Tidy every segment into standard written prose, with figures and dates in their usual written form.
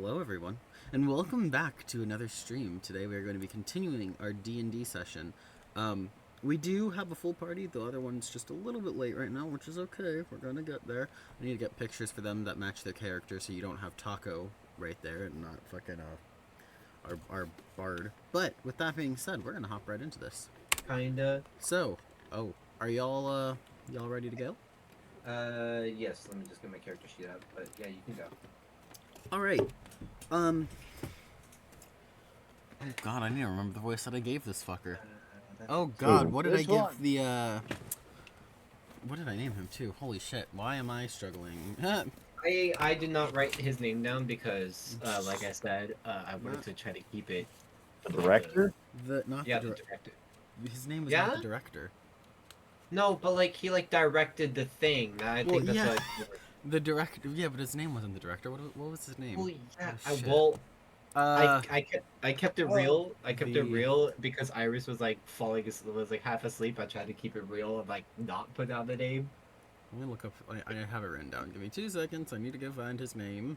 Hello everyone, and welcome back to another stream. Today we are going to be continuing our D&D session. We do have a full party, the other one's just a little bit late right now, which is okay, we're gonna get there. I need to get pictures for them that match their character so you don't have Taco right there and not fucking, our bard. But, with that being said, we're gonna hop right into this. Kinda. So, are y'all ready to go? Yes, let me just get my character sheet up, but yeah, you can go. Alright, oh god, I need to remember the voice that I gave this fucker. Oh god, what did I give the, what did I name him to? Holy shit, why am I struggling? I did not write his name down because, like I said, I wanted to try to keep it... The director? The director. His name was not the director. No, but like, he like directed the thing. I think that's like... The director, yeah, but his name wasn't the director. What was his name? Well, yeah, Oh, I kept it real. I kept it real because Iris was like was like half asleep. I tried to keep it real and like not put down the name. Let me look up. I have it written down. Give me 2 seconds. I need to go find his name.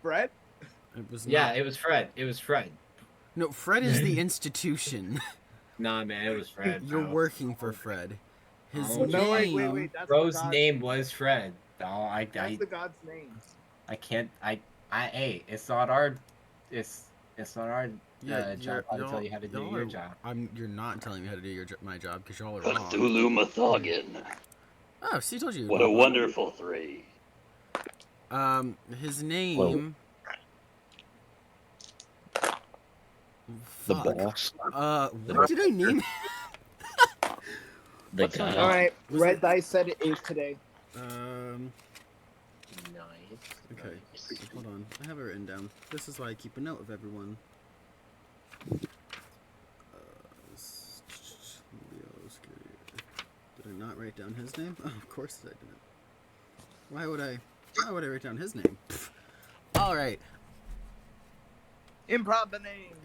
Fred? It was. Yeah, it was Fred. It was Fred. No, Fred is the institution. Nah, man, it was Fred. You're working for Fred. His name. No, wait. That's Bro's name was Fred. No, That's the god's name. I can't. Hey, it's not our. It's not our job to tell you how to do your job. You're not telling me how to do my job because y'all are wrong. Cthulhu Mythogan. Oh, see, I told you. What a wonderful 3. His name. The Fuck. boss. What did I name? The guy. Alright, Red Dice said it is today. Nice. Okay, hold on. I have it written down. This is why I keep a note of everyone. Did I not write down his name? Oh, of course I didn't. Why would I write down his name? Alright. Improv the name.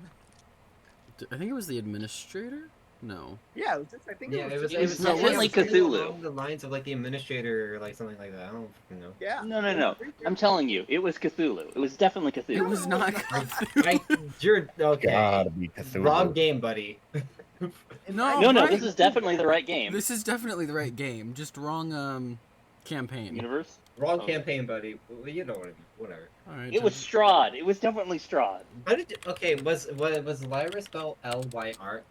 I think it was the administrator? No. Yeah, I think Yeah, it was definitely Cthulhu. Along the lines of like the administrator or like something like that. I don't fucking know. Yeah. No. I'm telling you, it was Cthulhu. It was definitely Cthulhu. It was not Cthulhu. You're okay. Gotta be Cthulhu. Wrong game, buddy. No, This is definitely the right game. This is definitely the right game. Just wrong, campaign. Universe? Wrong campaign, buddy. Well, you know what I mean. Whatever. Alright. It was Strahd. It was definitely Strahd. How did okay? Was Lyra spelled Lyra?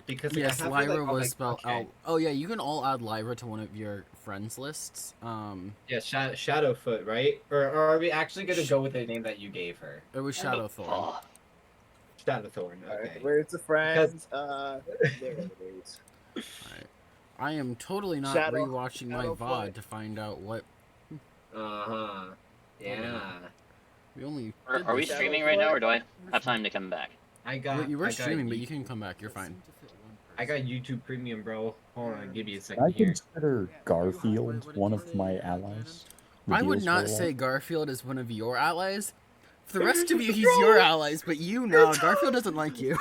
Because like, yes, I have to, Lyra like, was like, spelled okay. L. Oh yeah, you can all add Lyra to one of your friends lists. Yeah, Shadowfoot, right? Or are we actually gonna go with the name that you gave her? It was Shadowthorn. Oh, Shadowthorn. Okay. Where's the friends? There it is. Alright. I am totally not rewatching my VOD to find out what. Yeah. We only. Are we streaming right now, or do I have time to come back? You were streaming, but you can come back. You're fine. I got YouTube Premium, bro. Hold on, give me a Can second I here. consider Garfield one of my allies? I would not say Garfield is one of your allies. For the rest of you, he's your allies, but you know Garfield doesn't like you.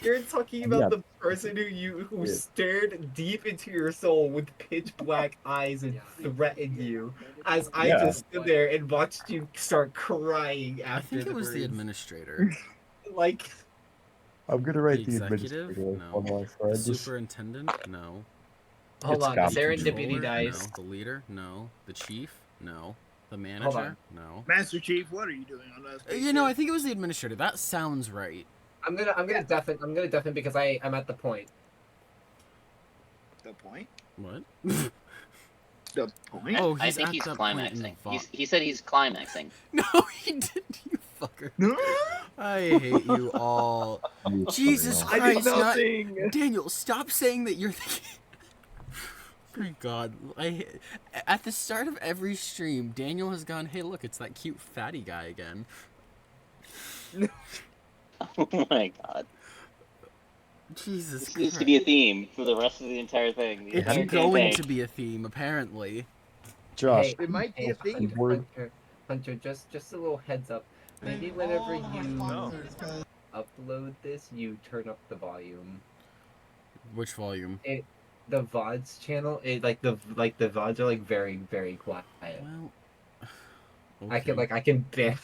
You're talking about the person who stared deep into your soul with pitch black eyes and threatened you, as I just stood there and watched you start crying after. I think it was the administrator. Like, I'm gonna write the executive? administrator No. on my friend. Superintendent? No. hold It's on, got to be serendipity Controller? dice. No. The leader? No. The chief? No. The manager? No. Master Chief, what are you doing on that? You know, I think it was the administrator. That sounds right. I'm gonna deafen because I'm at the point. The point? What? The point? Oh, I he's think at he's that climaxing. point in the He said he's climaxing. No, he didn't, you fucker. I hate you all. Jesus I did Christ, not... nothing. Daniel, stop saying that you're the... Oh god, at the start of every stream, Daniel has gone, hey look, it's that cute fatty guy again. Oh my god. Jesus This Christ. needs to be a theme for the rest of the entire thing. The It's entire going campaign. to be a theme, apparently. Josh, It might be a thing. Hunter, just a little heads up. Maybe whenever you upload this, you turn up the volume. Which volume? The VODs channel, the VODs are like very, very quiet. Well, I can Okay.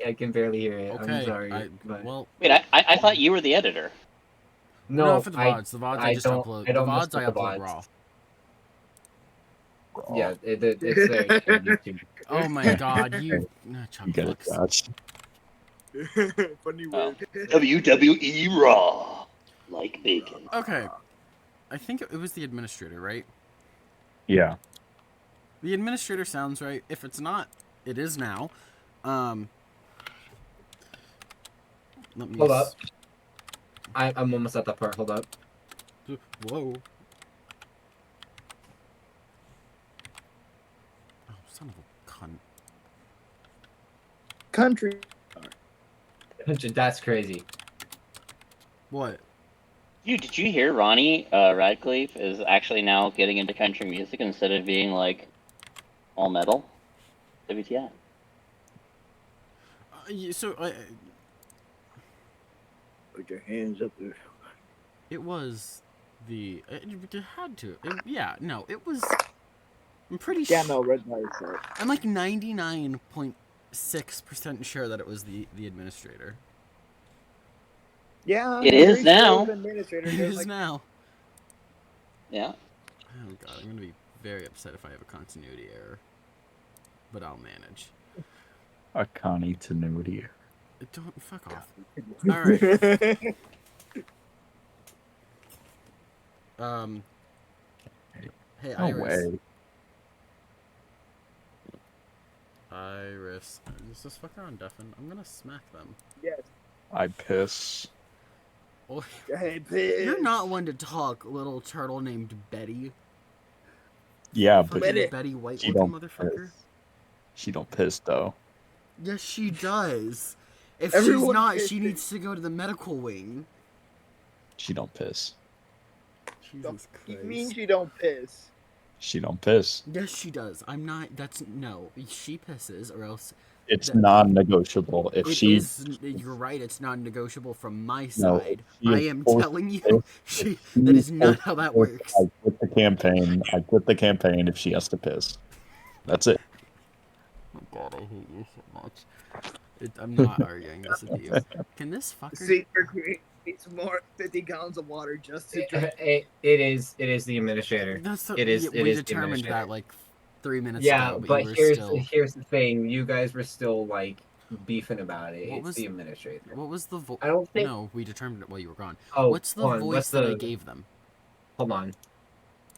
I can barely hear it. I'm Okay. sorry, but Well, Wait, I thought you were the editor. well, not no, for the VODs. The VODs I just upload. I The don't mess VODs with I the upload VODs. raw. Yeah, it's there on YouTube. Oh my god, you Chuck You get it, fucks. Josh. Funny Oh. word. WWE Raw. Like bacon. Okay. I think it was the administrator, right? Yeah. The administrator sounds right. If it's not, it is now. Let me Hold up. I'm almost at that part. Hold up. Whoa. Oh, son of a cunt. Country. That's crazy. What? Did you hear Ronnie Radcliffe is actually now getting into country music instead of being like all metal? WTF? So, Put your hands up there. it was the... It had to. Yeah, no, it was... I'm pretty Yeah, sure... no, red light. So. I'm like 99.6% sure that it was the administrator. Yeah, It I'm is pretty sure now. it was administrator. It There's is like, now. Yeah. Oh god, I'm gonna be very upset if I have a continuity error. But I'll manage. A continuity. Don't... Fuck off. Alright. Hey, No Iris. way. Iris. Is this fucker on deafen? I'm gonna smack them. yes. I piss. Oh, Hey, bitch. you're not one to talk, little turtle named Betty. Yeah, Fucking but Betty. Betty White she looking don't motherfucker. piss. She don't piss though. Yes, she does. If she's Everyone not, pisses. she needs to go to the medical wing. She don't piss. Jesus You Christ. mean you don't piss? She don't piss. Yes, she does. I'm not. That's no. She pisses, or else It's The- non-negotiable. If it she is. You're right. It's non-negotiable from my no, side. if she I is am forced telling to you, piss, if that she is not how that forced to works. piss, I quit the campaign. I quit the campaign if she has to piss. That's it. Oh God, I hate you so much. I'm not arguing this with you. Can this fucker? Secret creates more 50 gallons of water just to drink. It is the administrator. That's the, It is. yeah, It we is the determined that administrator. like 3 minutes Yeah, ago, but but you were here's still. here's the thing. You guys were still like beefing about it. What It's was- the administrator. What was the voice? I don't think. No, we determined it while you were gone. Oh, What's the hold on, voice what's that I the- gave them? Hold on.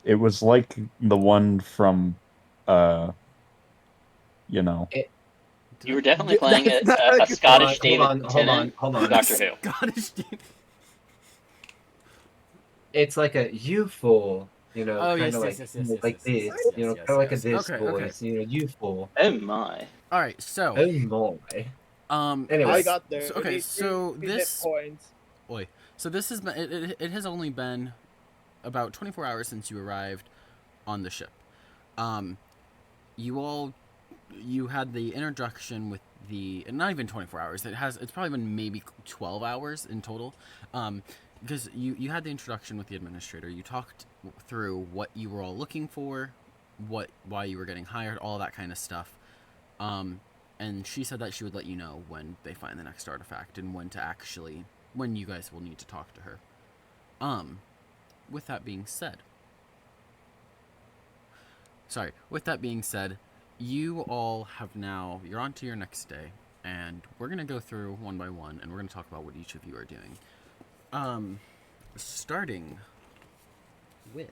It was like the one from, you know. You were definitely Yeah, playing that's not a like a- Scottish Hold on, David hold on, Tennant hold from on. Doctor Who. Scottish dude. It's like a you fool. You know, Oh, kind yes, of yes, like yes, yes, yes, like yes, this. yes, You know, yes, kind of like yes. a this Okay, okay. voice. You know, you fool. Oh my. All right, so Oh my. Anyway. I this- got there. so- okay, so this points. so this has been it has only been about 24 hours since you arrived on the ship. You had the introduction with the not even 24 hours. It's probably been maybe 12 hours in total. Because you had the introduction with the administrator. You talked through what you were all looking for, why you were getting hired, all that kind of stuff. And she said that she would let you know when they find the next artifact and when you guys will need to talk to her. With that being said, you all you're on to your next day, and we're gonna go through one by one, and we're gonna talk about what each of you are doing. Starting with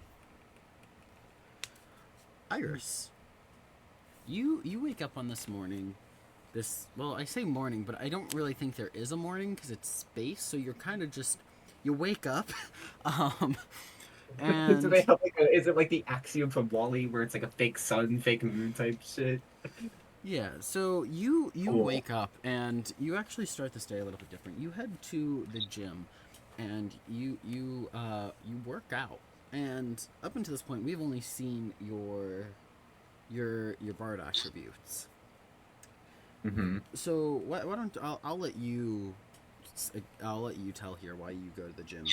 Iris. You wake up on this morning. I say morning, but I don't really think there is a morning because it's space. So you're kind of just you wake up, and Do they have is it like the axiom from Wall-E where it's like a fake sun, fake moon type shit? yeah. So you Cool. wake up and you actually start this day a little bit different. You head to the gym, and you work out. And up until this point, we've only seen your bard attributes. Mm-hmm. So why don't I'll let you tell here why you go to the gym.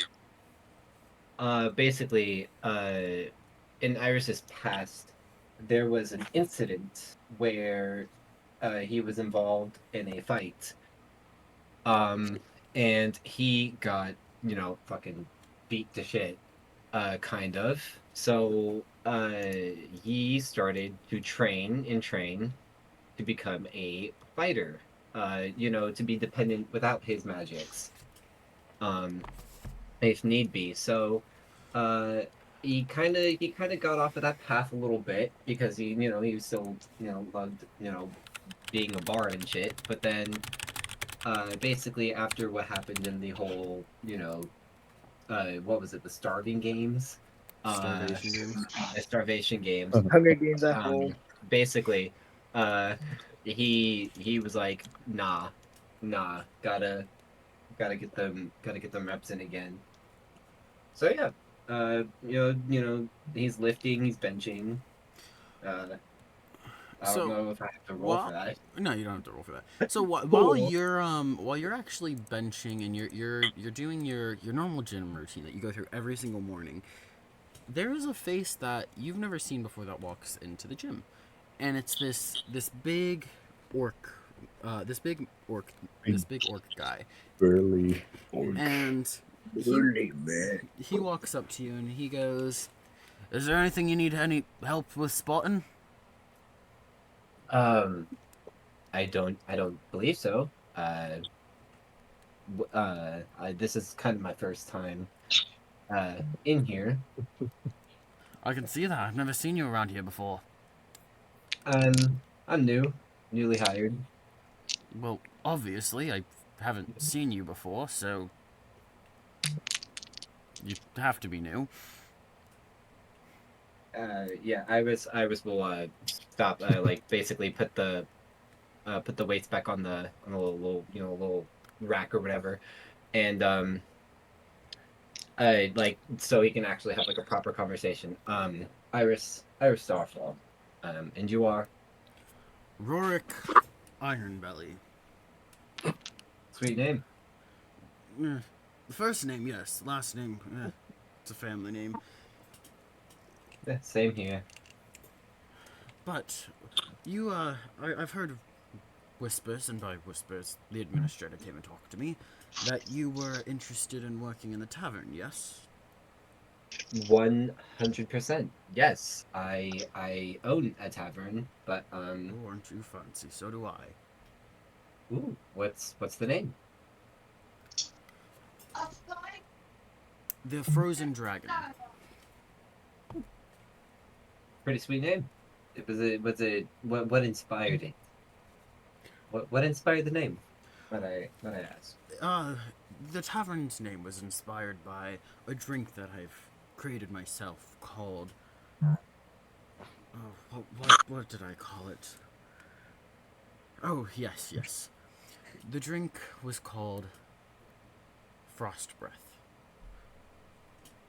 Basically, in Iris's past, there was an incident where he was involved in a fight. And he got, fucking beat to shit, kind of. So, he started to train to become a fighter, to be dependent without his magics, um, if need be. So, uh, he kind of got off of that path a little bit because he was still, loved, being a bard and shit. But then, basically after what happened in the whole, what was it, the starving games, Starvation games. the starvation games, Hunger Games at um, home. basically, uh, he was like, nah, gotta get them reps in again. So yeah, he's lifting, he's benching. Uh, I don't So, know if I have to roll for well, that. no, you don't have to roll for that. So while Cool. while you're actually benching and you're doing your normal gym routine that you go through every single morning, there is a face that you've never seen before that walks into the gym, and it's this big orc, this big orc, this big orc guy, Burly. and Burly, man. he walks up to you and he goes, "Is there anything you need any help with spotting?" Um, I don't believe so. This is kind of my first time in here. I can see that. I've never seen you around here before. I'm newly hired. Well, obviously, I haven't seen you before, so you have to be new. Yeah, Iris will stop, like basically put the weights back on the little rack or whatever, and like so he can actually have like a proper conversation. Iris Starfall, and you are Rorik Ironbelly. sweet name. The first name, yes. Last name, it's a family name. Yeah, same here. But you, I've heard whispers, and by whispers, the administrator came and talked to me, that you were interested in working in the tavern, yes? 100%. Yes, I own a tavern, but Oh, aren't you fancy? So do I. ooh, what's the name? The Frozen Dragon. Pretty sweet name. What inspired it? What inspired the name? Might I ask? The tavern's name was inspired by a drink that I've created myself called. Oh, what did I call it? Oh, yes. The drink was called Frost Breath,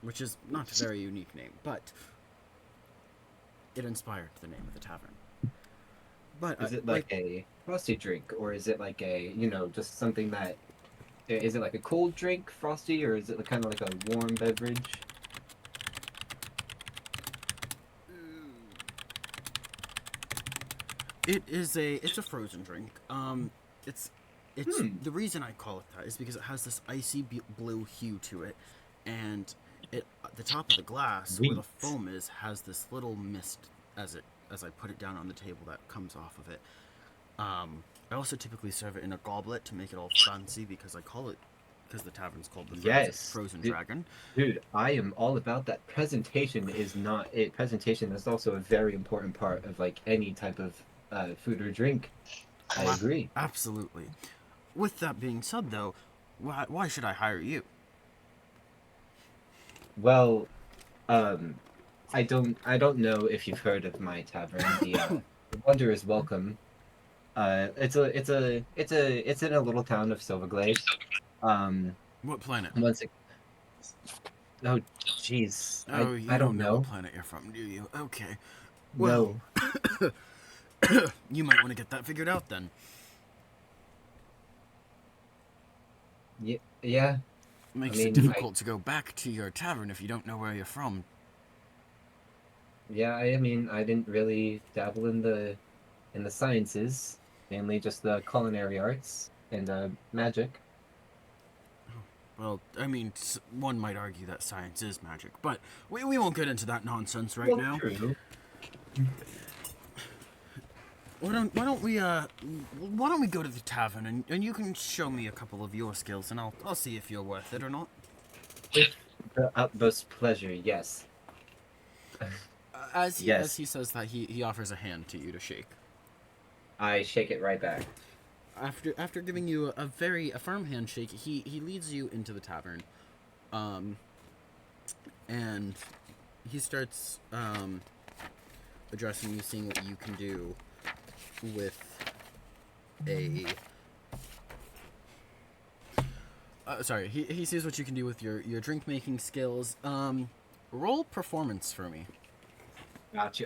which is not a very unique name, but it inspired the name of the tavern. But Is it like a frosty drink, or is it like a just something that? Is it like a cold drink, frosty, or is it kind of like a warm beverage? it's a frozen drink. It's the reason I call it that is because it has this icy blue hue to it, and it at the top of the glass where the foam is has this little mist as I put it down on the table that comes off of it. I also typically serve it in a goblet to make it all fancy because the tavern's called the Frozen Dragon. Dude, I am all about that. Presentation is not it. Presentation is also a very important part of like any type of food or drink. I agree. Absolutely. With that being said, though, why should I hire you? Well, I don't know if you've heard of my tavern. The Wonder is Welcome. It's in a little town of Silverglade. What planet? Once it, oh jeez, Oh, I you don't know know. what planet you're from, do you? Okay. Well, No. you might want to get that figured out then. Yeah. Makes I it mean, difficult to go back to your tavern if you don't know where you're from. Yeah, I mean, I didn't really dabble in the sciences. mainly just the culinary arts and magic. Well, I mean, one might argue that science is magic, but we won't get into that nonsense right now. True. Why don't we go to the tavern and you can show me a couple of your skills and I'll see if you're worth it or not. With the utmost pleasure, yes. As Yes. he says that, he offers a hand to you to shake. I shake it right back. After giving you a firm handshake, he leads you into the tavern, and he starts addressing you, seeing what you can do with a. Sorry, he sees what you can do with your drink making skills. Roll performance for me. Gotcha.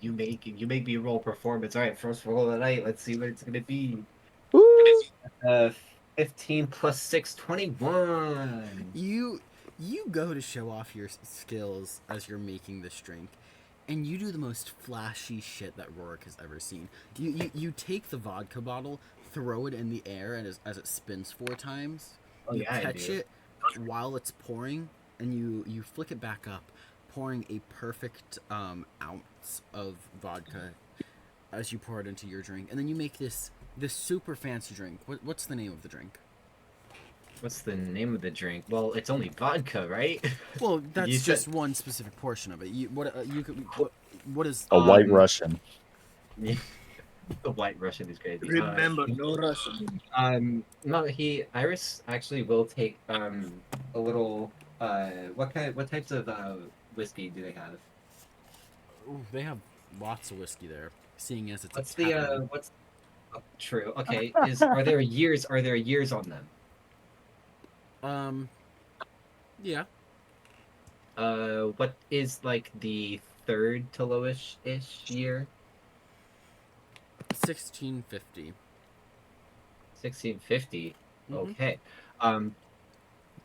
You make me roll performance. All right, first roll of the night. Let's see what it's gonna be. Woo! 15 plus 6, 21. You go to show off your skills as you're making this drink, and you do the most flashy shit that Rorik has ever seen. You take the vodka bottle, throw it in the air, and as it spins 4 times, you catch it while it's pouring, and you flick it back up, pouring a perfect ounce of vodka as you pour it into your drink, and then you make this super fancy drink. What's the name of the drink? What's the name of the drink? Well, it's only vodka, right? Well, that's You just said- one specific portion of it. What is A white Russian. The White Russian is crazy. Remember, no Russian. No, Iris actually will take a little. What types of whiskey do they have? Ooh, they have lots of whiskey there. Seeing as it's What's a tavern. the what's true? Okay, are there years on them? Yeah. What is like the third to lowest-ish year? 1650. 1650. Mhm. Okay.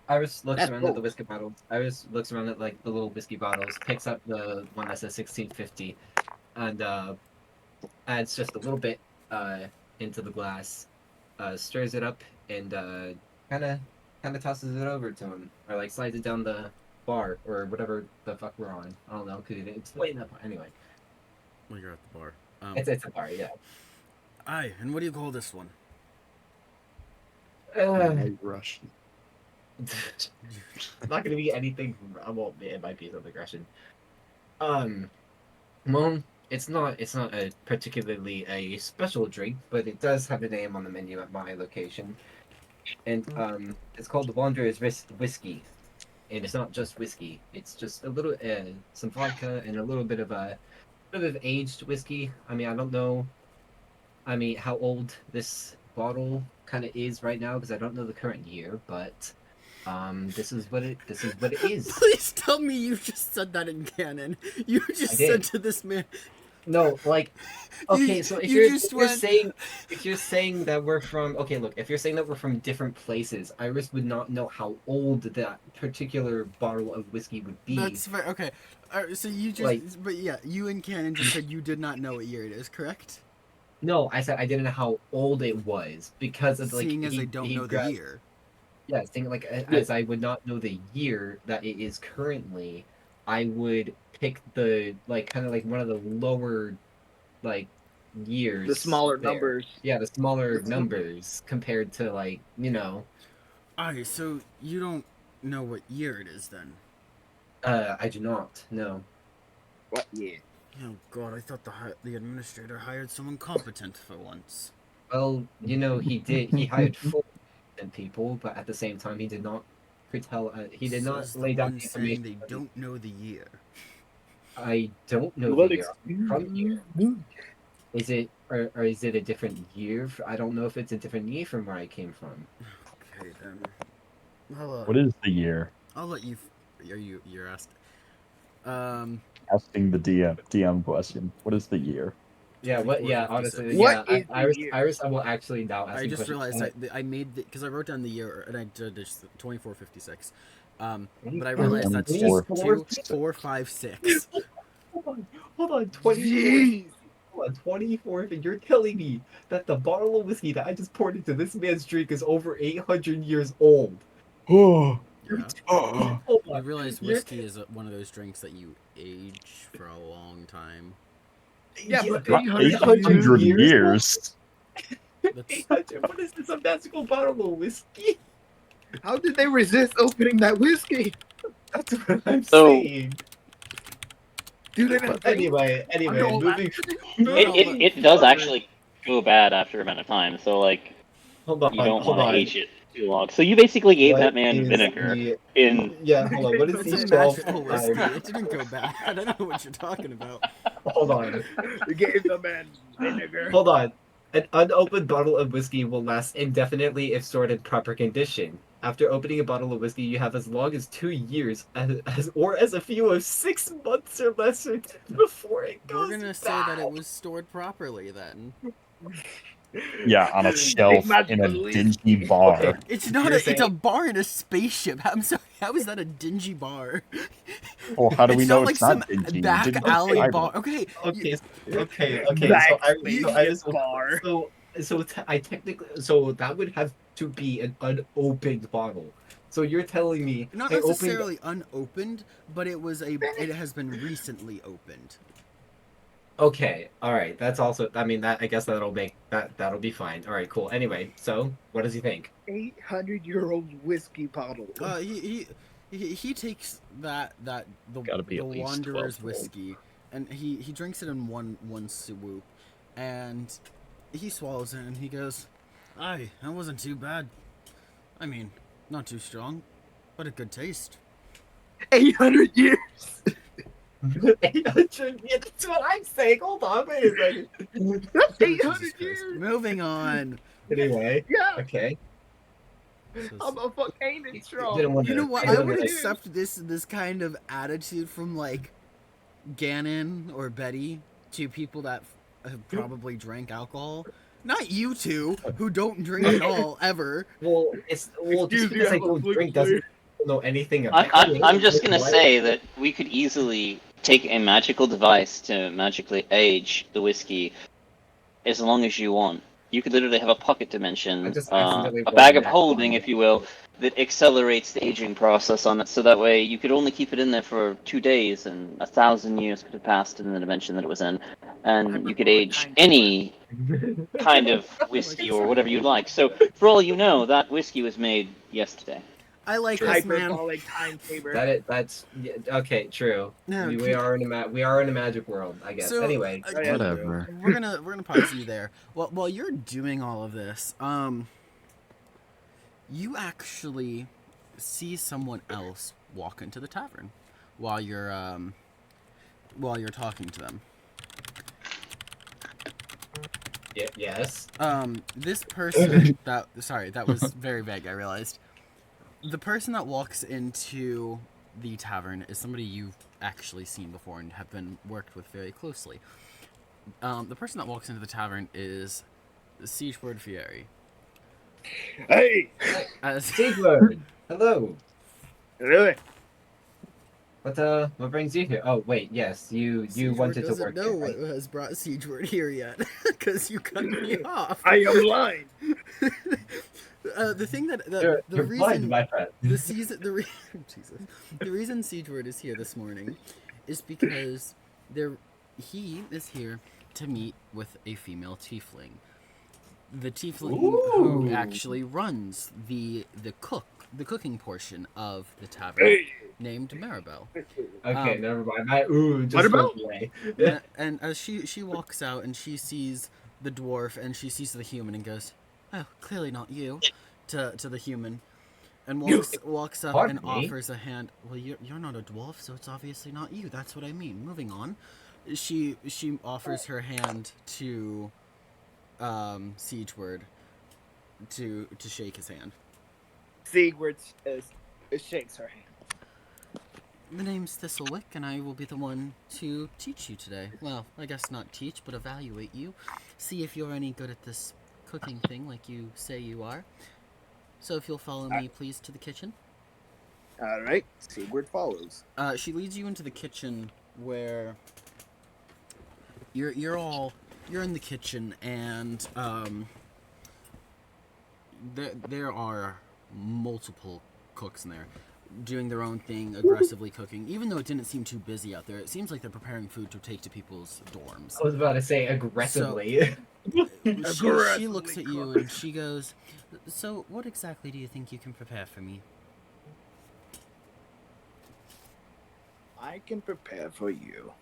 Iris looks That's around at the cool. whiskey bottles. Iris looks around at like the little whiskey bottles, picks up the one that says 1650, and adds just a little bit into the glass, stirs it up, and kind of tosses it over to him, or like slides it down the bar or whatever the fuck we're on. I don't know because he didn't explain that part. Anyway, Well, you're at the bar. it's a bar, yeah. Aye, and what do you call this one? White Russian. Not gonna be anything. Well, it might be some aggression. Well, it's not a particularly a special drink, but it does have a name on the menu at my location, and it's called the Wanderer's Whiskey, and it's not just whiskey. It's just a little some vodka and a little bit of aged whiskey. I mean, I don't know. I mean, how old this bottle kind of is right now because I don't know the current year, but this is what it is. Please tell me you just said that in canon. You just I said did. to this man. No, like, okay, You- so if you you're, just if you're went- saying if you're saying that we're from okay, look, if you're saying that we're from different places, Iris would not know how old that particular bottle of whiskey would be. That's fair. Okay. So you just. Like- but yeah, you and canon just said you did not know what year it is, correct? No, I said I didn't know how old it was because of like Seeing as he- I don't he know the grabbed- year. Yeah, saying like as I would not know the year that it is currently, I would pick the like kind of like one of the lower like years. The smaller there. numbers. Yeah, the smaller numbers compared to like, you know, Aye, so you don't know what year it is then? I do not. No. What? Yeah. Oh god, I thought the administrator hired someone competent for once. Well, you know, he did. He hired 4 people, but at the same time, he did not tell. He did not Says the lay down one the saying information. they don't know the year. I don't know What the year. I'm from here. Is it or is it a different year? I don't know if it's a different year from where I came from. Okay then. What is the year? I'll let you. You're asked. Asking the DM question. What is the year? Yeah. What? Yeah. 54, Honestly, 56. yeah. What is the Iris. year? Iris. I will actually now ask. I you just questions. realized I made because I wrote down the year and I did this 2456. But I 24, realized that's just 24, 2, 4, 5, 6. Hold on. 20. Jeez. on 24th, and you're telling me that the bottle of whiskey that I just poured into this man's drink is over 800 years old. Oh, Yeah. Hold You on. realize You're- whiskey is one of those drinks that you age for a long time. Yeah, but not 800 years. That's 800, what is this, a magical bottle of whiskey? How did they resist opening that whiskey? That's what I'm So- saying. Do they not think Anyway, under all moving. that? No, It, no, it, but- it does actually go bad after a amount of time, so like Hold on, you don't hold want to on. age it too long. So you basically gave What that man is vinegar the- in. Yeah, hold on. What is it's the a shelf magical whiskey. life? It didn't go bad. I don't know what you're talking about. Hold on. We gave the man vinegar. Hold on. An unopened bottle of whiskey will last indefinitely if stored in proper condition. After opening a bottle of whiskey, you have as long as 2 years, or as a few of 6 months or less before it goes We're gonna say that it was stored properly then. Yeah, on a shelf in a magical dingy bar. Okay. It's not You're a. It's a saying- bar in a spaceship. I'm sorry. How is that a dingy bar? Well, how do we It's know not it's like not some dingy? You back didn't alley describe bar. it. Okay. Okay. Back So bar. I technically, so that would have to be an unopened bottle. So you're telling me Not I opened. necessarily unopened, but it was a. It has been recently opened. Okay, all right. That's also. I mean, that I guess that'll be fine. All right, cool. Anyway, so what does he think? 800-year-old whiskey bottle. He takes the Gotta be at least Wanderer's 12 years old. whiskey, and he drinks it in one swoop, and he swallows it, and he goes, "Aye, that wasn't too bad. I mean, not too strong, but a good taste." 800 years. 800. Yeah, that's what I'm saying. Hold on, wait a second. That's Oh, 800 Jesus Christ. years. Moving on. Anyway, Yeah, okay. I'm a fucking You strong. didn't want You know what? you I didn't would wanna- accept this kind of attitude from like Gannon or Betty, two people that have probably drank alcohol. Not you two, who don't drink at all ever. Well, just Excuse me, because I I'm a don't flute drink doesn't know anything I, about it. I'm just gonna Why- say that we could easily take a magical device to magically age the whiskey as long as you want. You could literally have a pocket I dimension, just accidentally a bag of rolled that. holding, if you will, that accelerates the aging process on it. So that way, you could only keep it in there for 2 days, and 1,000 years could have passed in the dimension that it was in, and you could age any kind of whiskey or whatever you like. So, for all you know, that whiskey was made yesterday. I like this man. Hyperbolic time saver. That's yeah, okay. True. No, we are in a magic world, I guess. So, Anyway, uh, yeah, Whatever. we're gonna pause you there. While you're doing all of this, you actually see someone else walk into the tavern while you're talking to them. yes. This person that was very vague. I realized the person that walks into the tavern is somebody you've actually seen before and have been worked with very closely. The person that walks into the tavern is Siegeward Fieri. Hey, As Sigurd, hello. really? What brings you here? Oh wait, yes, you Siegeward wanted to doesn't work know here, what right? has brought Siegeward here yet, because you cut me off. I am blind. The thing that You're the blind, reason my friend. Jesus, the reason Siegeward is here this morning is because he is here to meet with a female tiefling. The tiefling who Ooh. actually runs the cooking portion of the tavern, Hey. named Maribel. Okay, Um, never mind. My just What about- went away. And as she walks out and she sees the dwarf and she sees the human and goes, "Oh, clearly not you," to the human, and walks up Pardon and me? offers a hand. Well, you're not a dwarf, so it's obviously not you. That's what I mean. Moving on, she offers her hand to Siegeward to shake his hand. Sigurd shakes her hand. The name's Thistlewick, and I will be the one to teach you today. Well, I guess not teach, but evaluate you. See if you're any good at this cooking thing like you say you are. So if you'll follow me, please, to the kitchen. All right, Sigurd follows. She leads you into the kitchen where you're all you're in the kitchen, and there are multiple cooks in there, doing their own thing, aggressively cooking. Even though it didn't seem too busy out there, it seems like they're preparing food to take to people's dorms. I was about to say aggressively. She looks at you and she goes, "So, what exactly do you think you can prepare for me?" I can prepare for you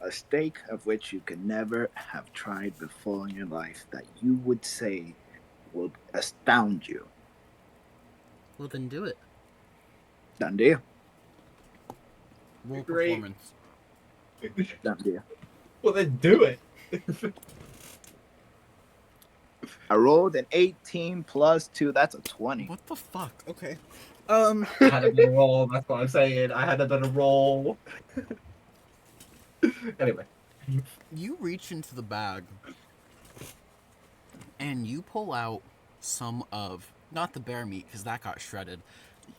a steak of which you could never have tried before in your life that you would say will astound you. Well, then do it. Done deal. Roll Great. performance. Done deal. Well, then do it. I rolled an 18 plus 2. That's a 20. What the fuck? Okay. I had a better roll. That's what I'm saying. I had a better roll. Anyway. You reach into the bag and you pull out some of, not the bear meat because that got shredded.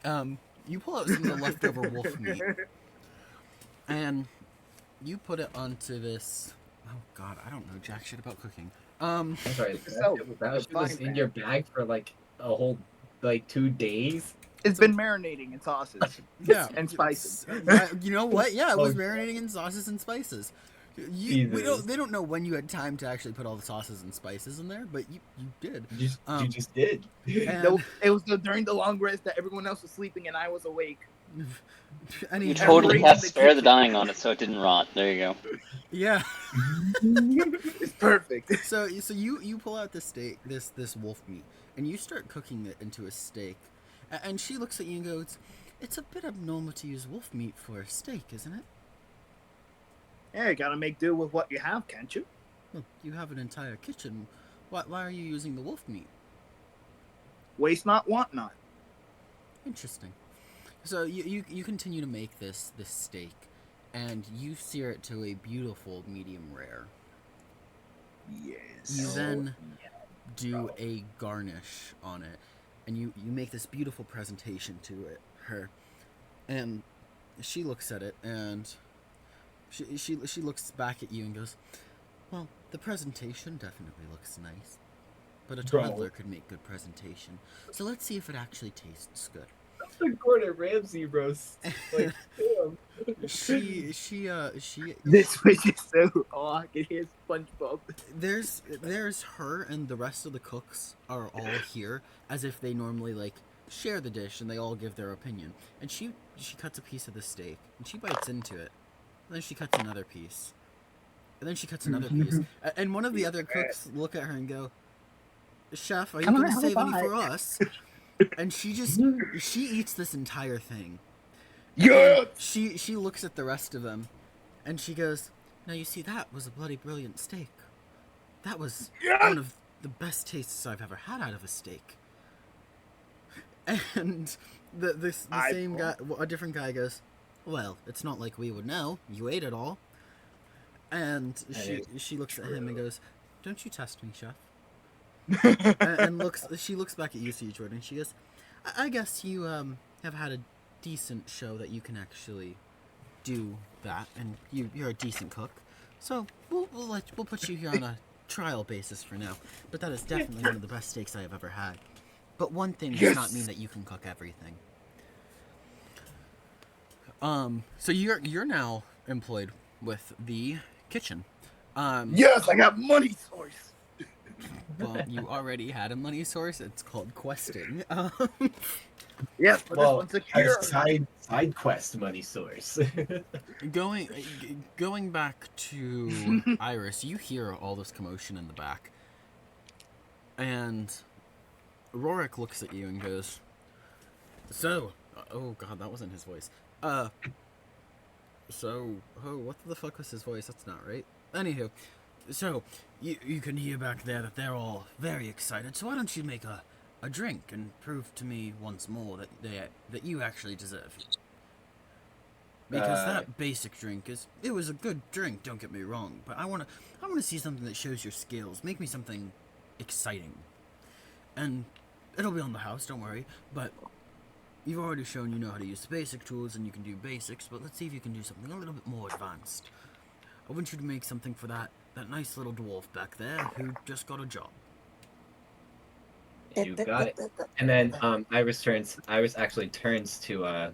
You pull out some of the leftover wolf meat and you put it onto this. Oh god, I don't know jack shit about cooking. I'm sorry. So, That was in your bag for like a whole 2 days. It's been marinating in sauces. Yeah, And spices. You know what? Yeah, it was Oh. marinating in sauces and spices. Jesus. They don't know when you had time to actually put all the sauces and spices in there, but you did. You just did. And, It was during the long rest that everyone else was sleeping and I was awake. and You he totally raised have the spare the kitchen. dying on it so it didn't rot. There you go. yeah. It's perfect. So you pull out this steak, this wolf meat, and you start cooking it into a steak. And she looks at you and goes, "It's a bit abnormal to use wolf meat for a steak, isn't it?" Yeah, you gotta make do with what you have, can't you? Well, you have an entire kitchen. Why are you using the wolf meat? Waste not, want not. Interesting. So you continue to make this steak, and you sear it to a beautiful medium rare. Yes. You then do a garnish on it, and you make this beautiful presentation to her, and she looks at it, and she looks back at you and goes, "Well, the presentation definitely looks nice, but a Bro. toddler could make good presentation. So let's see if it actually tastes good." That's the Gordon Ramsay roast. Like, damn. She This was just so I can hear SpongeBob. there's her and the rest of the cooks are all here as if they normally like share the dish and they all give their opinion. And she cuts a piece of the steak and she bites into it. And then she cuts another piece. And then she cuts another piece. And one of the other cooks look at her and go, "Chef, are you going to save any for us?" And she eats this entire thing. Yeah. She looks at the rest of them, and she goes, "Now you see, that was a bloody brilliant steak. That was one of the best tastes I've ever had out of a steak." And the same guy, a different guy goes, "Well, it's not like we would know. You ate it all." And she looks at him and goes, "Don't you test me, chef." and she looks back at you, C. Jordan, and she goes, I guess you have had a decent show that you can actually do that, and you're a decent cook, so we'll put you here on a trial basis for now, but that is definitely one of the best steaks I have ever had. But one thing does not mean that you can cook everything." So you're now employed with the kitchen. Yes, I got money source. Well, you already had a money source. It's called questing. Yes, but Well, this one's secure. a side quest money source. Going back to Iris, you hear all this commotion in the back, and Rorik looks at you and goes, "So, oh god, that wasn't his voice. What the fuck was his voice? That's not right. Anywho, so you can hear back there that they're all very excited. So why don't you make a drink and prove to me once more that you actually deserve it? Because that basic drink it was a good drink. Don't get me wrong, but I wanna see something that shows your skills. Make me something exciting, and it'll be on the house. Don't worry, but." You've already shown you know how to use the basic tools and you can do basics, but let's see if you can do something a little bit more advanced. I want you to make something for that that nice little dwarf back there who just got a job. You got it. And then Iris actually turns to a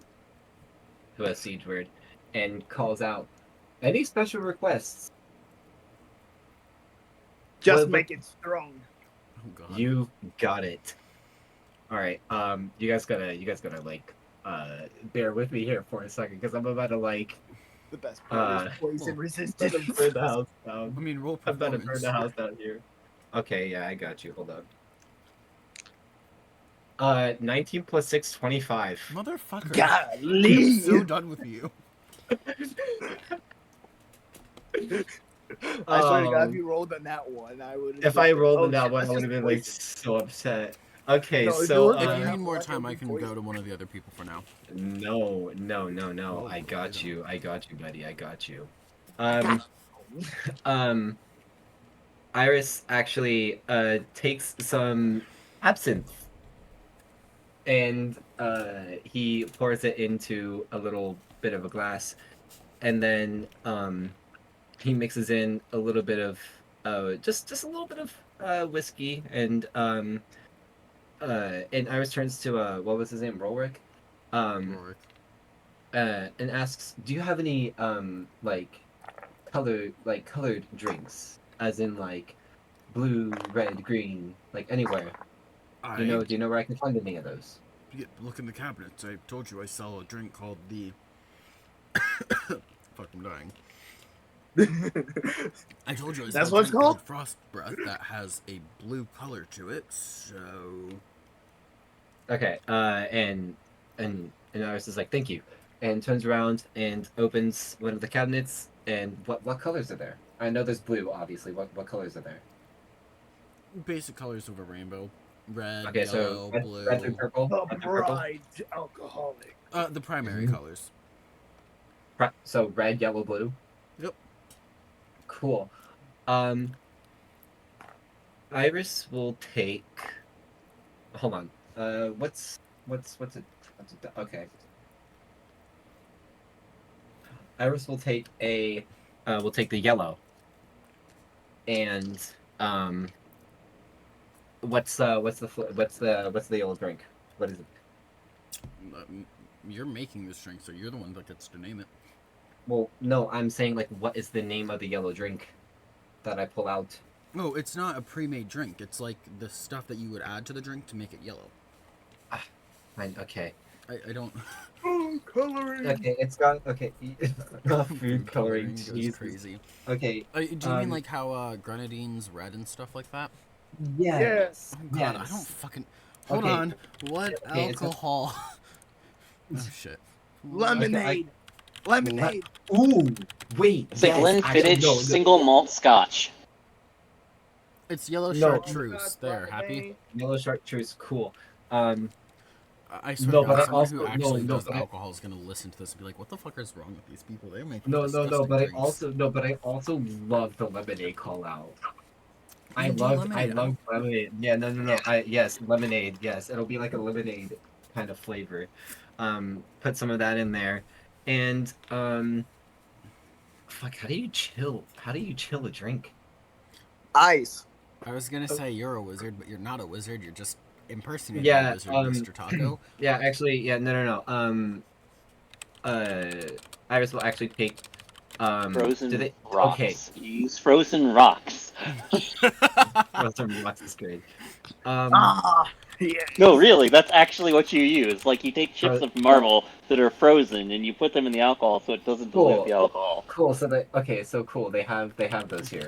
siege word and calls out, "Any special requests?" Just make it strong. Oh god. You got it. All right. You guys gotta like bear with me here for a second because I'm about to like The best part is poison resistant. burn the house down. I mean, roll I'm about to performance. burn the house down here. Okay, yeah, I got you. Hold on. 19 plus 6, 25. Motherfucker. Golly! I'm so done with you. I swear to God, if you rolled on that one, I would. If I rolled on that one, I would have been like so upset. Okay, No, if you so look If at you that need more one, time, I can poison. go to one of the other people for now. no. Oh, I got poison. you. I got you, buddy. I got you. Iris actually takes some absinthe and he pours it into a little bit of a glass, and then he mixes in a little bit of just a little bit of whiskey, and Iris turns to what was his name, Rolrick, Rorik. and asks, "Do you have any like colored drinks, as in like blue, red, green, like anywhere? Do you know where I can find any of those?" Look in the cabinets. I told you I sell a drink called the... Fuck, I'm dying. I told you I That's sell a what it's drink called? Frost Breath that has a blue color to it, so... Okay, and Iris is like, "Thank you," and turns around and opens one of the cabinets. And what colors are there? I know there's blue, obviously. What colors are there? Basic colors of a rainbow. Red, Okay, yellow, so red, blue. red and purple. The Red and purple. bride alcoholic. The primary colors. So red, yellow, blue. Yep. Cool. Iris will take. Hold on. What's it? Okay. Iris will take a. Will take the yellow. And what's the yellow drink? What is it? You're making this drink, so you're the one that gets to name it. Well, no, I'm saying like, what is the name of the yellow drink that I pull out? Oh, it's not a pre-made drink. It's like the stuff that you would add to the drink to make it yellow. Fine, okay. I don't... Food coloring. Okay, it's got food coloring. goes Jesus. crazy. Okay. Do you mean like how grenadine's red and stuff like that? Yes. Oh god, I don't fucking... Hold Okay. on. What Okay, it's alcohol? Oh shit. Lemonade. Lemonade. Ooh, wait. It's like Glenfiddich no. single malt scotch. It's yellow No. chartreuse. There, happy? Yellow chartreuse, cool. I swear No, to but God, I someone who also- actually no, does but I- alcohol is gonna listen to this and be like, "What the fuck is wrong with these people? They're making No, disgusting but drinks." I also love the lemonade call out. I You do love lemonade. lemonade. Yeah, no. Yes, lemonade. Yes, it'll be like a lemonade kind of flavor. Put some of that in there, and fuck. How do you chill? How do you chill a drink? Ice. I was gonna say you're a wizard, but you're not a wizard. You're just impersonating Yeah, a wizard, Mr. Taco. Yeah, actually, yeah, no. Iris will actually take Frozen do they rocks. okay. You use frozen rocks. Frozen rocks is good. Yeah. No, really, that's actually what you use. Like, you take chips Fro- of marble that are frozen and you put them in the alcohol so it doesn't dilute the alcohol. Cool. So so cool. They have those here.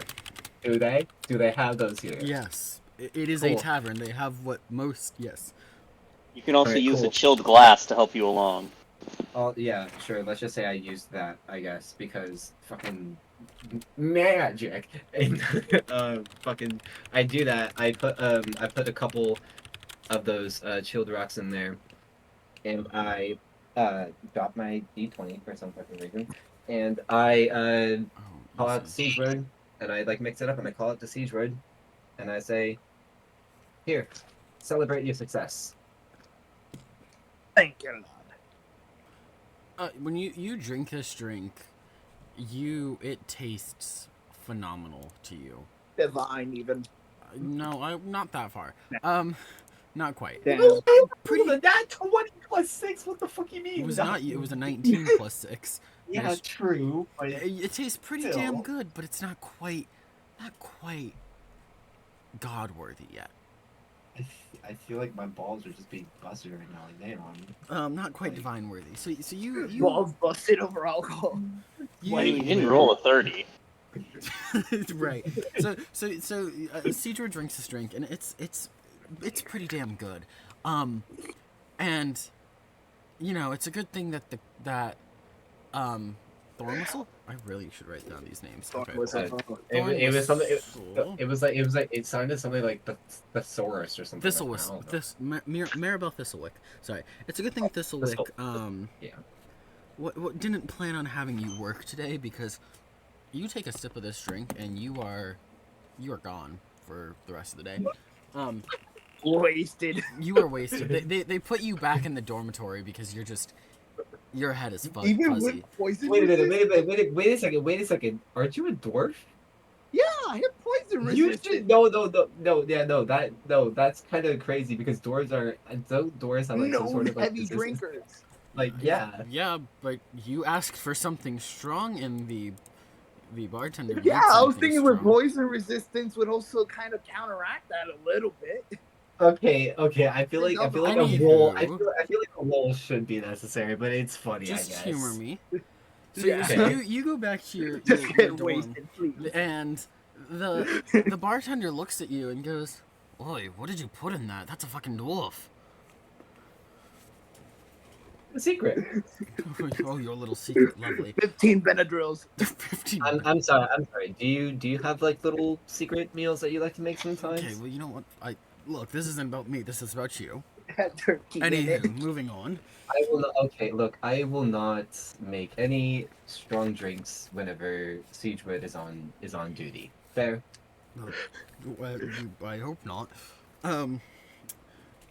Do they? Do they have those here? Yes, it is Cool. a tavern. They have what most. Yes. You can also Alright, use a cool. chilled glass to help you along. Oh yeah, sure. Let's just say I used that, I guess, because fucking magic. And fucking, I do that. I put a couple of those chilled rocks in there, and I drop my D20 for some fucking reason, and I Oh, call out the easy. siege word, and I like mix it up, and I call out the siege word, and I say, "Here, celebrate your success." Thank you, Lord. When you drink this drink, it tastes phenomenal to you. Divine, even. No, not that far. Not quite. Damn. Pretty that 20 plus 6. What the fuck you mean? It was not. It was a 19 plus 6. Yeah, There's- true. But It tastes pretty Still. damn good, but it's not quite god worthy yet. I feel like my balls are just being busted right now. Like, damn. Not quite divine worthy. So you Balls busted over alcohol. Well, you didn't roll a 30. right. So Cedra drinks this drink, and it's pretty damn good. And you know, it's a good thing that Thorn Whistle. I really should write down these names. Okay. It was something. It sounded something like the thesaurus or something. Maribel Thistlewick. Sorry, it's a good thing Thistlewick. Yeah. What didn't plan on having you work today, because you take a sip of this drink and you are gone for the rest of the day. Wasted. You are wasted. They put you back in the dormitory because your head is fuzzy. With poison. Wait a second. Aren't you a dwarf? Yeah, I have poison You resistance. should that's kind of crazy because doors have like some sort of like heavy resistance. drinkers. Like yeah. Yeah, but you asked for something strong, and the bartender. made Yeah, I was something thinking with strong. poison resistance would also kind of counteract that a little bit. Okay. I feel like a Anywho. roll. I feel like a roll should be necessary, but it's funny. Just I guess. humor me. So, Yeah. so you go back to your Just get dorm, wasted, please. and the bartender looks at you and goes, "Oi, what did you put in that? That's a fucking dwarf." The secret. Oh, your little secret, lovely. 15 Benadryls. 15. I'm sorry. Do you have like little secret meals that you like to make sometimes? Okay, well, you know what? Look, this isn't about me. This is about you. Had turkey in it. Anywho, moving on. I will not, okay, look, I will not make any strong drinks whenever Siegewood is on duty. Fair. I hope not.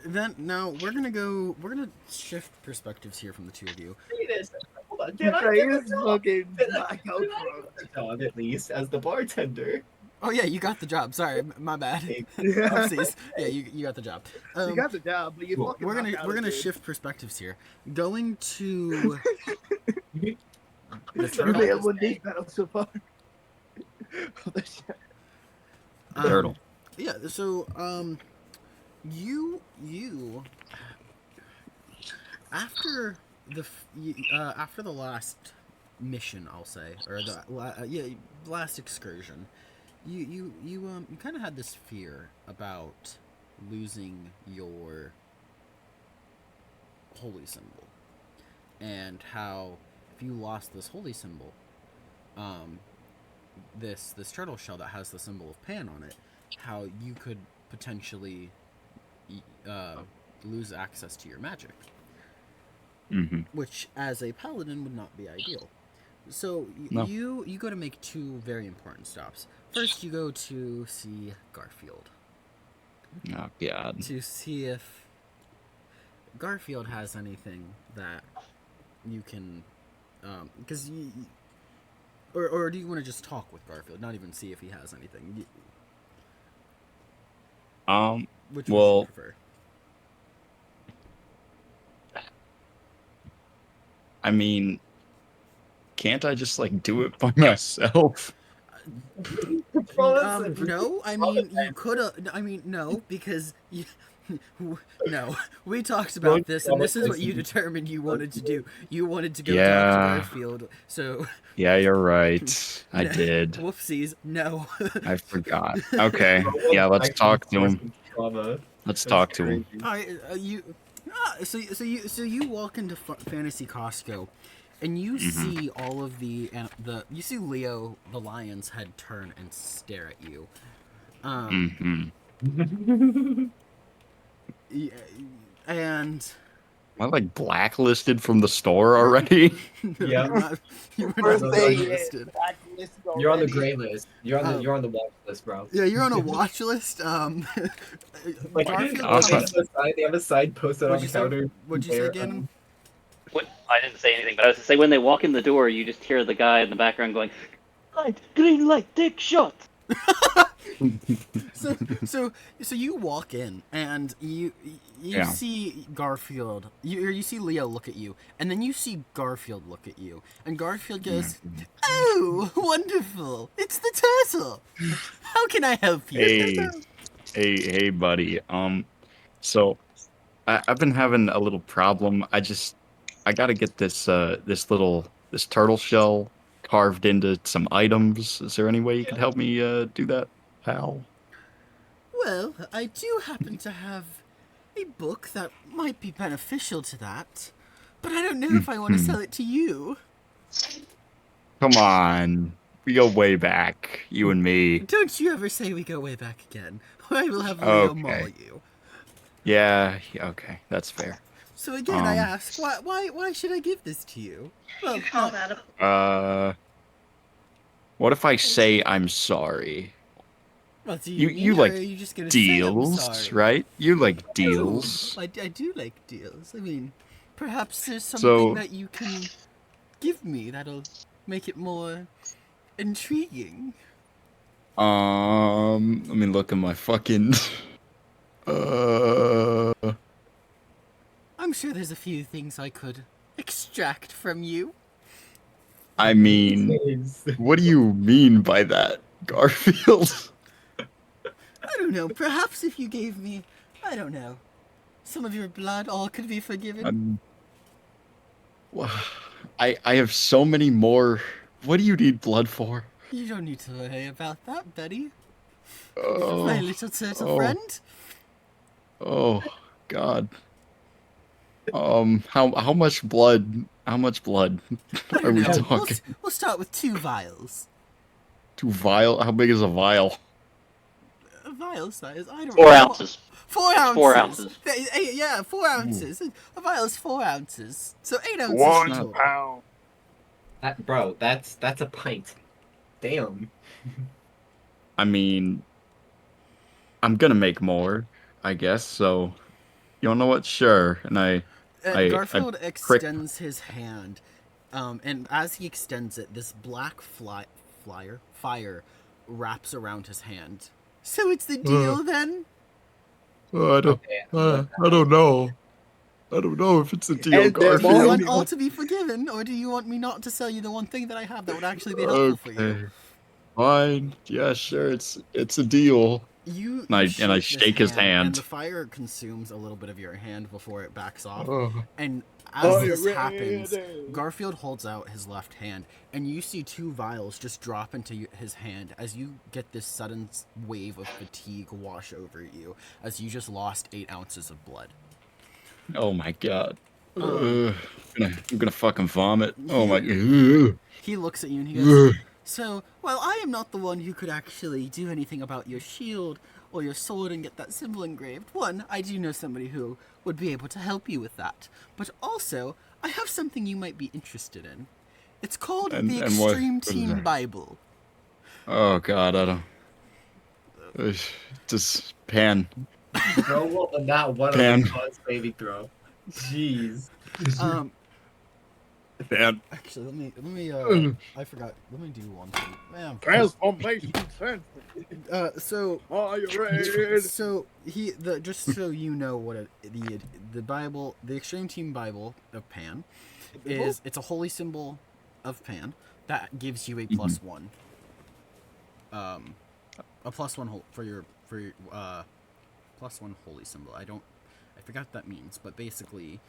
Then now we're gonna shift perspectives here from the two of you. Hold on. Can I use fucking black Can I get the job at least as the bartender? Oh yeah, you got the job. Sorry, my bad. Yeah. Oopsies. Yeah, you got the job. You got the job, but you Cool. fucking We're knocked out gonna a dude. shift perspectives here. Going to the You turtle. may have one deep battle so far. Turtle. Yeah. So you after the last mission, I'll say, or the last excursion, you kind of had this fear about losing your holy symbol, and how if you lost this holy symbol, this turtle shell that has the symbol of Pan on it, how you could potentially lose access to your magic, Mm-hmm. which as a paladin would not be ideal. So No. you go to make two very important stops. First, you go to see Garfield Oh God. to see if Garfield has anything that you can, because or do you want to just talk with Garfield, not even see if he has anything? Which one Well- would you prefer? I mean, can't I just like do it by myself? No, I mean you could have. I mean no, because you, no, we talked about this, and this is what you determined you wanted to do. You wanted to go talk to Yeah. Garfield. So Yeah, you're right. I did. whoopsies. No. I forgot. Okay. Yeah, let's talk to him. Trauma. Let's talk to him. All right, so you walk into Fantasy Costco, and you see all of the you see Leo the lion's head turn and stare at you. Mm-hmm. Yeah, and Am I like blacklisted from the store already? Yeah. you were First not thing blacklisted. You're on the gray list. You're on the watch list, bro. Yeah, you're on a watch list. Like Garfield, Awesome. they have a sign posted on the counter. What'd you say, there, Gannon? What? I didn't say anything, but I was to say when they walk in the door, you just hear the guy in the background going, Green light, take shot. So you walk in and you Yeah. see Garfield. You see Leo look at you, and then you see Garfield look at you, and Garfield goes, "Oh, wonderful! It's the turtle. How can I help you?" Hey, buddy. So I've been having a little problem. I gotta get this turtle shell carved into some items. Is there any way you could help me do that, pal? Well, I do happen to have a book that might be beneficial to that, but I don't know if I want to sell it to you. Come on. We go way back, you and me. Don't you ever say we go way back again, or I will have Leo maul you. Yeah, okay, that's fair. So again, I ask, why should I give this to you? Well, Call that a What if I say I'm sorry? well, do You mean, like or are you just gonna deals, say I'm sorry? right? You like deals. I do like deals. I mean, perhaps there's something So- that you can give me that'll make it more intriguing. Let me look at my fucking. I'm sure there's a few things I could extract from you. I mean, what do you mean by that, Garfield? I don't know. Perhaps if you gave me, I don't know, some of your blood, all could be forgiven. I have so many more. What do you need blood for? You don't need to worry about that, Betty. Oh, My little turtle friend. oh, God. How much blood? How much blood I are don't we know. talking? We'll start with 2 vials. 2 vial? How big is a vial? A vial size? I don't 4 know. ounces. 4 ounces. 4 ounces. Yeah, 4 ounces. A vial is 4 ounces. So 8 ounces 1 total. pound. Bro, that's a pint. Damn. I mean, I'm gonna make more, I guess. So, you know what? Sure. And Garfield I extends his hand, and as he extends it, this black fire wraps around his hand. So it's the deal then? I don't. I don't know. I don't know if it's a deal, And they're Do you want Garfield. all to be forgiven, or do you want me not to sell you the one thing that I have that would actually be helpful for you? Okay. Fine. Yeah, sure. It's a deal. You And I this shake his hand. and the fire consumes a little bit of your hand before it backs off. Oh. And Are as you this happens, ready? Garfield holds out his left hand, and you see 2 vials just drop into his hand as you get this sudden wave of fatigue wash over you, as you just lost 8 ounces of blood. Oh my God. I'm gonna fucking vomit. Oh my. Ugh. He looks at you and he goes, "So, while I am not the one who could actually do anything about your shield or your sword and get that symbol engraved, one, I do know somebody who would be able to help you with that. But also, I have something you might be interested in. It's called the And what Extreme is Team that? Bible. Oh God, I don't. Just Pan. Bro, well, not one Damn. of the cause saving throw. Jeez. Pan. Actually, let me I forgot. Let me do one thing. Man. Transformation. So Are you ready? So just so you know what the Bible, the Extreme Team Bible of Pan, is. It's a holy symbol of Pan that gives you a +1. A +1 for your +1 holy symbol. I forgot what that means, but basically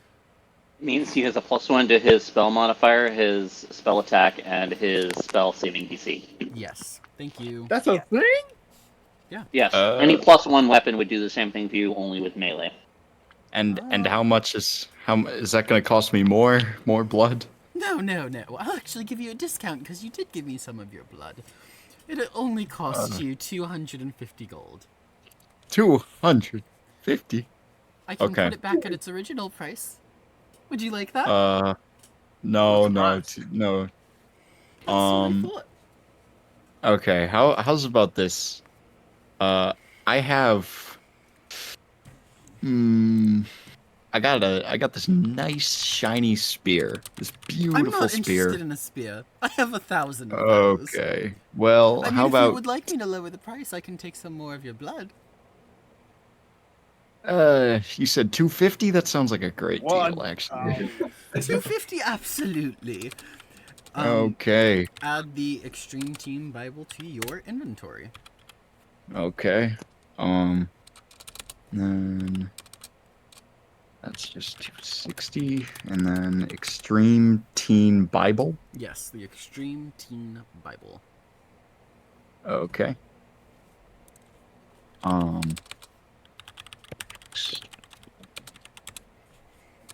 Means he has a +1 to his spell modifier, his spell attack, and his spell saving DC. yes. Thank you. That's a thing? Yes, any +1 weapon would do the same thing to you, only with melee. And how much is that gonna cost me more blood? No. I'll actually give you a discount because you did give me some of your blood. It'll only cost you 250 gold. 250. I can Okay. put it back at its original price. Would you like that? No. That's what I thought. Okay. How's about this? I have. I got this nice shiny spear. This I'm beautiful not spear. interested in a spear. I have 1,000 of those. Okay. Well, I mean, how if you about would like me to lower the price, I can take some more of your blood. you said 250? That sounds like a great deal, actually. 250, absolutely. Okay. Add the Extreme Team Bible to your inventory. Okay. Then that's just 260, and then Extreme Teen Bible. Yes, the Extreme Teen Bible. Okay.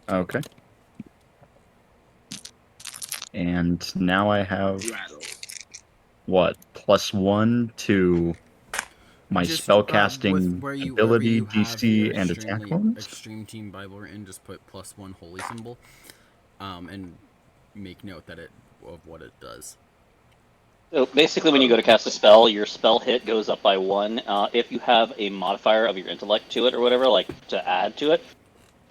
Okay. And now I have what? +1 to my Just, spellcasting where ability, you have your DC, and attack bonus. Extreme Team Bible written, just put +1 holy symbol, and make note of what it does. So basically, when you go to cast a spell, your spell hit goes up by 1. If you have a modifier of your intellect to it or whatever, like to add to it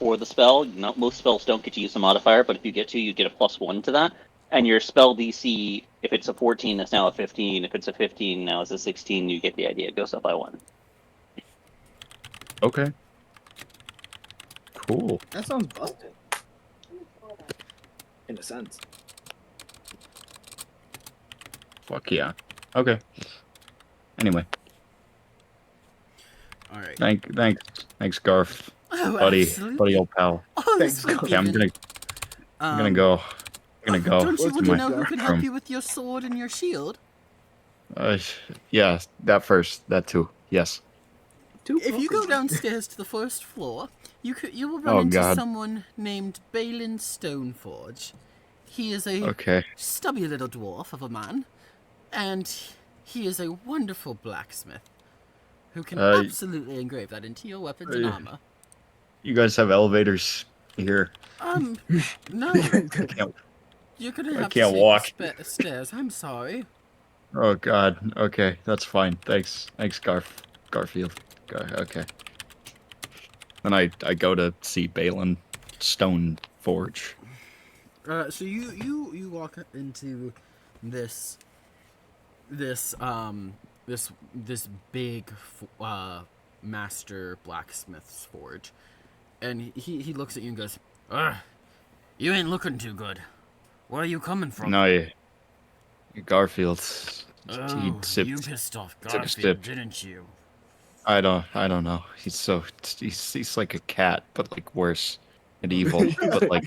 for the spell, most spells don't get to use a modifier, but if you get to, you get a +1 to that. And your spell DC, if it's a 14, it's now a 15. If it's a 15, now it's a 16. You get the idea. It goes up by 1. Okay. Cool. That sounds busted. In a sense. Fuck yeah. Okay. Anyway, All right. thanks, Garth, Oh, buddy, absolutely. old pal. Oh, Thanks, this Okay, I'm gonna go. I'm gonna go. Don't you to want to my know who can help room. you with your sword and your shield? Yeah, that first, that too. Yes. If you go downstairs to the first floor, you will run Oh, into God. someone named Balin Stoneforge. He is a Okay. stubby little dwarf of a man, and he is a wonderful blacksmith who can absolutely engrave that into your weapons and armor. You guys have elevators here. No, can't- you're gonna I have to can't take walk. the stairs. I'm sorry. Oh God. Okay, that's fine. Thanks, Garfield. Okay. Then I go to see Balin Stoneforge. So you walk into this big master blacksmith's forge, and he looks at you and goes, "You ain't looking too good. Where are you coming from?" No, Garfield. Oh, you pissed off took a Garfield, sip. didn't you? I don't know. He's like a cat, but like worse and evil. But like,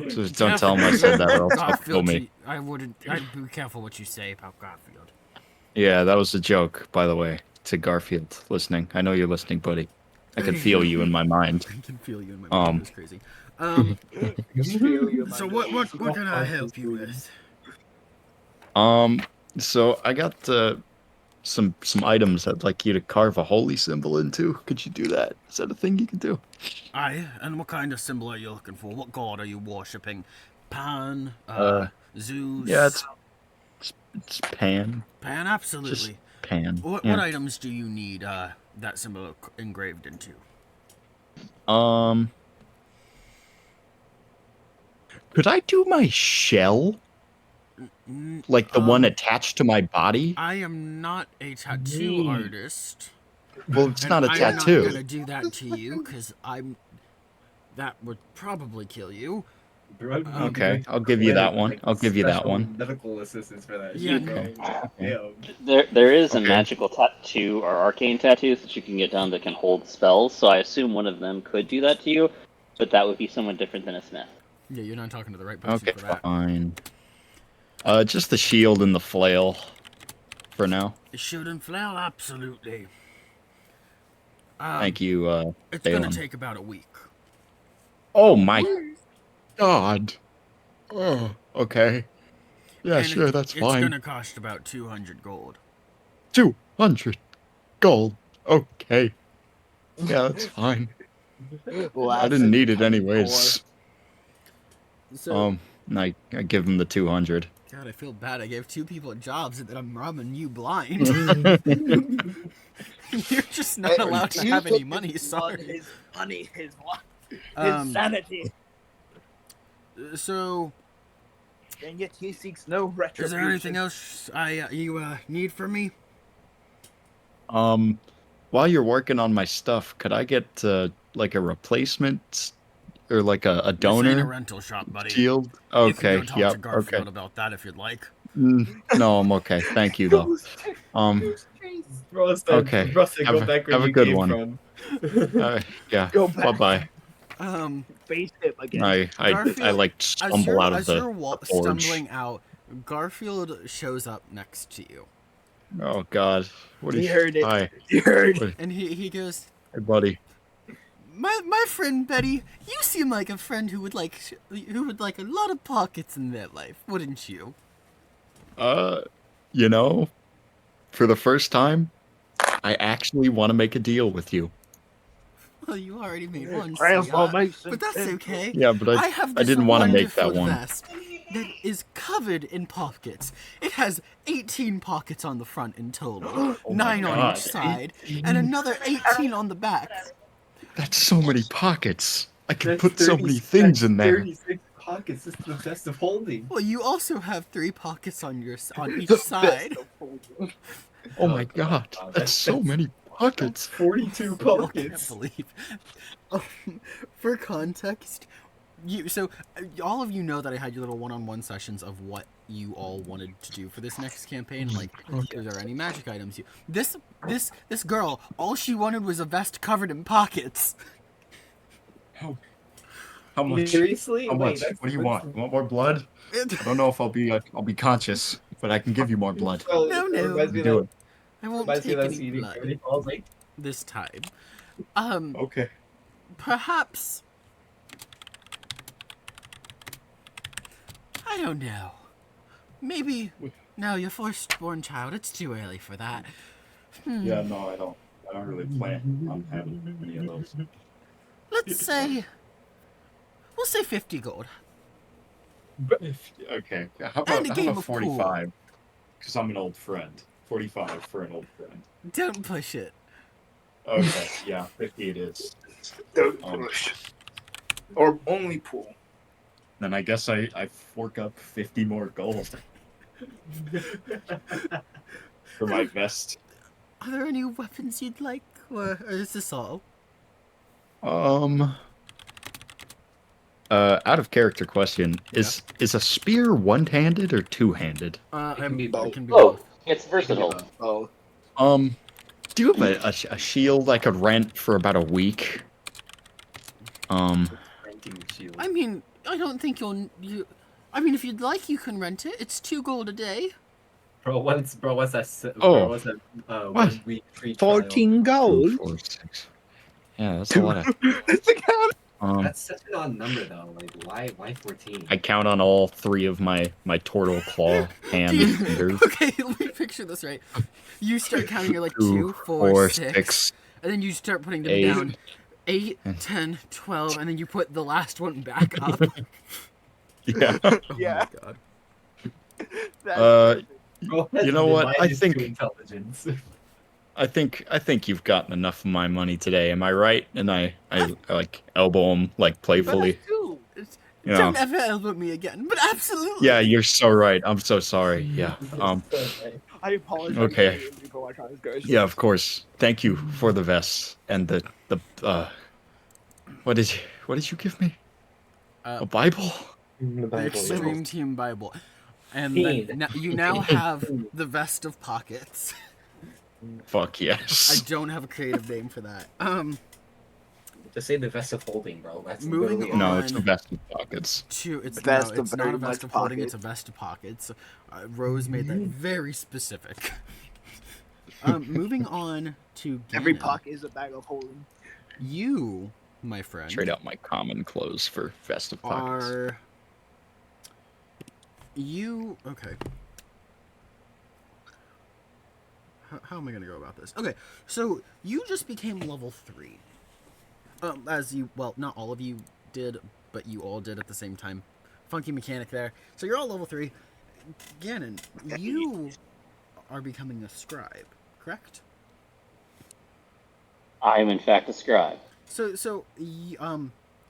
just don't tell him I said that, or else he'll kill Garfield, me. I'd be careful what you say about Garfield. Yeah, that was a joke, by the way, to Garfield listening. I know you're listening, buddy. I can feel you in my mind. I can feel you in my mind. It's crazy. So what can I help you with? So I got some items I'd like you to carve a holy symbol into. Could you do that? Is that a thing you can do? Aye, and what kind of symbol are you looking for? What god are you worshipping? Pan? Zeus? Yeah, it's Pan. Pan, absolutely. Just Pan. What items do you need that symbol engraved into? Could I do my shell? Like the one attached to my body? I am not a tattoo artist. Well, it's not a I'm tattoo. not gonna do that to you, because that would probably kill you. Okay, I'll give you that one. I'll give you that one. Medical assistance for that. Yeah. Okay. There is a Okay. magical tattoo or arcane tattoo that you can get done that can hold spells, so I assume one of them could do that to you, but that would be someone different than a smith. Yeah, you're not talking to the right person Okay, for that. fine. Just the shield and the flail for now. The shield and flail, absolutely. Thank you, It's Balin. gonna take about a week. Oh my God. Oh, okay. Yeah, And sure, that's it's fine. gonna cost about 200 gold. 200 gold. Okay. Yeah, that's fine. I didn't need it anyways. So, And I give him the 200. God, I feel bad. I gave 2 people jobs and then I'm robbing you blind. You're just not allowed to have any money, sorry. His money, his Insanity. So, And yet he seeks no retribution. is there anything else you need from me? While you're working on my stuff, could I get like a replacement or like a This ain't a donor rental shop, buddy. shield? You can Okay, go talk yep, to Garfield okay. about that if you'd like. No, I'm okay. Thank you though. Bro said, Okay. Bro said, go back where Have a you good came one. from. Yeah. Go back. Bye Face him again. bye. I Garfield, like stumble out of the forge. stumbling out, Garfield shows up next to you. Oh God. What He is? heard it. Hi. You heard. What- And he goes, Hey, buddy. my friend Betty, you seem like a friend who would like a lot of pockets in their life, wouldn't you? You know, for the first time, I actually want to make a deal with you. Well, you already made one, sweetheart, Transformation. but that's okay. Yeah, but I have I this didn't want to make that wonderful one. vest that is covered in pockets. It has 18 pockets on the front in total, Oh my 9 on God. each side, and another 18 on the back. That's so many pockets. I could That's put so 30 many things that's in there. 36 pockets. This is the best of holding. Well, you also have 3 pockets on each side. Oh my God. That's so many pockets. 42 I can't pockets. believe. For context, all of you know that I had your little one-on-one sessions of what you all wanted to do for this next campaign. Like, are there any magic items? This girl, all she wanted was a vest covered in pockets. How much? Seriously? How Wait, much? that's- What do you want? You want more blood? I don't know if I'll be conscious, but I can give you more blood. Well, No, it no. reminds me Do of it. I won't that- reminds me take of that any scene in blood Gravity Falls, like, this time. Okay. Perhaps. I don't know. Maybe now your firstborn child. It's too early for that. Yeah, no, I don't. I don't really plan on having any of those. Let's say. We'll say 50 gold. Okay. How And about, a how game about of 45? Because I'm an old friend. 45 for an old friend. Don't push it. Okay, yeah, 50 it is. Don't Um, push. Or only pool. Then I guess I fork up 50 more gold for my vest. Are there any weapons you'd like, or is this all? Out of character question, is a spear one-handed or two-handed? It can be both. It can be Oh, both. it's versatile. Oh. Do you have a shield I could rent for about a week? Renting shield. I mean, I don't think I mean, if you'd like, you can rent it. It's 2 gold a day. Bro, what's that? Oh. What's that? What? 1 week free trial? 14 gold. 2, 4, 6. Yeah, that's a lot of. That's such an odd number, though. Like, why 14? I count on all 3 of my turtle claw hand fingers. Okay, let me picture this right. You start counting, you're like 2, 4, 4, 6, 6. and then you start putting them 8. down. 8, 10, 12, and then you put the last one back up. Yeah. Yeah. Oh my god. Bro, You know what? I minus think- 2 intelligence. I think you've gotten enough of my money today. Am I right? And I like elbow him like playfully. You know. Don't ever elbow me again, but absolutely. Yeah, you're so right. I'm so sorry. Yeah. I apologize. Okay. Before I try this, guys. Yeah, of course. Thank you for the vests and the what did you give me? A Bible? The Extreme Team Bible. And Fiend. then you now have the vest of pockets. Fuck I yes. don't have a creative name for that. Just say the vest of holding, bro. That's Moving literally on. No, it's the vest of pockets. It's Vest of it's not very a vest much of holding, pocket. it's a vest of pockets. Rose made that very specific. Moving on to Every Ganon. pocket is a bag of holding. You, my friend, Trade out my common clothes for vest of pockets. are you okay? How am I gonna go about this? Okay, so you just became level 3. As you, well, not all of you did, but you all did at the same time. Funky mechanic there. So you're all level 3. Ganon, you are becoming a scribe, correct? I am in fact a scribe. So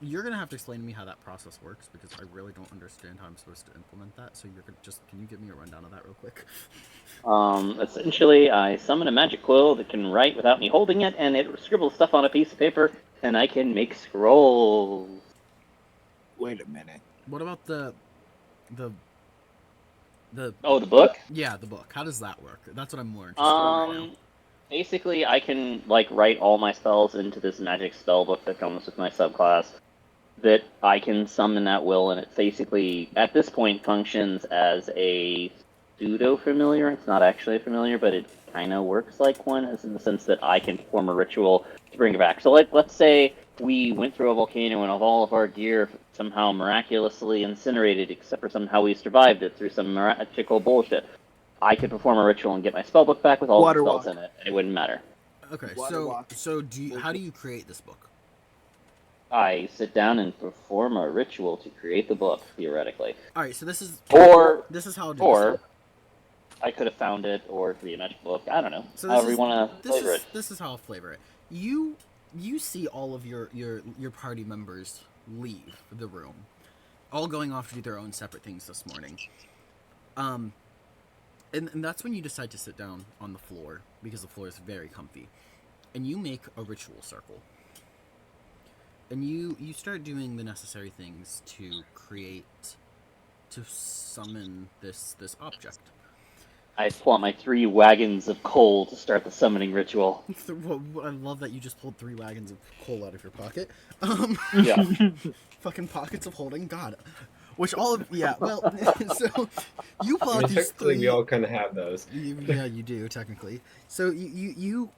you're gonna have to explain to me how that process works because I really don't understand how I'm supposed to implement that. So you're gonna can you give me a rundown of that real quick? Essentially, I summon a magic quill that can write without me holding it, and it scribbles stuff on a piece of paper, and I can make scrolls. Wait a minute. What about the Oh, the book? yeah, the book? How does that work? That's what I'm more interested in right now. Basically, I can write all my spells into this magic spell book that comes with my subclass that I can summon at will, and it basically at this point functions as a pseudo familiar. It's not actually a familiar, but it kind of works like one, as in the sense that I can perform a ritual to bring it back. So, let's say we went through a volcano and all of our gear somehow miraculously incinerated, except for somehow we survived it through some magical bullshit. I could perform a ritual and get my spellbook back with all the spells in it, and it wouldn't matter. Okay, Water so how do you create this book? I sit down and perform a ritual to create the book, theoretically. All right, so this is Or how it or I could have found it, or it could be a magic book. I don't know. So however you want to flavor it. This is how I'll flavor it. You see all of your party members leave the room, all going off to do their own separate things this morning. And that's when you decide to sit down on the floor because the floor is very comfy, and you make a ritual circle. And you start doing the necessary things to summon this object. I pull out my 3 wagons of coal to start the summoning ritual. I love that you just pulled 3 wagons of coal out of your pocket. Yeah. Fucking pockets of holding, God. Which all of well, so you pull out these 3. We all kind of have those. Yeah, you do technically. So you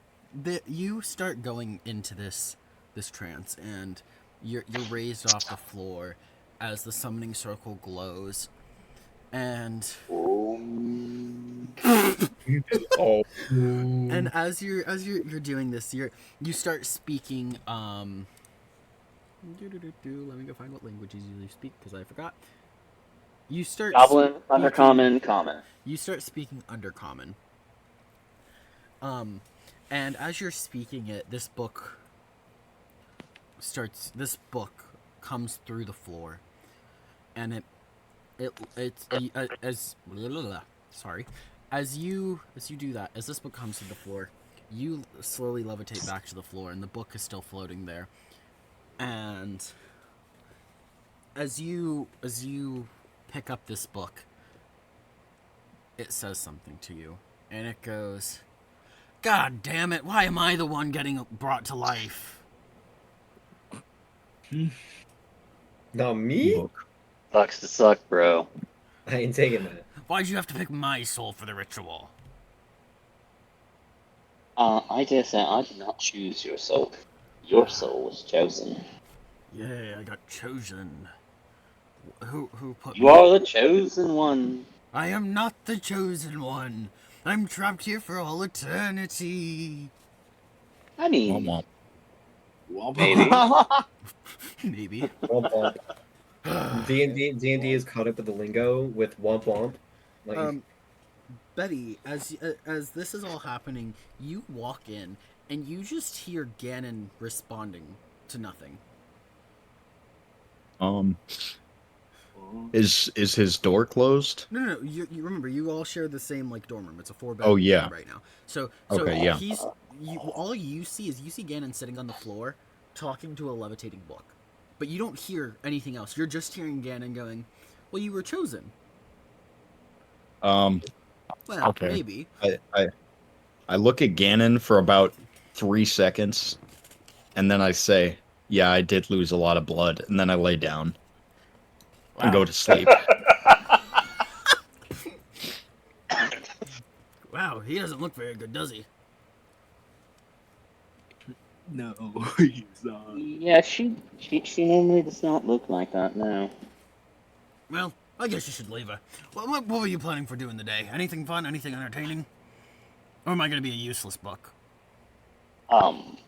start going into this trance, and you're raised off the floor as the summoning circle glows, and and as you're doing this, you start speaking. Let me go find what languages you usually speak because I forgot. You start Goblin, Undercommon, Common. You start speaking Undercommon. And as you're speaking it, this book comes through the floor, and as you do that, as this book comes to the floor, you slowly levitate back to the floor, and the book is still floating there. And as you pick up this book, it says something to you, and it goes, "God damn it! Why am I the one getting brought to life?" Not me? Sucks to suck, bro. I ain't taking that. Why'd you have to pick my soul for the ritual? I dare say I did not choose your soul. Your soul was chosen. Yeah, I got chosen. Who put You me? are the chosen one. I am not the chosen one. I'm trapped here for all eternity. I mean, Womp maybe. Maybe. Womp womp. D&D is caught up with the lingo with womp womp. Like, Betty, as this is all happening, you walk in and you just hear Ganon responding to nothing. Is his door closed? No. You remember, you all share the same dorm room. It's a 4-bed Oh, yeah. right now. So Okay, yeah. all you see is Ganon sitting on the floor talking to a levitating book. But you don't hear anything else. You're just hearing Ganon going, "Well, you were chosen." Well, Okay. maybe. I look at Ganon for about 3 seconds, and then I say, "Yeah, I did lose a lot of blood," and then I lay down and go to sleep. Wow, he doesn't look very good, does he? No, he's not. Yeah, she normally does not look like that now. Well, I guess you should leave her. What were you planning for doing today? Anything fun? Anything entertaining? Or am I going to be a useless book?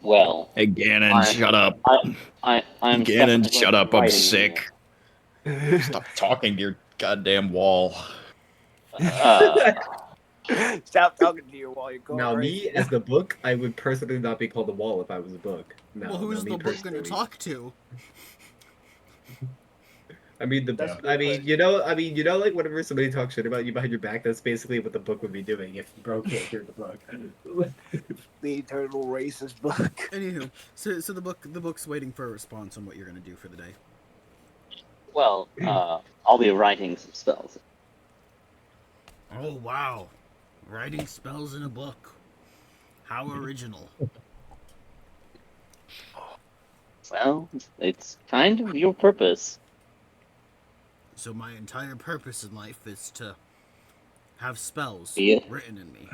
Well. Hey, Ganon, shut up. I'm Ganon, shut up. I'm writing sick. Stop talking to your goddamn wall. Stop talking to your wall. You're going now, crazy. me as the book, I would personally not be called the wall if I was a book. No, well, who's me the book going to personally. talk to? I mean, That's I mean, like whenever somebody talks shit about you behind your back, that's basically what the book would be doing if bro can't hear the book. the eternal racist book. Anywho, so the book's waiting for a response on what you're gonna do for the day. Well, I'll be writing some spells. Oh wow, writing spells in a book. How original. Well, it's kind of your purpose. So my entire purpose in life is to have spells Yeah. written in me.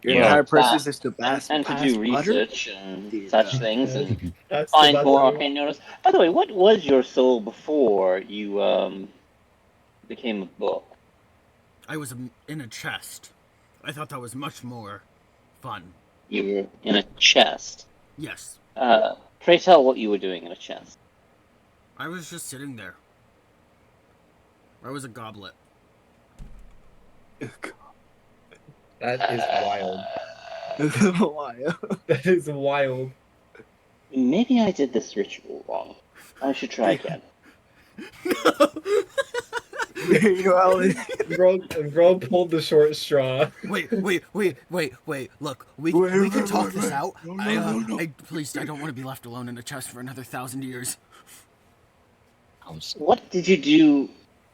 Your Well, entire purpose that- is to and to do research and Yeah. such things and That's find the more button. arcane notice. By the way, what was your soul before you became a book? I was in a chest. I thought that was much more fun. You were in a chest. Yes, Pray tell what you were doing in a chest. I was just sitting there. I was a goblet. That is wild. Why? That is wild. Maybe I did this ritual wrong. I should try again. You know, Alan, Girl pulled the short straw. Wait. Look, we can talk this out. No. Please, I don't want to be left alone in a chest for another 1,000 years. What did you do,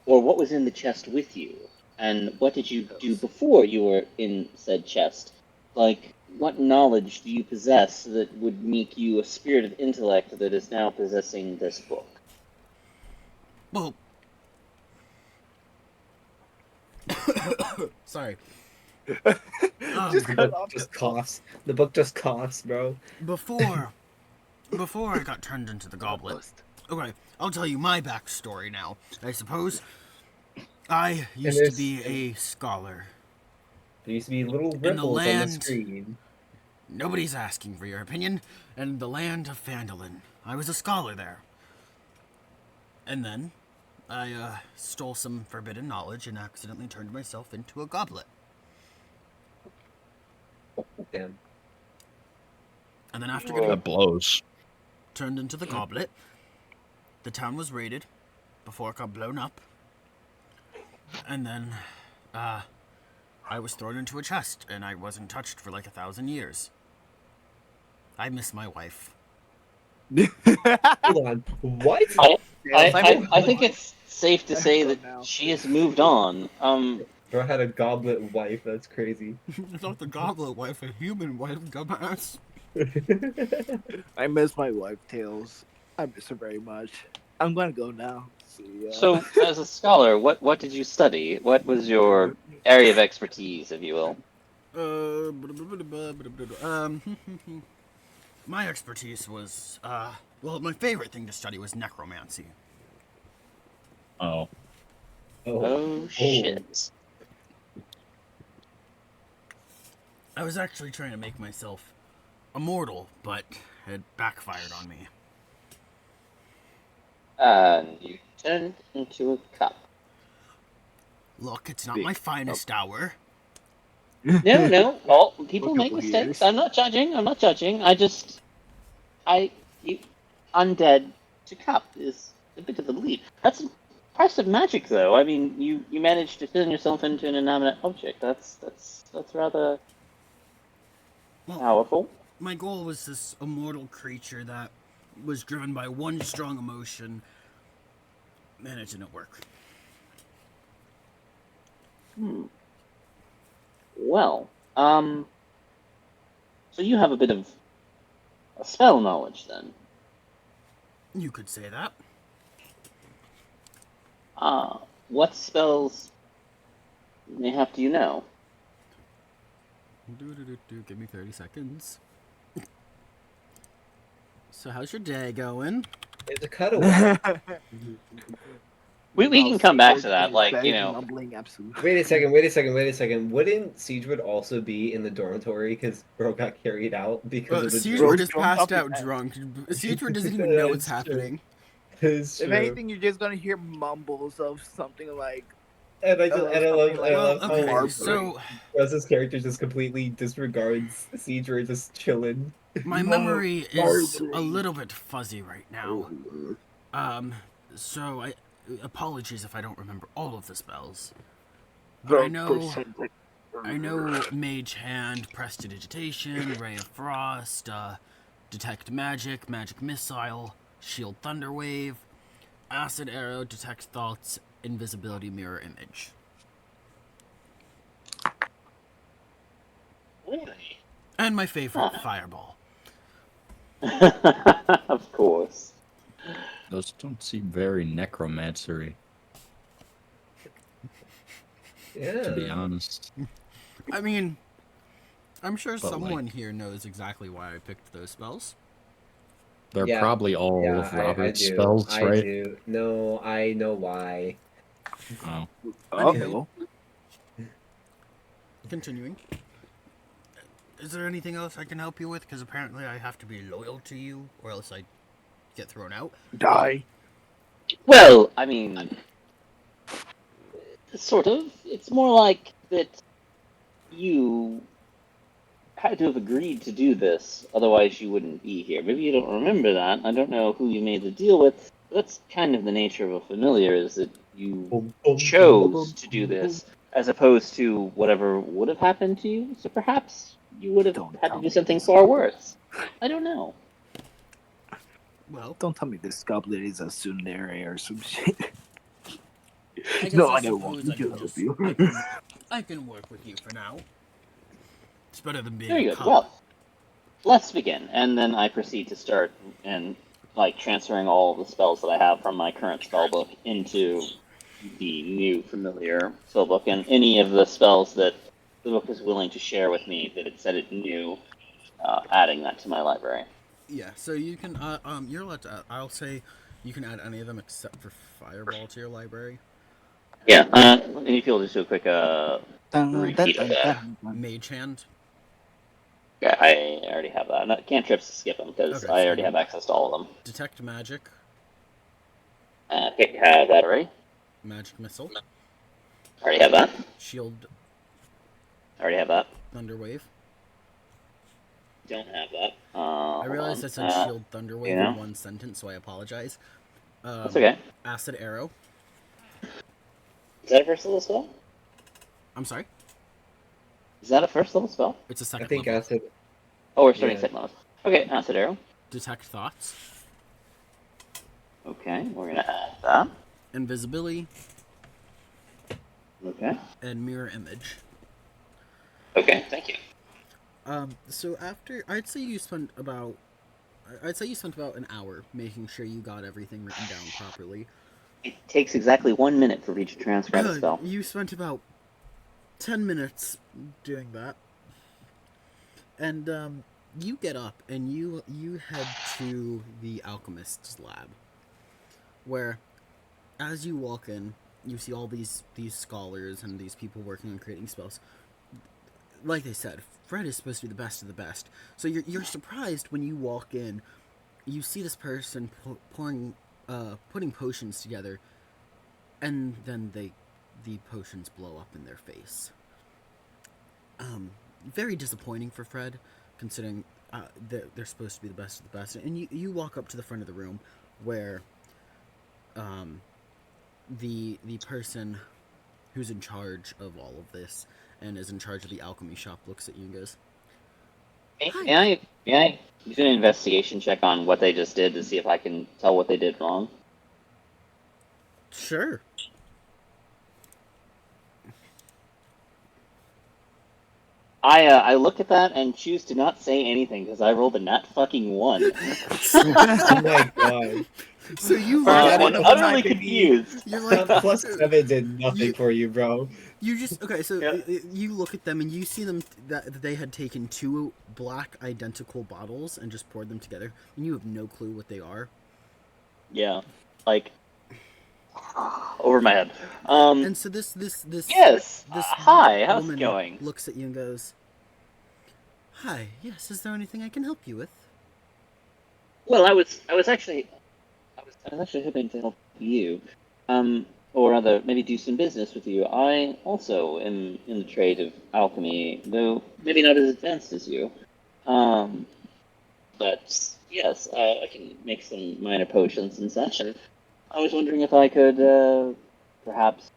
or what was in the chest with you? And what did you do before you were in said chest? Like, what knowledge do you possess that would make you a spirit of intellect that is now possessing this book? Well, sorry. Just cut off. Just coughs. The book just coughs, bro. Before I got turned into the goblet. Okay, I'll tell you my backstory now. I suppose I used to be a scholar. There used to be little the ripples on the land. screen. Nobody's asking for your opinion. In the land of Phandalin, I was a scholar there. And then I stole some forbidden knowledge and accidentally turned myself into a goblet. Damn. And then after getting That blows. turned into the goblet, the town was raided before it got blown up. And then I was thrown into a chest and I wasn't touched for like 1,000 years. I miss my wife. Hold on. What? I think it's safe to say that now. she has moved on. Bro had a goblet wife. That's crazy. It's not the goblet wife, a human wife, dumbass. I miss my wife, Tails. I miss her very much. I'm gonna go now. See ya. So, as a scholar, what did you study? What was your area of expertise, if you will? My expertise was, well, my favorite thing to study was necromancy. Oh. Oh shit! I was actually trying to make myself immortal, but it backfired on me. And you turned into a cup. Look, it's not my finest hour. No. Well, people A make couple mistakes. years. I'm not judging. Undead to cup is a bit of a leap. That's impressive magic, though. I mean, you managed to turn yourself into an inanimate object. That's rather powerful. My goal was this immortal creature that was driven by one strong emotion, and it didn't work. Well, so you have a bit of a spell knowledge, then. You could say that. What spells mayhap do you know? Give me 30 seconds. So how's your day going? It's a cutaway. We can come back to that, like, you know. Wait a second. Wouldn't Siegeward also be in the dormitory because bro got carried out because of the Siegeward is drunk passed off out his head. drunk. Siegeward doesn't even know what's That's true. happening. It's If true. anything, you're just gonna hear mumbles of something like. And I love Well, how okay, so Russ's character just completely disregards Siegeward just chilling. my memory is a little bit fuzzy right now. So apologies if I don't remember all of the spells, but I know Mage Hand, Prestidigitation, Ray of Frost, Detect Magic, Magic Missile, Shield Thunderwave, Acid Arrow, Detect Thoughts, Invisibility Mirror Image. Really? And my favorite, Fireball. Of course. Those don't seem very necromancery, Yeah. to be honest. I mean, I'm sure But, someone here knows exactly why I picked those spells. They're Yeah. probably all Yeah, of Robert's I do. spells, I right? do. No, I know why. Oh. Anywho, continuing. Is there anything else I can help you with? Because apparently I have to be loyal to you, or else I get thrown out. Die. Well, I mean, sort of. It's more like that you had to have agreed to do this, otherwise you wouldn't be here. Maybe you don't remember that. I don't know who you made the deal with. That's kind of the nature of a familiar, is that you chose to do this, as opposed to whatever would have happened to you. So perhaps you would have had to do something far worse. I don't know. Well, Don't tell me this goblet is a tsundere or some shit. I guess No, I I don't want suppose to I can help just you. I can work with you for now. It's better than being Very a good. cop. Well, let's begin. And then I proceed to start and transferring all of the spells that I have from my current spell book into the new familiar spell book, and any of the spells that the book is willing to share with me that it said it knew, adding that to my library. Yeah, so you can you're allowed to. I'll say you can add any of them except for Fireball to your library. Yeah. If you'll just do a quick repeat of that. Mage Hand. Yeah, I already have that. No, cantrips, skip them because Okay, I so already have access to all of them. Detect Magic. Okay, have that already. Magic Missile. Already have that. Shield Already have that. Thunderwave. Don't have that. I realized I said Shield Thunderwave yeah. in one sentence, so I apologize. That's okay. Acid Arrow. Is that a first level spell? I'm sorry? Is that a first level spell? It's a second I think level. acid. Oh, we're starting Yeah. second level. Okay, acid arrow. Detect Thoughts. Okay, we're gonna add that. Invisibility. Okay. And Mirror Image. Okay, thank you. So after, I'd say you spent about an hour making sure you got everything written down properly. It takes exactly 1 minute for each to transcribe a spell. You spent about 10 minutes doing that. And, you get up and you head to the alchemist's lab. Where, as you walk in, you see all these scholars and these people working on creating spells. Like they said, Fred is supposed to be the best of the best. So you're surprised when you walk in. You see this person putting potions together, and then the potions blow up in their face. Very disappointing for Fred, considering they're supposed to be the best of the best. And you walk up to the front of the room, where the person who's in charge of all of this and is in charge of the alchemy shop looks at you and goes, May I do an investigation check on what they just did to see if I can tell what they did wrong? "Sure." I look at that and choose to not say anything because I rolled a nat fucking 1. Oh my god. So you I'm utterly confused. You're like, That plus 7 did nothing for you, bro. You just okay. So Yeah. you look at them and you see them that they had taken 2 black identical bottles and just poured them together, and you have no clue what they are. Yeah, like over my head. And so this Yes. this Hi, how's it woman going? looks at you and goes, "Hi, yes. Is there anything I can help you with?" Well, I was actually hoping to help you, or rather, maybe do some business with you. I also am in the trade of alchemy, though maybe not as advanced as you. But yes, I can make some minor potions and such. And I was wondering if I could perhaps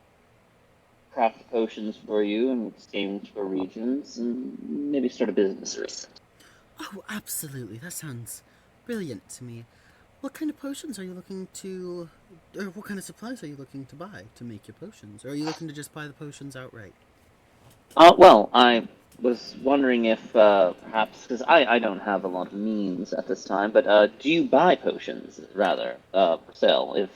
craft potions for you in exchange for regions, and maybe start a business or something. Oh, absolutely. That sounds brilliant to me. What kind of potions are you looking to, or what kind of supplies are you looking to buy to make your potions? Or are you looking to just buy the potions outright? Well, I was wondering if perhaps, because I don't have a lot of means at this time, but do you buy potions rather for sale? If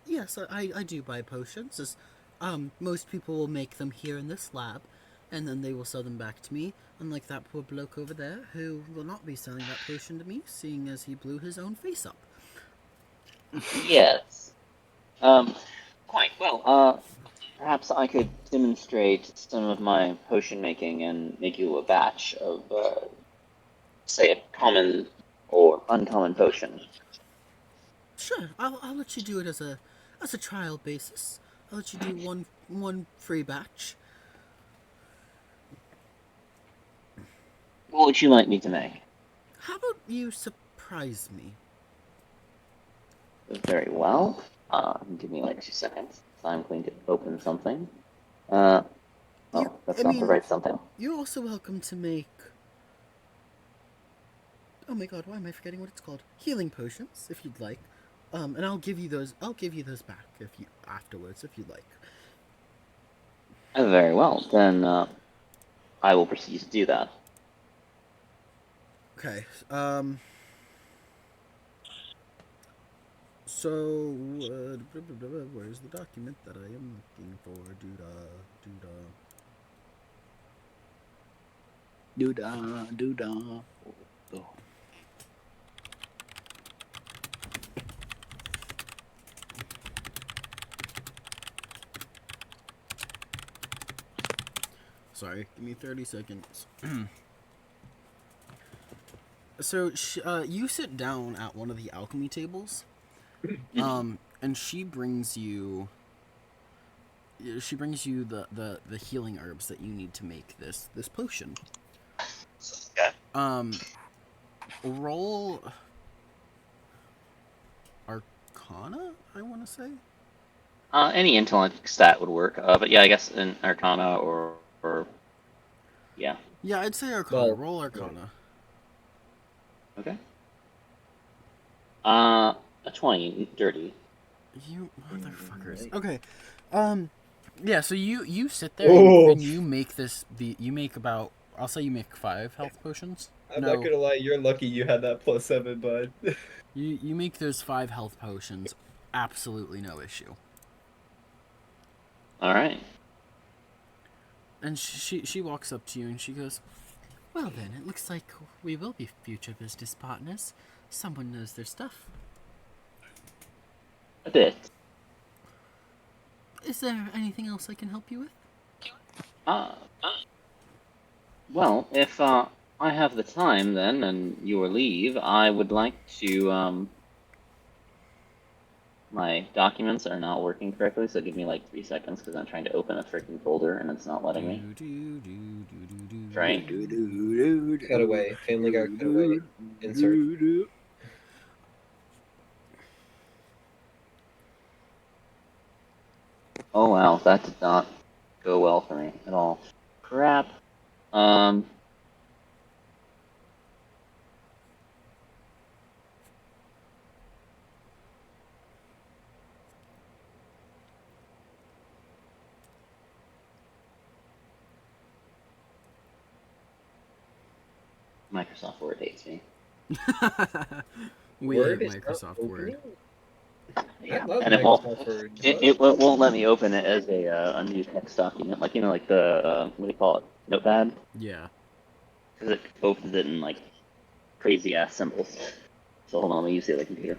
Yes, I do buy potions. As, most people will make them here in this lab, and then they will sell them back to me. Unlike that poor bloke over there, who will not be selling that potion to me, seeing as he blew his own face up. yes, quite well. Perhaps I could demonstrate some of my potion making and make you a batch of, say, a common or uncommon potion. Sure, I'll let you do it as a trial basis. I'll let you do one free batch. What would you like me to make? How about you surprise me? Very well. Give me like 2 seconds. I'm going to open something. Oh, that's not the right something. You're also welcome to make. Oh my god, why am I forgetting what it's called? Healing potions, if you'd like. And I'll give you those. I'll give you those back if you afterwards, if you'd like. Very well. Then I will proceed to do that. Okay. So, where's the document that I am looking for? Doo-dah. Oh. Sorry, give me 30 seconds. So, you sit down at one of the alchemy tables, and she brings you the healing herbs that you need to make this potion. Okay. Roll Arcana, I want to say. Any intellect stat would work. But yeah, I guess an Arcana or yeah. Yeah, I'd say Arcana. Well, Roll Arcana. Okay. A 20, dirty. You motherfuckers. Okay. Yeah, so you sit there Oh. and you make you make about, I'll say you make 5 health potions. I'm not gonna lie, you're lucky you had that +7, bud. You make those 5 health potions, absolutely no issue. All right. And she walks up to you and she goes, "Well then, it looks like we will be future business partners. Someone knows their stuff. A bit. Is there anything else I can help you with?" Well, if I have the time then, and your leave, I would like to. My documents are not working correctly, so give me like 3 seconds because I'm trying to open a freaking folder and it's not letting me. Right. Cut away. Family Guy cut away. Insert. Oh wow, that did not go well for me at all. Crap. Microsoft Word hates me. We hate Microsoft Word. Yeah, love and it won't. Microsoft Word. It won't let me open it as a new text document, like like the what do you call it, Notepad? Yeah. Because it opens it in like crazy ass symbols. So hold on, let me use the other computer.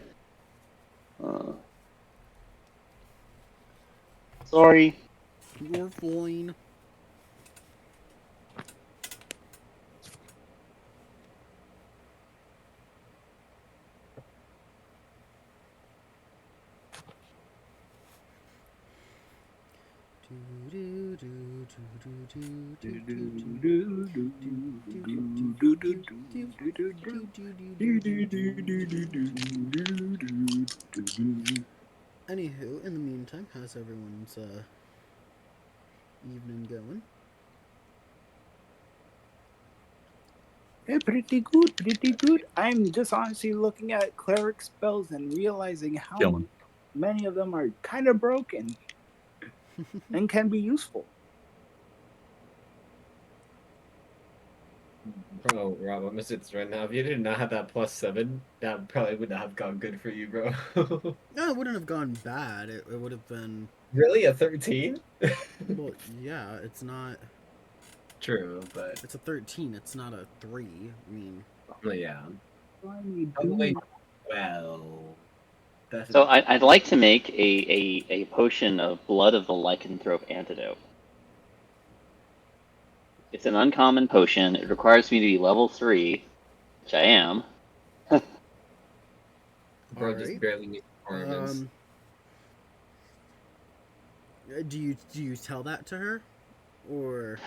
Sorry. You're fine. Anywho, in the meantime, how's everyone's evening going? Yeah, pretty good, pretty good. I'm just honestly looking at cleric spells and realizing how Chilling. many of them are kind of broken and can be useful. Bro, Rob, I'm gonna say this right now. If you did not have that +7, that probably would not have gone good for you, bro. No, it wouldn't have gone bad. It would have been. Really, a 13? Well, yeah, it's not. True, but It's a 13. It's not a 3. I mean, yeah. Probably Probably do. well. So Definitely. I'd like to make a potion of Blood of the Lycanthrope antidote. It's an uncommon potion. It requires me to be level 3, which I am. Bro just alright. barely needs requirements. Do you tell that to her, or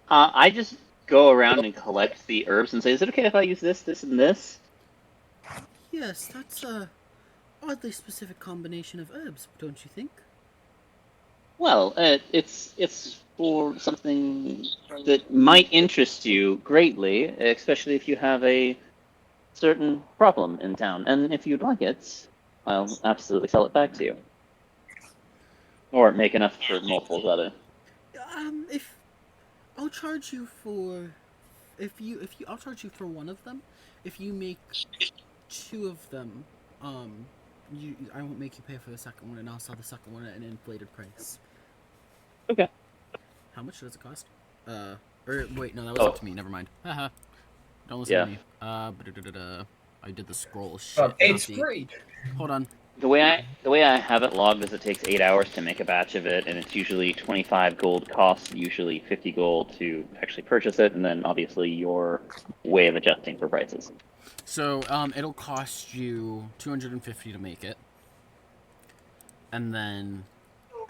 I just go around and collect the herbs and say, "Is it okay if I use this, this, and this?" yes, that's a oddly specific combination of herbs, don't you think? Well, it's for something that might interest you greatly, especially if you have a certain problem in town. And if you'd like it, I'll absolutely sell it back to you, or make enough for multiples, rather. If I'll charge you for I'll charge you for one of them. If you make two of them, I won't make you pay for the second one, and I'll sell the second one at an inflated price. Okay. How much does it cost? Or wait, no, that was up to me. Never mind. Haha. Don't listen to me. I did the scroll shit. It's free. Hold on. The way I have it logged is it takes 8 hours to make a batch of it, and it's usually 25 gold costs, usually 50 gold to actually purchase it, and then obviously your way of adjusting for prices. So, it'll cost you 250 to make it, and then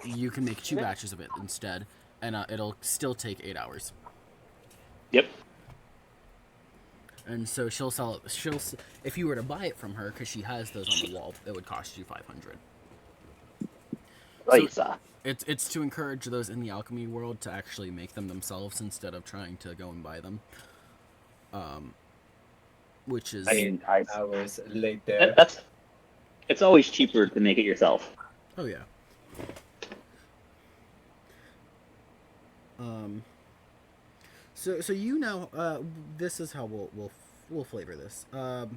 you can make 2 batches of it instead, and it'll still take 8 hours. Yep. And so she'll sell it. If you were to buy it from her, because she has those on the wall, it would cost you 500. So it's to encourage those in the alchemy world to actually make them themselves instead of trying to go and buy them. Which is 8 hours later. It's always cheaper to make it yourself. Oh yeah. So you know, this is how we'll flavor this. I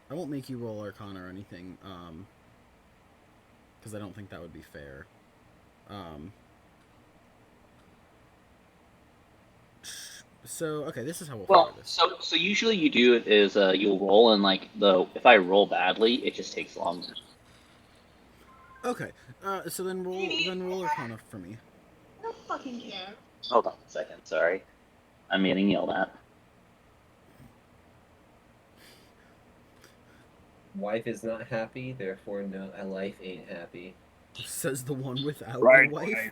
won't make you roll Arcana or anything, because I don't think that would be fair. So okay, this is how we'll flavor this. So usually you do it is you'll roll, and like if I roll badly, it just takes longer. Okay, so then roll Arcana for me. I don't fucking care. Hold on a second, sorry. I'm getting yelled at. Wife is not happy, therefore no, a life ain't happy. Says the one without Right, a wife.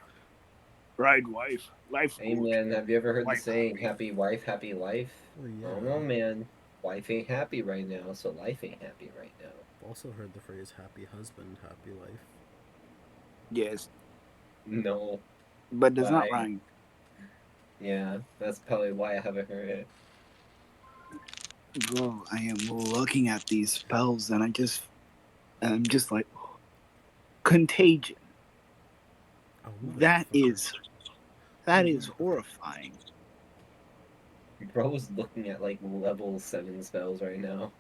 Right, wife. Life. Hey man, have you ever heard Wife the saying, happy. happy wife, happy life? Well, I yeah. don't know, man. Wife ain't happy right now, so life ain't happy right now. I've also heard the phrase "happy husband, happy life." Yes, No. but does not Why? rhyme. Yeah, that's probably why I haven't heard it. Bro, I am looking at these spells and I'm just like, contagion. Oh, That motherfucker. is horrifying. Bro was looking at like level 7 spells right now.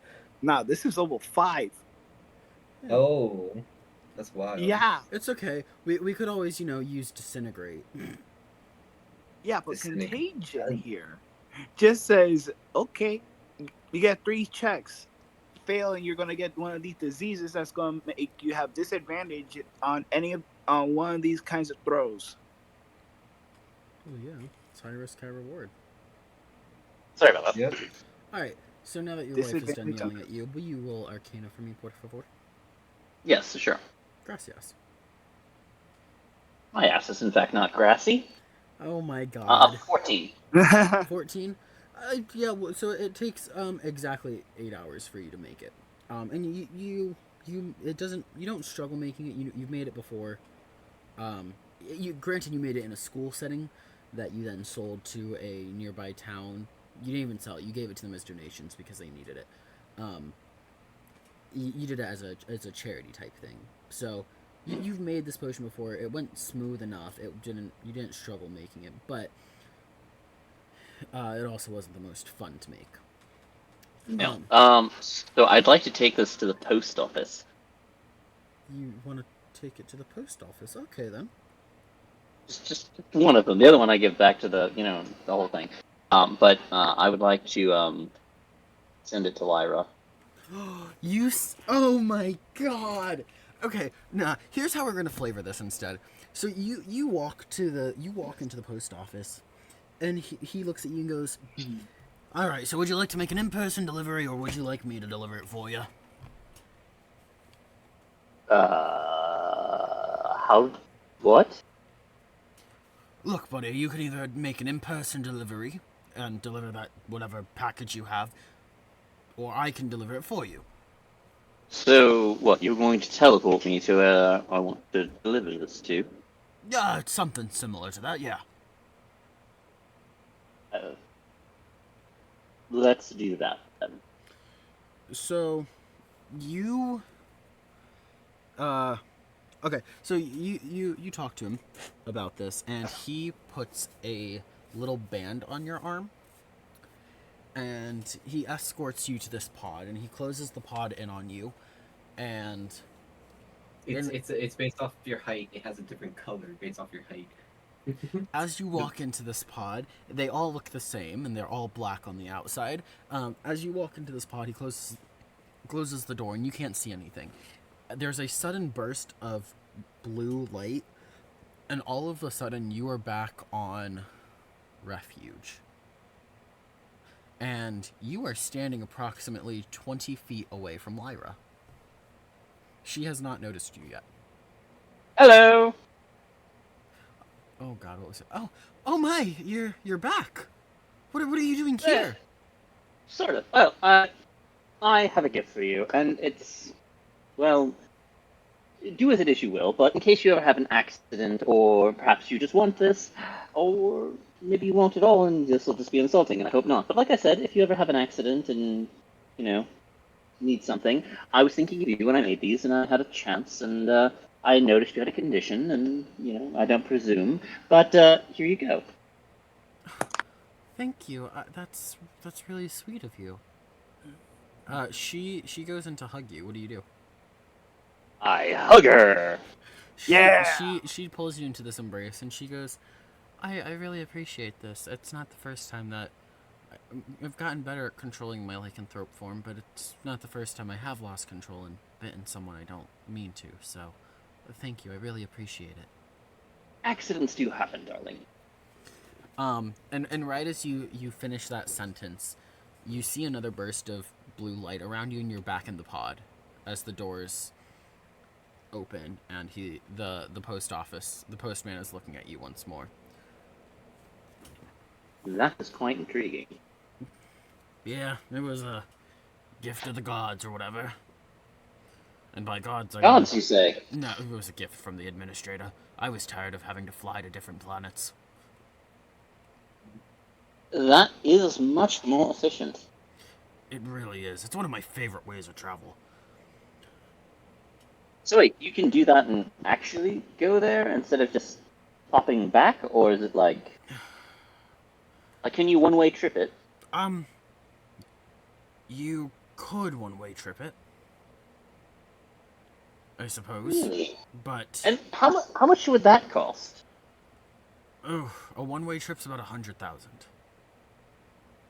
Nah, this is level 5. Yeah. Oh, that's wild. Yeah. It's okay. We could always, use disintegrate. Yeah, but Disintegrate. contagion here just says, okay, you get 3 checks. Fail and you're gonna get one of these diseases that's gonna make you have disadvantage on one of these kinds of throws. Oh yeah, it's high risk, high reward. Sorry about that. Yep. All right. So now that your wife is done Disadvantage on yelling at you, will you roll Arcana for me, por favor? Yes, sure. Gracias. My ass is in fact not grassy. Oh my god. 14. 14. Yeah. So it takes exactly 8 hours for you to make it. And it doesn't. You don't struggle making it. You've made it before. Granted, you made it in a school setting that you then sold to a nearby town. You didn't even sell it. You gave it to them as donations because they needed it. You did it as a charity type thing. So you've made this potion before. It went smooth enough. You didn't struggle making it, but it also wasn't the most fun to make. No. So I'd like to take this to the post office. You want to take it to the post office? Okay then. Just one of them. The other one I give back to the whole thing. But I would like to send it to Lyra. Oh my god. Okay, nah. Here's how we're gonna flavor this instead. So you walk into the post office, and he looks at you and goes, "All right. So would you like to make an in-person delivery, or would you like me to deliver it for you?" How? What? Look, buddy. You can either make an in-person delivery and deliver that whatever package you have, or I can deliver it for you. So what? You're going to teleport me to where I want to deliver this to? Yeah, it's something similar to that. Yeah. Let's do that then. So, you. Okay. So you talk to him about this, and he puts a little band on your arm, and he escorts you to this pod, and he closes the pod in on you, and It's based off your height. It has a different color based off your height. as you walk into this pod, they all look the same, and they're all black on the outside. As you walk into this pod, he closes the door, and you can't see anything. There's a sudden burst of blue light, and all of a sudden you are back on refuge. And you are standing approximately 20 feet away from Lyra. She has not noticed you yet. Hello. Oh god, what was it? Oh my, you're back. What are you doing here? Sort of. Well, I have a gift for you, and it's, well, do with it as you will, but in case you ever have an accident, or perhaps you just want this, or maybe you won't at all, and this will just be insulting, and I hope not. But like I said, if you ever have an accident and, need something, I was thinking of you when I made these, and I had a chance, and I noticed you had a condition, and, I don't presume, but here you go. Thank you. That's really sweet of you. She goes in to hug you. What do you do? I hug her. She pulls you into this embrace, and she goes, I really appreciate this. It's not the first time that I've gotten better at controlling my lycanthrope form, but it's not the first time I have lost control and bitten someone I don't mean to. So, thank you. I really appreciate it. Accidents do happen, darling. And right as you finish that sentence, you see another burst of blue light around you, and you're back in the pod as the doors open, and the postman is looking at you once more. That is quite intriguing. Yeah, it was a gift of the gods or whatever. And by gods, I mean, Gods, you say? No, it was a gift from the administrator. I was tired of having to fly to different planets. That is much more efficient. It really is. It's one of my favorite ways of travel. So wait, you can do that and actually go there instead of just popping back, or is it like can you one-way trip it? You could one-way trip it, I suppose. Really? But And how much would that cost? a one-way trip's about 100,000.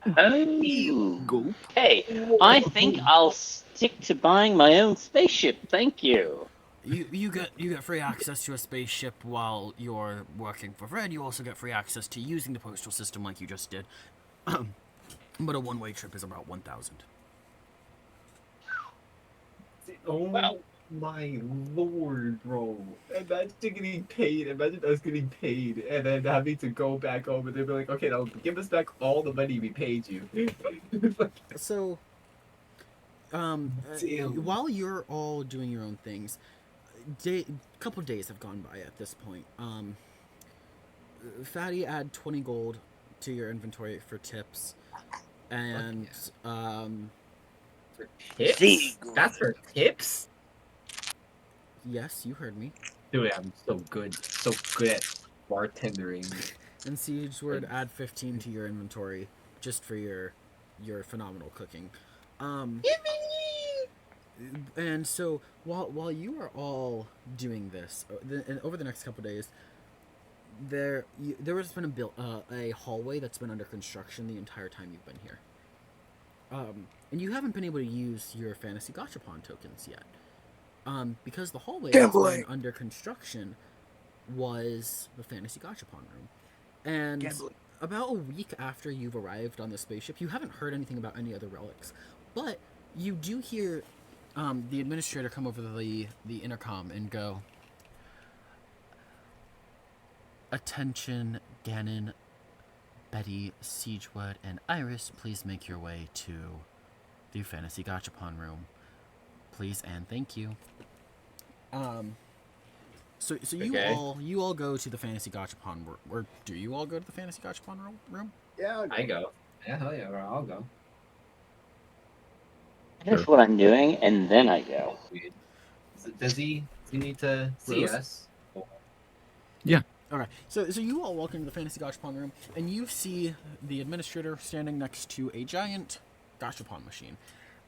Oh, Go. hey, I think I'll stick to buying my own spaceship. Thank you. You get free access to a spaceship while you're working for Fred. You also get free access to using the postal system like you just did. But a one-way trip is about 1,000. Oh, Well, My lord, bro. Imagine getting paid. Imagine us getting paid and then having to go back home and they'd be like, okay, now give us back all the money we paid you. So, Damn. while you're all doing your own things, couple days have gone by at this point. Fatty, add 20 gold to your inventory for tips, and For tips? See. That's for tips? yes, you heard me. Dude, I'm so good at bartendering. And Siege Word, add 15 to your inventory just for your phenomenal cooking. And so while you are all doing this, and over the next couple days, there has been a hallway that's been under construction the entire time you've been here. And you haven't been able to use your fantasy gachapon tokens yet. Because the hallway that's been under construction was the fantasy gachapon room. And about a week after you've arrived on the spaceship, you haven't heard anything about any other relics. But you do hear the administrator come over the intercom and go, "Attention, Ganon, Betty, Siegewood, and Iris, please make your way to the fantasy gachapon room. Please and thank you." So you all go to the fantasy gachapon room, or do you all go to the fantasy gachapon room? Yeah, I go. Yeah, hell yeah, bro, I'll go. That's what I'm doing, and then I go. Does he need to see Rose? us? Okay, so you all walk into the fantasy gachapon room, and you see the administrator standing next to a giant gachapon machine,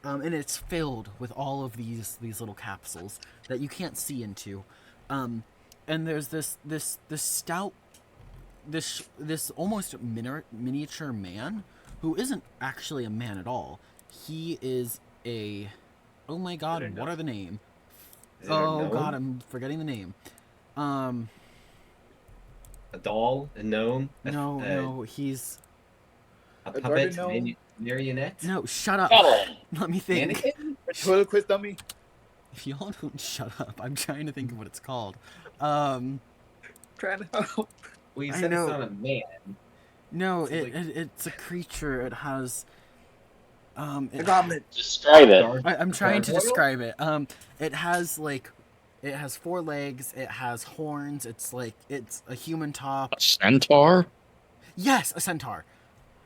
and it's filled with all of these little capsules that you can't see into, and there's this stout, this almost miniature man who isn't actually a man at all. He is a, oh my god, what are the name? Oh god, I'm forgetting the name. A doll? A gnome? No, he's... A A puppet? garden gnome? Marionette? No, shut up. Ellen. Let me think. Mannequin? A toilet quiz dummy? If y'all don't shut up, I'm trying to think of what it's called. Trying to help. Well, you I said know. it's not a man. No, So, it's a creature. It has... The goblin. Describe it. I'm trying to Gargoyle? describe it. It has, like... It has 4 legs, it has horns, it's a human top. A centaur? Yes, a centaur.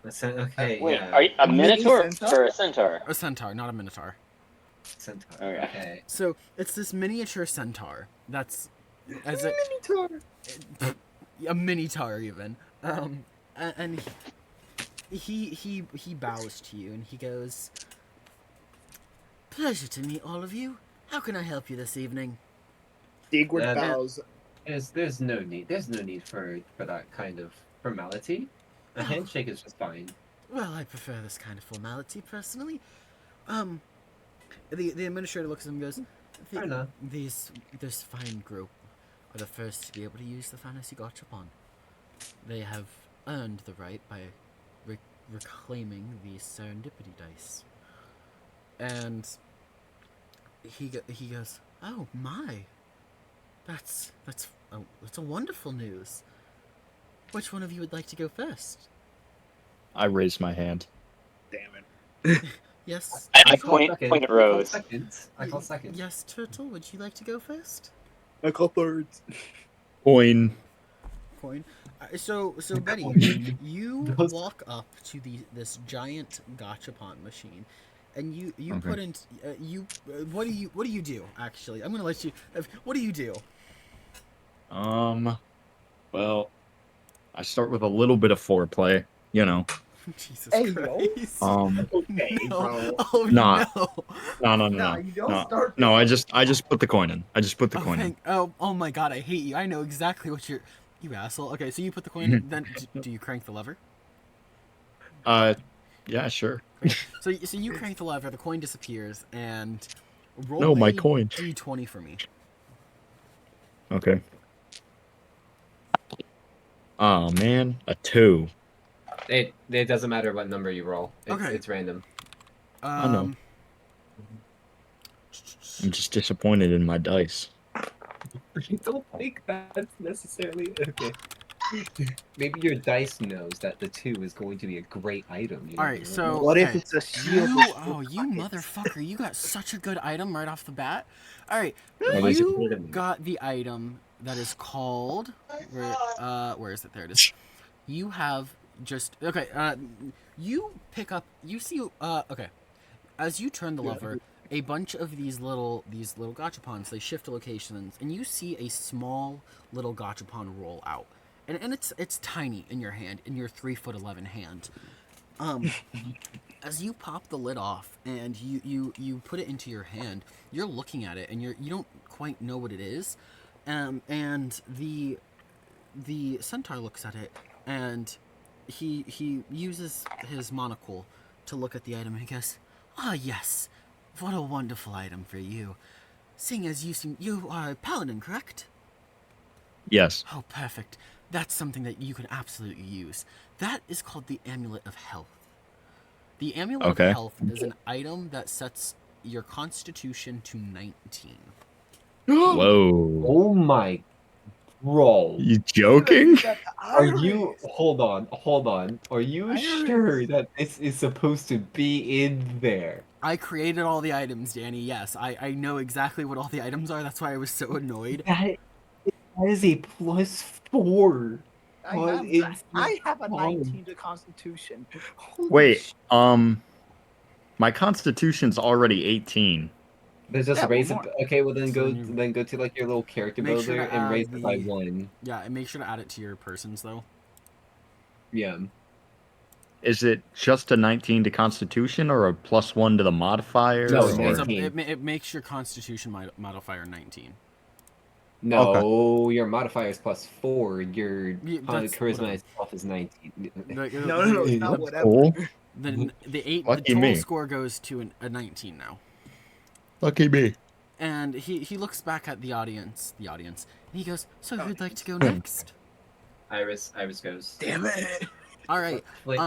Okay, Wait, yeah. are you a mini minotaur centaur? or a centaur? A centaur, not a minotaur. Centaur. Okay. Okay. So, it's this miniature centaur that's... as a... a minotaur even. And he bows to you and he goes, "Pleasure to meet all of you. How can I help you this evening?" Digward Yeah, bows. There's no need for that kind of formality. A handshake is just fine. Well, I prefer this kind of formality personally. The administrator looks at him and goes, Fair enough. This fine group are the first to be able to use the fantasy gachapon. They have earned the right by reclaiming the serendipity dice." And he goes, "Oh my, that's a wonderful news. Which one of you would like to go first?" I raised my hand. Damn it. Yes. I Turtle? point at Rose. I call seconds. Yes, Turtle. Would you like to go first? I call birds. Coin. Coin. So Betty, you Those- walk up to this giant gachapon machine, and you Okay. put in what do you do? Actually, I'm gonna let you. What do you do? Well, I start with a little bit of foreplay, you know. Jesus Hey, yo. Christ. Okay, No. bro. Oh Nah. no. No. You don't start. No, I just put the coin in. I just put the coin in. Oh my god, I hate you. I know exactly what you asshole. Okay, so you put the coin in, then do you crank the lever? Yeah, sure. So you crank the lever, the coin disappears, and roll No, my a coin. D20 for me. Okay. Oh man, a 2. It doesn't matter what number you roll. Okay. It's random. I know. I'm just disappointed in my dice. I don't think that's necessarily okay. Maybe your dice knows that the 2 is going to be a great item. You All never right, know. so What if okay. it's a shield? You, with oh, you pockets? motherfucker! You got such a good item right off the bat. All right, What is it? you got the item that is called. Where is it? There it is. You have just okay. You pick up. You see. Okay. As you turn the lever, a bunch of these little gachapons, they shift locations, and you see a small little gachapon roll out, and it's tiny in your hand, in your 3'11" hand. As you pop the lid off and you put it into your hand, you're looking at it and you don't quite know what it is, and the centaur looks at it and he uses his monocle to look at the item and he goes, "Ah, yes, what a wonderful item for you. Seeing as you are a paladin, correct?" Yes. "Oh, perfect. That's something that you can absolutely use. That is called the Amulet of Health. The Amulet of Health is an item that sets your constitution to 19. Whoa. Oh my, bro. You joking? Are you? Hold on. Are you sure that this is supposed to be in there? I created all the items, Danny. Yes, I know exactly what all the items are. That's why I was so annoyed. That is a +4. I have a 19 to Constitution. Holy Wait, my constitution's already 18. There's just Yeah, raise it. more. Okay, well then So go to like your little character Make sure builder to and add raise it by the- 1. Yeah, and make sure to add it to your persons, though. Yeah. Is it just a 19 to constitution or a +1 to the modifier? No, It's or... 19. it makes your constitution modifier 19. No, your modifier is +4. Your Yeah, that's charisma whatever. itself is 19. No, it's not the, whatever. Cool. the Lucky total me. score goes to a 19 now. Lucky me. And he looks back at the audience, and he goes, "So who'd like to go next?" Iris goes. Damn it. All right. Flick,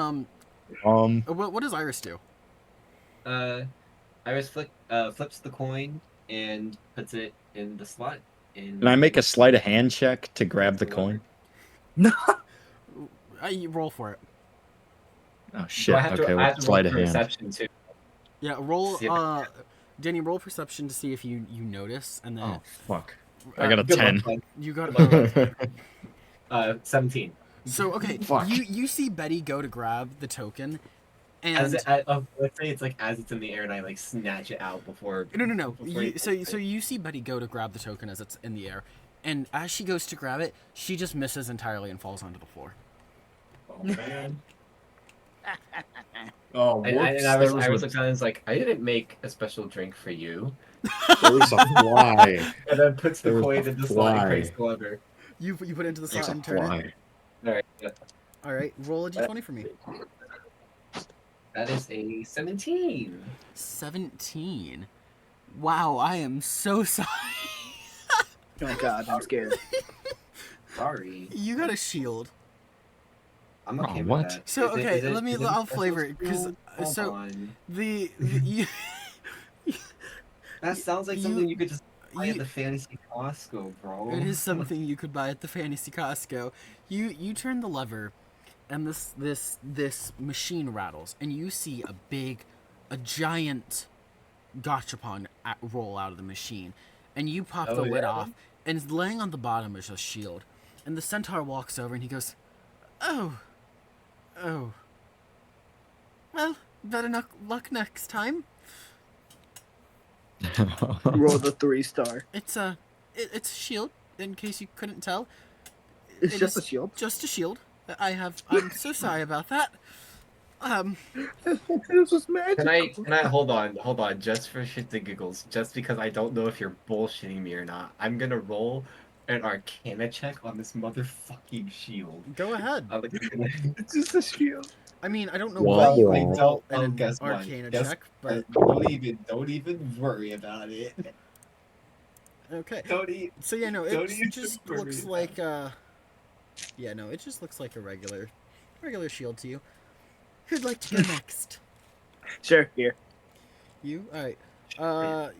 What does Iris do? Iris flips the coin and puts it in the slot. Can I make a sleight of hand check to grab the coin? No. You roll for it. Oh shit. I have Okay, to let's roll sleight of hand. perception too. Yeah, roll. See if- Danny, roll perception to see if you notice, and then Oh fuck. I got a Good 10. luck, bud. you got. Good luck. 17. So okay, Fuck. you see Betty go to grab the token, As and let's say it's like as it's in the air and I like snatch it out before. no. before So you see Betty go to grab the token as it's in the air, and as she goes to grab it, she just misses entirely and falls onto the floor. Oh man. Oh, And whoops. I was there looks at it and was like, I didn't make a special drink for you. was a fly. And then puts the There was coin a in the slot and fly. creates the lever. You put it into the There's slot a and turn it. fly. Alright, yeah. All right, roll a d20 for me. That is a 17. 17. Wow, I am so sorry. Oh my god, I'm scared. Sorry. You got a shield. I'm Oh, okay with what? that. So, Is it- okay, is it- let me- is it a I'll special flavor it, 'cause, skill? Hold so- on. You, That sounds like you- something you could just buy at you- the fantasy Costco, bro. it is something you could buy at the Fantasy Costco. You turn the lever, and this machine rattles, and you see a giant gachapon roll out of the machine, and you pop Oh, the lid yeah? off, and laying on the bottom is a shield, and the centaur walks over and he goes, "Oh, well, better luck next time. Roll the 3-star. It's a shield, in case you couldn't tell. It's It just a is shield. Just a shield. I'm so sorry about that. This was magic. Can I hold on, just for shits and giggles, just because I don't know if you're bullshitting me or not, I'm gonna roll an Arcana check on this motherfucking shield. Go ahead. I'm like, It's just a shield. I mean, I don't know Wow. why you Wait, would roll don't- an guess what? Arcana Guess- check, but don't even worry about it. okay. Don't eat. So yeah, no, Don't it even just worry looks about like yeah, no, it just looks like a regular shield to you. Who'd like to go next? Sure, here. You? All right. How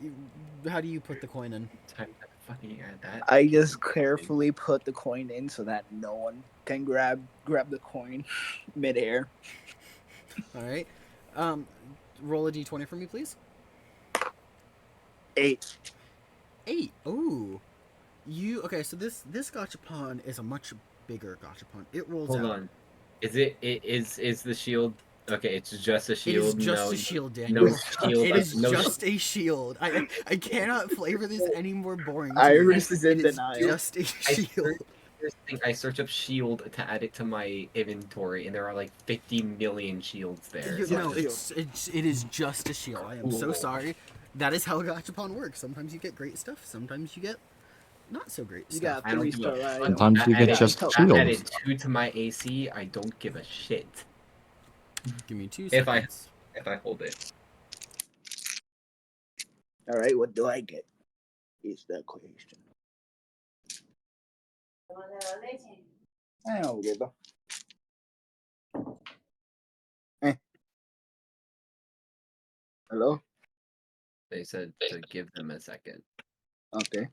do you put the coin in? Time to fucking add that. I just carefully put the coin in so that no one can grab the coin midair. All right. Roll a d20 for me, please. 8. 8. Ooh. Okay? So this gachapon is a much bigger gachapon. It rolls Hold out. on. Is the shield? Okay, it's just a shield. It is just no, a shield, Daniel. No shield. It is no just a shield. I cannot flavor this any more boring. To Iris me. is in It is denial. just a shield. I search up shield to add it to my inventory, and there are like 50 million shields there. No, it is just a shield. I am so Cool. sorry. That is how gachapon works. Sometimes you get great stuff. Sometimes you get not so great You stuff. got I don't 3-star give a item. Sometimes you get added- just I shields. added 2 to my AC. I don't give a shit Give me 2 If seconds. if I hold it. All right, what do I get? Is the question. I don't give a. Hello? They said to give them a second. Okay.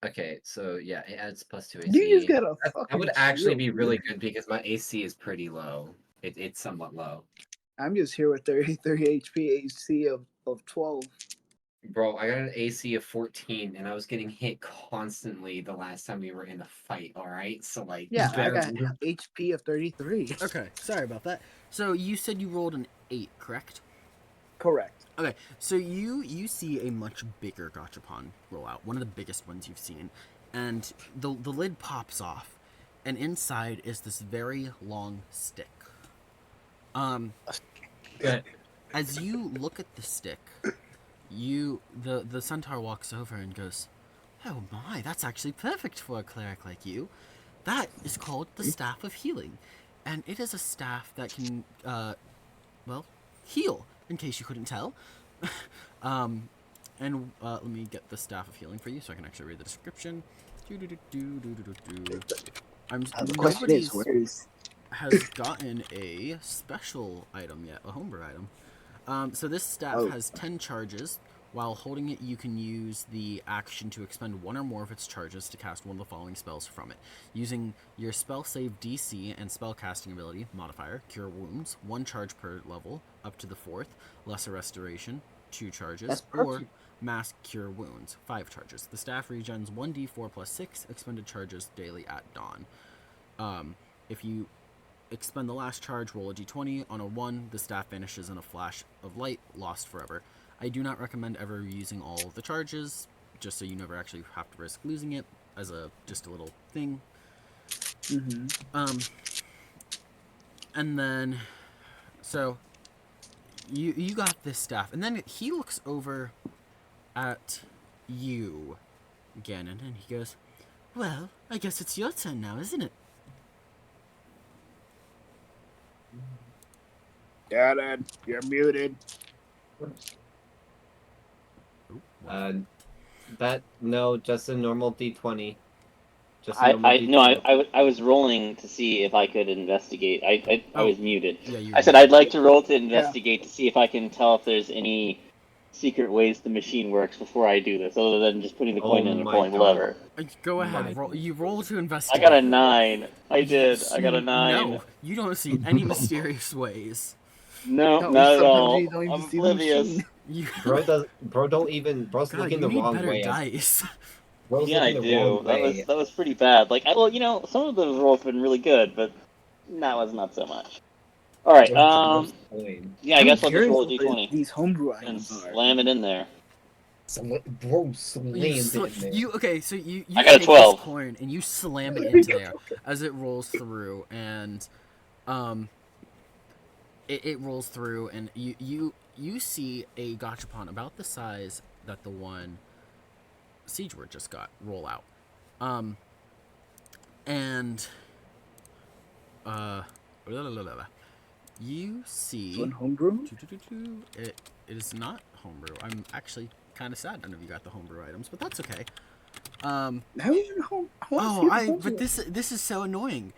Okay, so yeah, it adds +2 AC. You just get a That fucking would actually shield, be really dude. good because my AC is pretty low. It's somewhat low. I'm just here with 30 HP AC of 12. Bro, I got an AC of 14 and I was getting hit constantly the last time we were in a fight, alright? So like Yeah, I got barely- HP of 33. Okay, sorry about that. So you said you rolled an 8, correct? Correct. Okay, so you see a much bigger gachapon roll out, one of the biggest ones you've seen, and the lid pops off, and inside is this very long stick. Good. As you look at the stick, the centaur walks over and goes, "Oh my, that's actually perfect for a cleric like you. That is called the Staff of Healing, and it is a staff that can, heal. In case you couldn't tell." Let me get the Staff of Healing for you, so I can actually read the description. The question is, where is... has gotten a special item yet, a homebrew item. So this staff has 10 charges. While holding it, you can use the action to expend one or more of its charges to cast one of the following spells from it. Using your spell save DC and spell casting ability modifier, Cure Wounds, 1 charge per level, up to the 4th, Lesser Restoration, 2 charges, That's or perfect. Mass Cure Wounds, 5 charges. The staff regens 1d4 plus 6 expended charges daily at dawn. If you expend the last charge, roll a d20. On a 1, the staff vanishes in a flash of light, lost forever. I do not recommend ever using all of the charges, just so you never actually have to risk losing it, as just a little thing. Mm-hmm. And then, so you got this staff, and then he looks over at you, Gannon, and he goes, "Well, I guess it's your turn now, isn't it?" Gannon, you're muted. Just a normal D20. I was rolling to see if I could investigate. I was muted. Yeah, I said I'd like to roll to investigate to see if I can tell if there's any secret ways the machine works before I do this, other than just putting the coin in and pulling the lever. Go ahead, roll. You roll to investigate. I got a 9. I did. I got a 9. No, you don't see any mysterious ways. No, No, not at sometimes all. you don't even I'm see the oblivious. machine. You, Bro's God, looking you the need wrong better way. dice. Bro's Yeah, I looking the do. wrong way. That was pretty bad. Like, some of the rolls have been really good, but that was not so much. All right. Yeah, I guess I'll just roll a d20 These homebrew and items are. slam it in there. Bro slammed it in there. Okay, so you I got a take 12. this coin and you slam it into there as it rolls through, and it rolls through, and you see a gachapon about the size that the one Siegeward just got roll out, and you see One homebrew? it is not homebrew. I'm actually kind of sad none of you got the homebrew items, but that's okay. How is it home? But This is so annoying.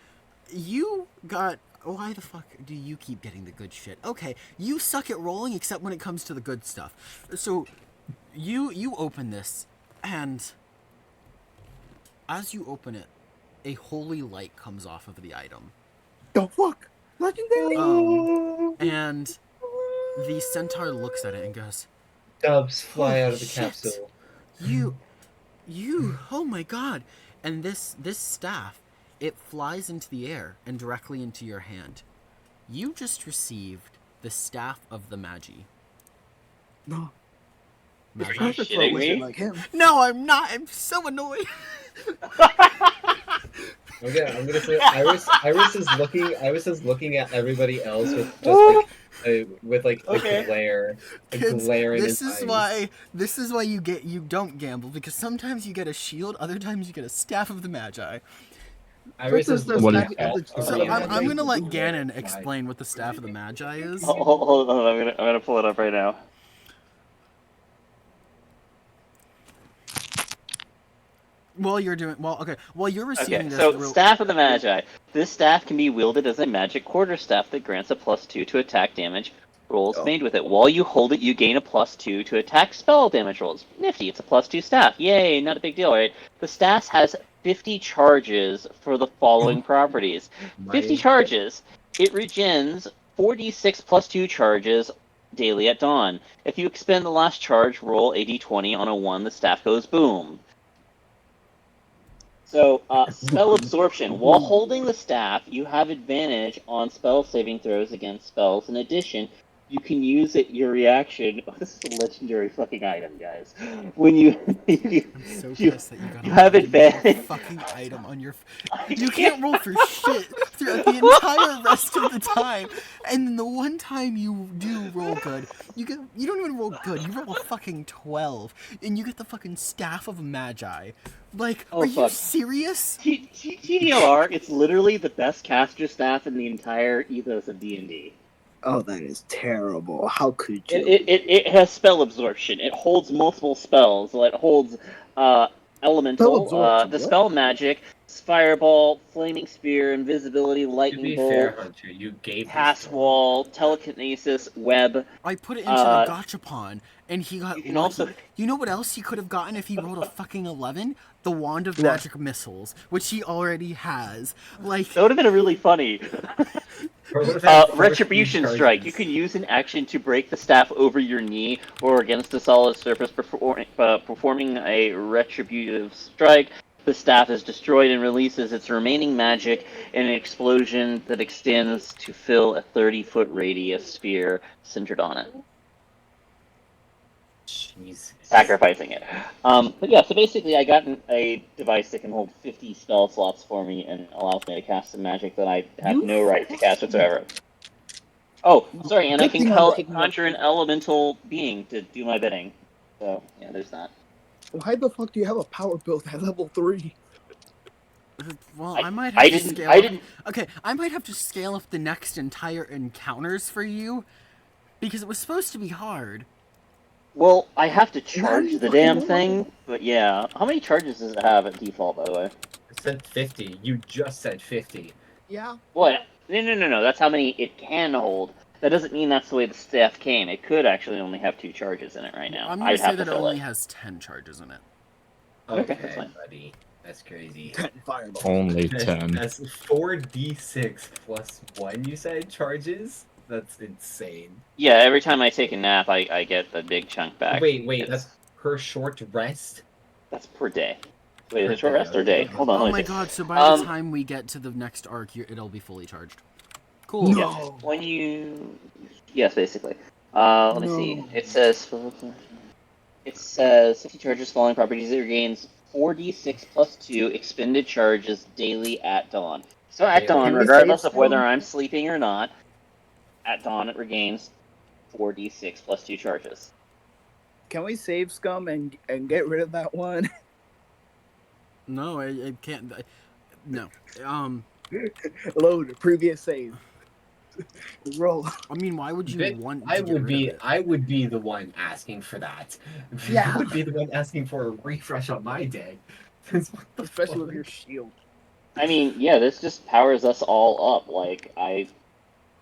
You got Why the fuck do you keep getting the good shit? Okay, you suck at rolling except when it comes to the good stuff. So, you open this, and as you open it, a holy light comes off of the item. The fuck? Legendary? And the centaur looks at it and goes, Dubs fly Holy out of the shit. capsule. You, oh my god. And this staff, it flies into the air and directly into your hand. You just received the staff of the Magi. No. Are you Perfect for a shitting wizard me? like him. No, I'm not. I'm so annoyed. Okay, I'm gonna say Iris is looking at everybody else with just like a Okay. glare. A Kids, glare in this his is eyes. why you don't gamble, because sometimes you get a shield, other times you get a staff of the Magi. Iris is What looking is- at So everybody I'm else gonna with let a glare Ganon in his eyes. explain what the staff of the Magi is. Hold on, I'm gonna pull it up right now. While you're receiving Okay, this. so Staff of the Magi. This staff can be wielded as a magic quarterstaff that grants a +2 to attack damage rolls made with it. While you hold it, you gain a +2 to attack spell damage rolls. Nifty, it's a +2 staff. Yay, not a big deal, right? The staff has 50 charges for the following properties. 50 charges. It regens 4d6 +2 charges daily at dawn. If you expend the last charge, roll a d20 on a 1, the staff goes boom. So, spell absorption. While holding the staff, you have advantage on spell saving throws against spells. In addition, you can use it your reaction. Oh, this is a legendary fucking item, guys. When you I'm so pissed that you got you have advantage. fucking item on your. You can't roll for shit throughout the entire rest of the time, and the one time you do roll good, you don't even roll good. You roll a fucking 12, and you get the fucking staff of Magi. Like, Oh, are you fuck. serious? TDLR, it's literally the best caster staff in the entire ethos of D&D. Oh, that is terrible. How could you? It has spell absorption. It holds multiple spells. It holds elemental, absorption, what? dispel magic, fireball, flaming spear, invisibility, To lightning be bolt, fair, Hunter, you gave cast wall, telekinesis, web. I put it into the gachapon, and he got You can lucky. also- You know what else he could have gotten if he rolled a fucking 11? The Wand of Magic Missiles, which he already has. Like, That would have been really funny. Or what if I had 14 Retribution charges? Strike. You can use an action to break the staff over your knee or against a solid surface performing a retributive strike. The staff is destroyed and releases its remaining magic in an explosion that extends to fill a 30-foot radius sphere centered on it. Jesus. Sacrificing it. But yeah, so basically I got a device that can hold 50 spell slots for me and allows me to cast some magic that I have no right to cast whatsoever. Oh, sorry, and I can conjure an elemental being to do my bidding. So, yeah, there's that. Why the fuck do you have a power build at level 3? well, I- I might I have to didn't- scale I up. didn't- Okay, I might have to scale up the next entire encounters for you, because it was supposed to be hard. Well, I have to charge you the fucking damn roll? thing, but yeah. How many charges does it have at default, by the way? It said 50. You just said 50. Yeah. What? No. That's how many it can hold. That doesn't mean that's the way the staff came. It could actually only have 2 charges in it right now. I'm gonna I'd say have that to it fill only it. has 10 charges in it. Okay, Okay, that's fine. buddy. That's crazy. 10 fireballs. Only 10. That's 4d6 plus 1, you said, charges? That's insane. Yeah, every time I take a nap, I get a big chunk back. Wait, It's- that's per short rest? That's per day. Wait, is Per it short day, rest or okay. day? Hold on, Oh let my me see. god, so by the time we get to the next arc, it'll be fully charged. Cool. No. Yes, when you... Yes, basically. Let me see. No. It says 50 charges following properties. It regains 4d6 plus 2 expended charges daily at dawn. So at dawn, Can we regardless save of whether some? I'm sleeping or not, at dawn it regains 4d6 plus 2 charges. Can we save scum and get rid of that one? No, I can't. No. Load previous save. Roll. I mean, why would you Vic, want to I get would rid be of it? I would be the one asking for that. Yeah. I would be the one asking for a refresh on my day. What the Especially with fuck? your shield. I mean, yeah, this just powers us all up. Like,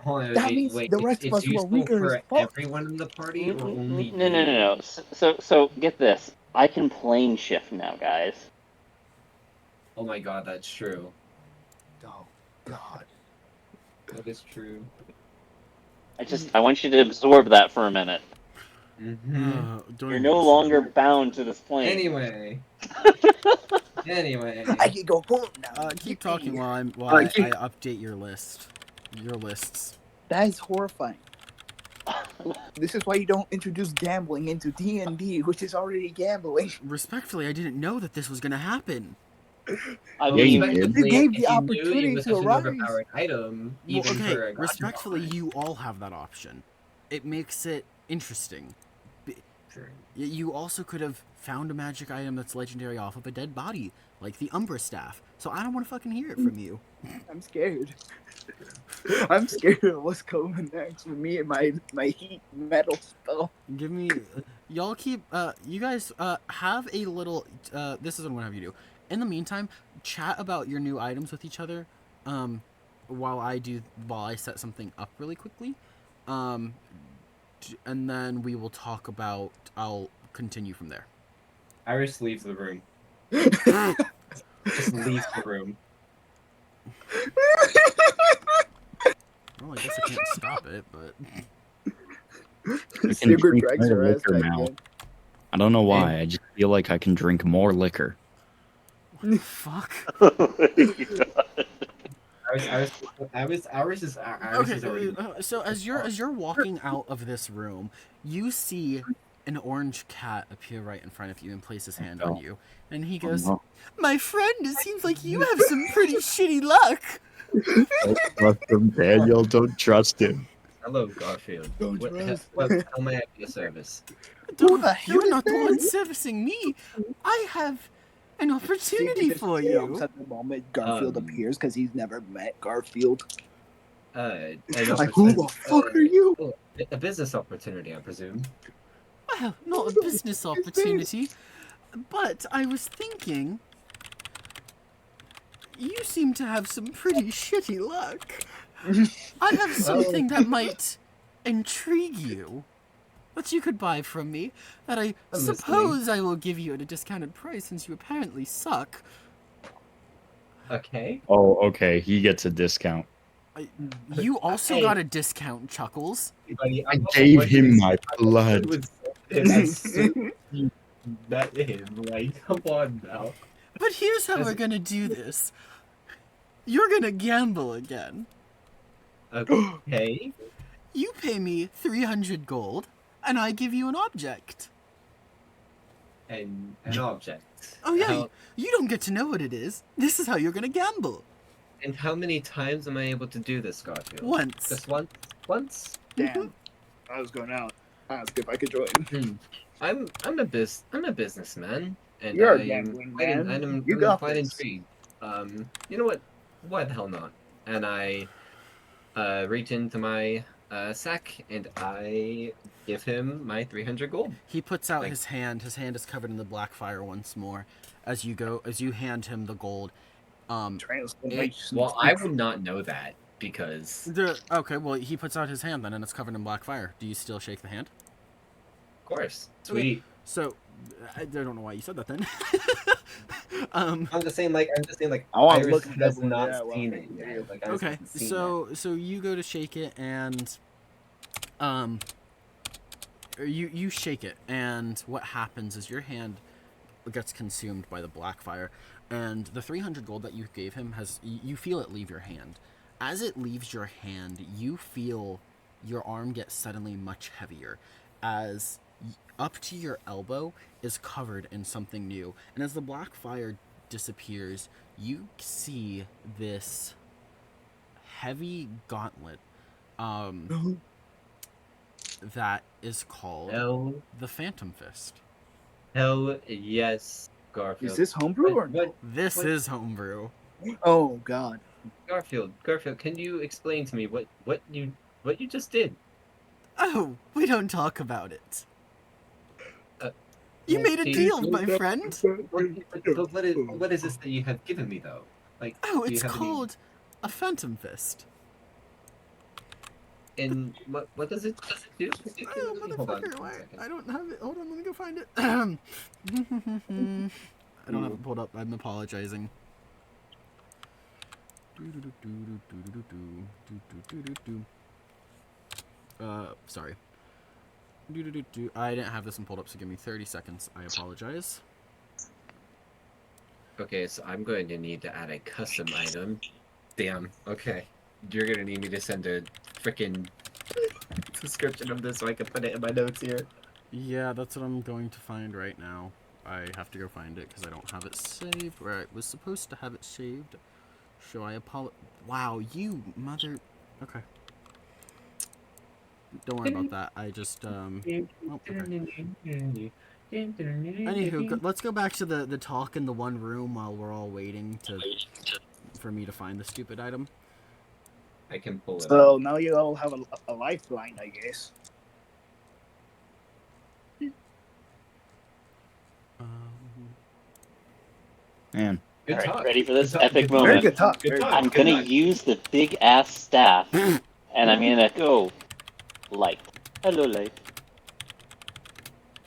Hold on, That wait, means wait. the It's rest of us who are useful weaker as for fuck. everyone in the party or only no, no, no, you? no. So get this. I can plane shift now, guys. Oh my god, that's true. Oh God. That is true. I want you to absorb that for a minute. Mm-hmm. Don't You're even no get me longer started. bound to this plane. Anyway. Anyway. I can go home now. Keep Yippee. talking while I keep- update your list. Your lists. That is horrifying. This is why you don't introduce gambling into D&D, which is already gambling. Respectfully, I didn't know that this was gonna happen. I Yeah, you mean, did. You gave if the you knew opportunity it was to such an arise. overpowered item, Well, even okay, for a respectfully, gotcha. you all have that option. It makes it interesting. Sure. You also could have found a magic item that's legendary off of a dead body, like the Umbra Staff. So I don't want to fucking hear it from you. I'm scared. I'm scared of what's coming next with me and my heat metal spell. Give me, y'all keep. You guys have a little. This is what I'm gonna have you do. In the meantime, chat about your new items with each other. While I set something up really quickly. And then we will talk about. I'll continue from there. Iris leaves the room. Just leaves the room. Well, I guess I can't stop it, but. can Sigurd drink drags more her ass liquor back now. in. I don't know why. I just feel like I can drink more liquor. What the fuck? Iris is already. So as you're walking out of this room, you see an orange cat appear right in front of you and place his hand on you, and he goes, no. "My friend, it seems like you have some pretty shitty luck." Don't trust him, Daniel. Don't trust him. Hello, Garfield. Don't What, trust. how may I be of service? Who the hell You're is not the that? one servicing me. I have an opportunity Sigurd for jumps you. at the moment Garfield Um, appears because he's never met Garfield. An Like, who the fuck are you? A business opportunity, I presume. Well, not a business opportunity, but I was thinking. You seem to have some pretty shitty luck. I have something that might intrigue you that you could buy from me that I I'm suppose I will give you at a discounted price since you apparently suck. Okay. Oh, okay. He gets a discount. You also Hey. got a discount, Chuckles. Buddy, I gave him my blood. As soon as you met him, like, come on now. But here's how As- we're gonna do this. You're gonna gamble again. Okay. You pay me 300 gold, and I give you an object. And an object. Oh yeah, How, you don't get to know what it is. This is how you're gonna gamble. and how many times am I able to do this, Garfield? Once. Just once? Once? Damn. I was going out. Ask if I could join. I'm a businessman, and You're a I'm gambling quite, man. I'm You got quite this. intrigued. You know what? Why the hell not? And I reach into my sack and I give him my 300 gold. He puts out Like- his hand. His hand is covered in the black fire once more. As you hand him the gold. Transformation. Well, I would not know that because, Okay, well, he puts out his hand then, and it's covered in black fire. Do you still shake the hand? of course, sweet. So, I don't know why you said that then. I'm just saying, like, I wanna Iris look at has that one, not yeah, well, seen it yet. Like, Iris Okay, hasn't seen so you go to shake it, and you shake it, and what happens is your hand gets consumed by the black fire, and the 300 gold that you gave him you feel it leave your hand. As it leaves your hand, you feel your arm get suddenly much heavier, as up to your elbow is covered in something new, and as the black fire disappears, you see this heavy gauntlet that is called Hell, the Phantom Fist. hell yes, Garfield. Is this homebrew or What, This What? is homebrew. Oh God. Garfield, can you explain to me what you just did? Oh, we don't talk about it. You Well, made a do you- deal, my friend. But what is this that you have given me though? Like, Oh, do you it's have any- called a Phantom Fist. And what does it do? Oh, particularly? Hold on motherfucker, one why? second. I don't have it. Hold on, let me go find it. I don't have it pulled up. I'm apologizing. Sorry. I didn't have this one pulled up, so give me 30 seconds. I apologize. Okay, so I'm going to need to add a custom item. Damn. Okay, you're gonna need me to send a freaking description of this so I can put it in my notes here. Yeah, that's what I'm going to find right now. I have to go find it because I don't have it saved where I was supposed to have it saved. So I apologize. Wow, you mother. Okay. Don't worry about that. I just oh, okay. Anywho, let's go back to the talk in the one room while we're all waiting for me to find the stupid item. I can pull it So up. now you all have a lifeline, I guess. Man, Good Alright, talk. ready for this Good talk, epic good talk. moment? Very good talk. Good Very talk. good. I'm Good gonna talk. use the big ass staff, and I'm gonna go light. Hello, light.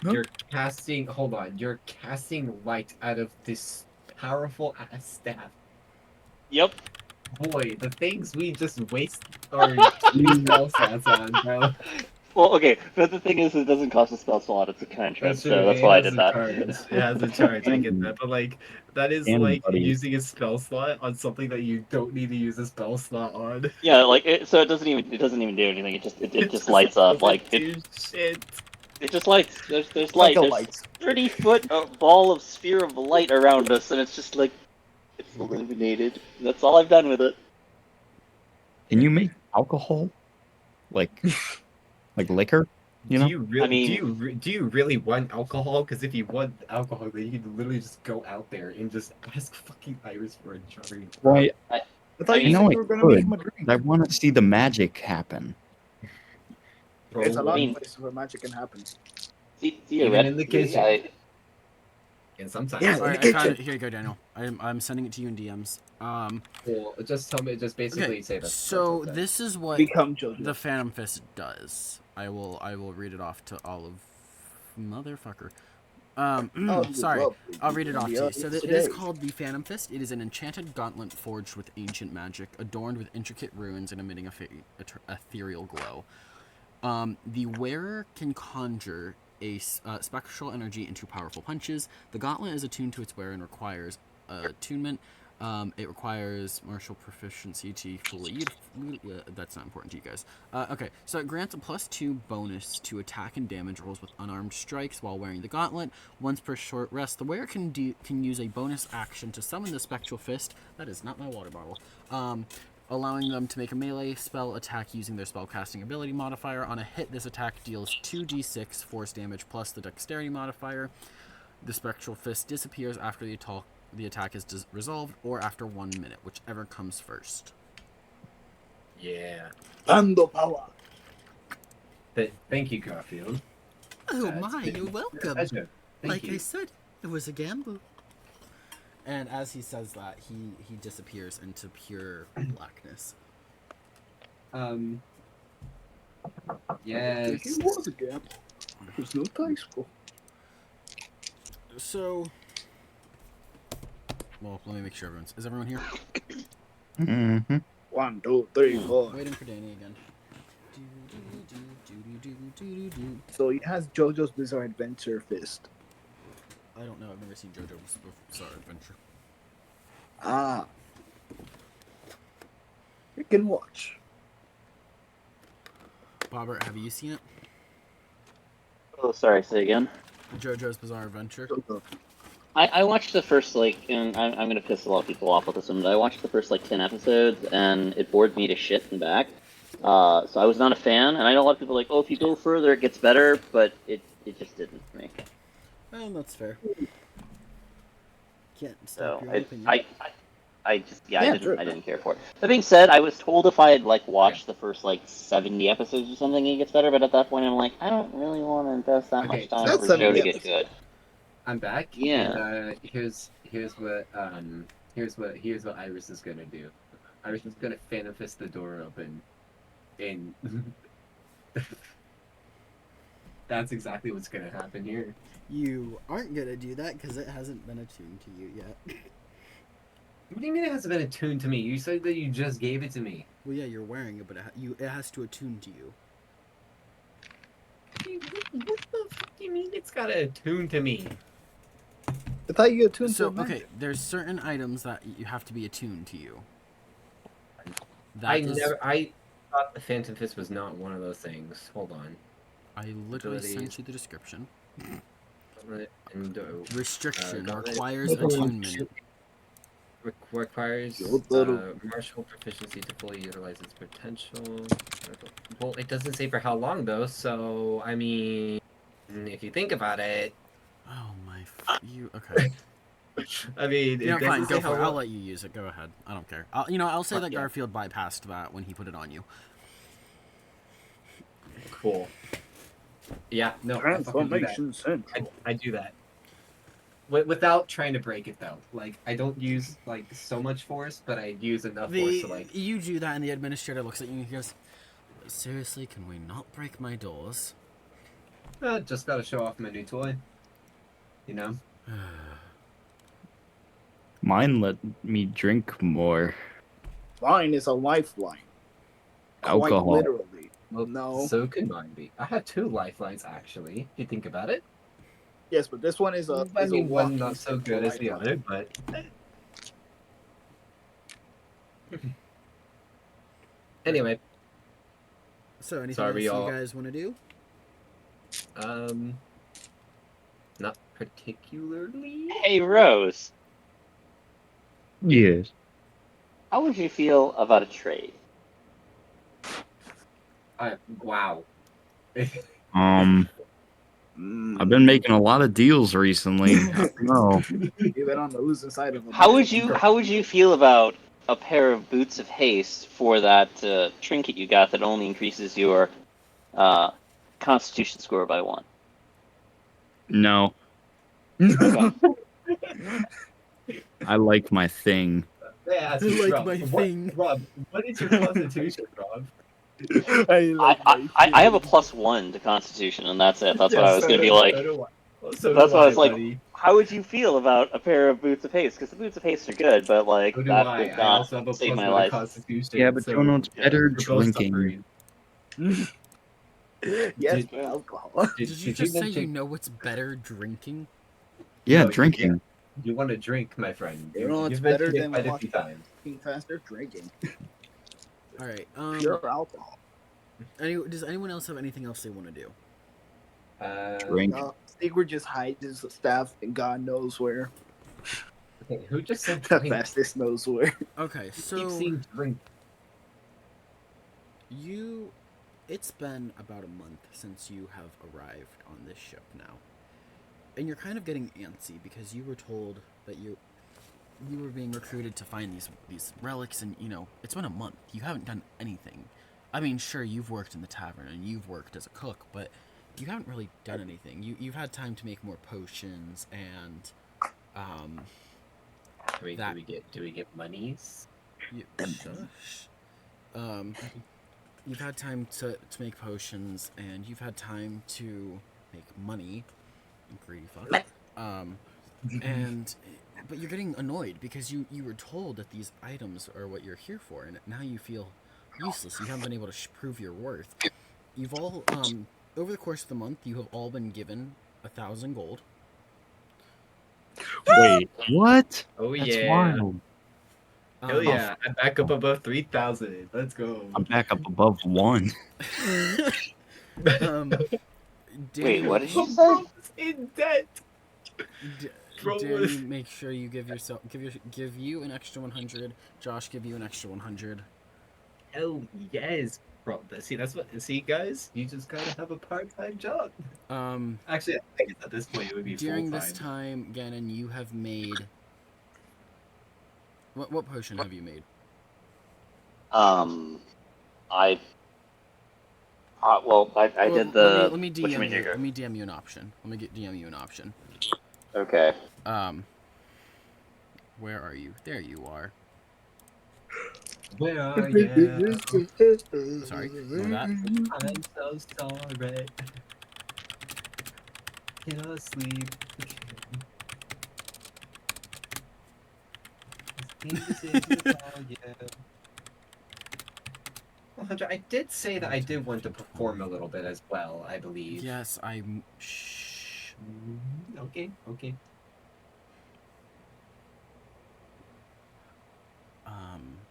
You're casting. Hold on. You're casting light out of this powerful ass staff. Yep. Boy, the things we just waste our spell slots on, bro. Well, okay, but the thing is, it doesn't cost a spell slot; it's a cantrip, That's true. so that's It why I has did a that. charge. It has a charge. I get that, but like that is Damn, like buddy. using a spell slot on something that you don't need to use a spell slot on. Yeah, like so it doesn't even do anything. It just lights up like do shit. it just lights. There's Like light. a There's light. 30-foot ball of sphere of light around us, and it's just like it's illuminated. That's all I've done with it. can you make alcohol? Like liquor? You Do know? you really? I mean- Do you really want alcohol? Because if you want alcohol, then you can literally just go out there and just ask fucking Iris for a drink. Well, I thought I you mean- said know you I were gonna make could. him a drink. I want to see the magic happen. There's a lot I mean- of places where magic can happen. Even in the Theoretically, kitchen. And sometimes. Yeah. All right, the I found kitchen. it. Here you go, Daniel. I'm sending it to you in DMs. Cool. Just tell me. Just basically Okay. say that. So that's this is what Become Jojo. the Phantom Fist does. I will read it off to all of motherfucker. Sorry. I'll read it off to you. So it is called the Phantom Fist. It is an enchanted gauntlet forged with ancient magic, adorned with intricate runes and emitting a ethereal glow. The wearer can conjure a spectral energy into powerful punches. The gauntlet is attuned to its wearer and requires attunement. It requires martial proficiency to fully. That's not important to you guys. Okay, so it grants a +2 bonus to attack and damage rolls with unarmed strikes while wearing the gauntlet. Once per short rest, the wearer can use a bonus action to summon the spectral fist. That is not my water bottle. Allowing them to make a melee spell attack using their spellcasting ability modifier. On a hit, this attack deals 2d6 force damage plus the dexterity modifier. The spectral fist disappears after the attack is resolved or after 1 minute, whichever comes first. Yeah. Ando power. Thank you, Garfield. Oh It's my, been you're a welcome. pleasure. Thank Like you. I said, it was a gamble. And as he says that, he disappears into pure blackness. Yes. It was a gamble. There's no dice roll. So, well, let me make sure is everyone here? Mm-hmm. 1, 2, 3, 4. Waiting for Danny again. So he has JoJo's Bizarre Adventure Fist. I don't know. I've never seen JoJo's Bizarre Adventure. Ah. You can watch. Bobbert, have you seen it? Oh, sorry. Say again. JoJo's Bizarre Adventure. JoJo. I watched the first and I'm gonna piss a lot of people off with this one, but I watched the first 10 episodes and it bored me to shit and back. So I was not a fan, and I know a lot of people are like, oh, if you go further, it gets better, but it just didn't for me. Well, that's fair. Can't So stop your opinion. I just Yeah, I true. didn't care for it. That being said, I was told if I had watched the first 70 episodes or something, it gets better. But at that point, I'm like, I don't really want to invest that Okay, much time that's for a show to 70 get good. I'm back. Yeah. And here's what Here's what Iris is gonna do. Iris is gonna fanifist the door open, and that's exactly what's gonna happen here. You aren't gonna do that because it hasn't been attuned to you yet. What do you mean it hasn't been attuned to me? You said that you just gave it to me. Well, yeah, you're wearing it, but it has to attune to you. What the fuck do you mean it's gotta attune to me? I thought you attuned So, to okay, there's certain items that you have to be attuned to you. I thought the Phantom Fist was not one of those things. Hold on. I literally Abilities. sent you the description. And, Restriction gauntlet. requires attunement. Requires Your little- martial proficiency to fully utilize its potential. Well, it doesn't say for how long though, so I mean, if you think about it, Oh my, you okay? I mean, Yeah, it fine, doesn't go say for how it. I'll long. let you use it. Go ahead. I don't care. I'll say that Yeah. Garfield bypassed that when he put it on you. Cool. Yeah, no, I fucking do that. Transformation Central. I do that. Without trying to break it though. Like I don't use like so much force, but I use enough force to like. You do that, and the administrator looks at you and he goes, "Seriously, can we not break my doors?" Just gotta show off my new toy. You know. Mine let me drink more Mine is a lifeline. Quite alcohol. literally. Well, No. So could mine be. I have 2 lifelines actually. If you think about it. Yes, but this one is a. I is a mean, one walking not so stick good as the lifeline. other, but. Anyway, So, anything Sorry, else you y'all. guys want to do? not particularly. Hey, Rose, Yes. how would you feel about a trade? Wow. I've been making a lot of deals recently. I don't know. You've been on the losing side of a How would you feel about a pair of boots of haste for that trinket you got that only increases your Constitution score by 1? No, Okay. I like my thing. Yeah, I like Rob, my what, thing. Rob, what is your constitution, Rob? I have a +1 to Constitution, and that's it. That's what I was going to be like. That's why I was like, buddy. how would you feel about a pair of boots of haste? Because the boots of haste are good, but like So do that I. would I also have a not save my +1 life. constitution. Yeah, but so you know it's yeah, better you're both drinking. suffering. Yes, Did- alcohol. Did you just say you know what's better drinking? Yeah, No, drinking. You want to drink, my friend. You know, it's You've better mentioned it than quite a few times. walking faster drinking. All right. Pure alcohol. Does anyone else have anything else they want to do? Drink. Sigurd just hides his stuff and God knows where. Okay, who just said The drink? fastest knows where. Okay, Keep so saying drink. it's been about a month since you have arrived on this ship now. And you're kind of getting antsy because you were told that you were being recruited to find these relics, and it's been a month. You haven't done anything. I mean, sure, you've worked in the tavern and you've worked as a cook, but you haven't really done anything. You've had time to make more potions and Do we get monies? shush. You've had time to make potions, and you've had time to make money. Greedy fuck. But you're getting annoyed because you were told that these items are what you're here for, and now you feel useless. You haven't been able to prove your worth. You've all over the course of the month, you have all been given 1,000 gold. Wait, what? Oh That's yeah. wild. Hell yeah. I'm back up above 3,000. Let's go. I'm back up above 1. Wait, what did you say? Bro's in debt. Bro Danny, was- make sure you give you an extra 100. Josh, give you an extra 100. Hell yes. Bro, see guys? You just gotta have a part-time job. Actually, I guess at this point it would be During full-time. this time, Gannon, you have made. What potion have you made? I did the Let me DM you. whatchamajigger. Let me DM you an option. DM you an option. Okay. Where are you? There you are. Where are you? Sorry, ignore that. I'm so sorry. Can't sleep. This is without you. Well, Hunter, I did say that I did want to perform a little bit as well, I believe. Yes, I'm. Shh. Okay, okay.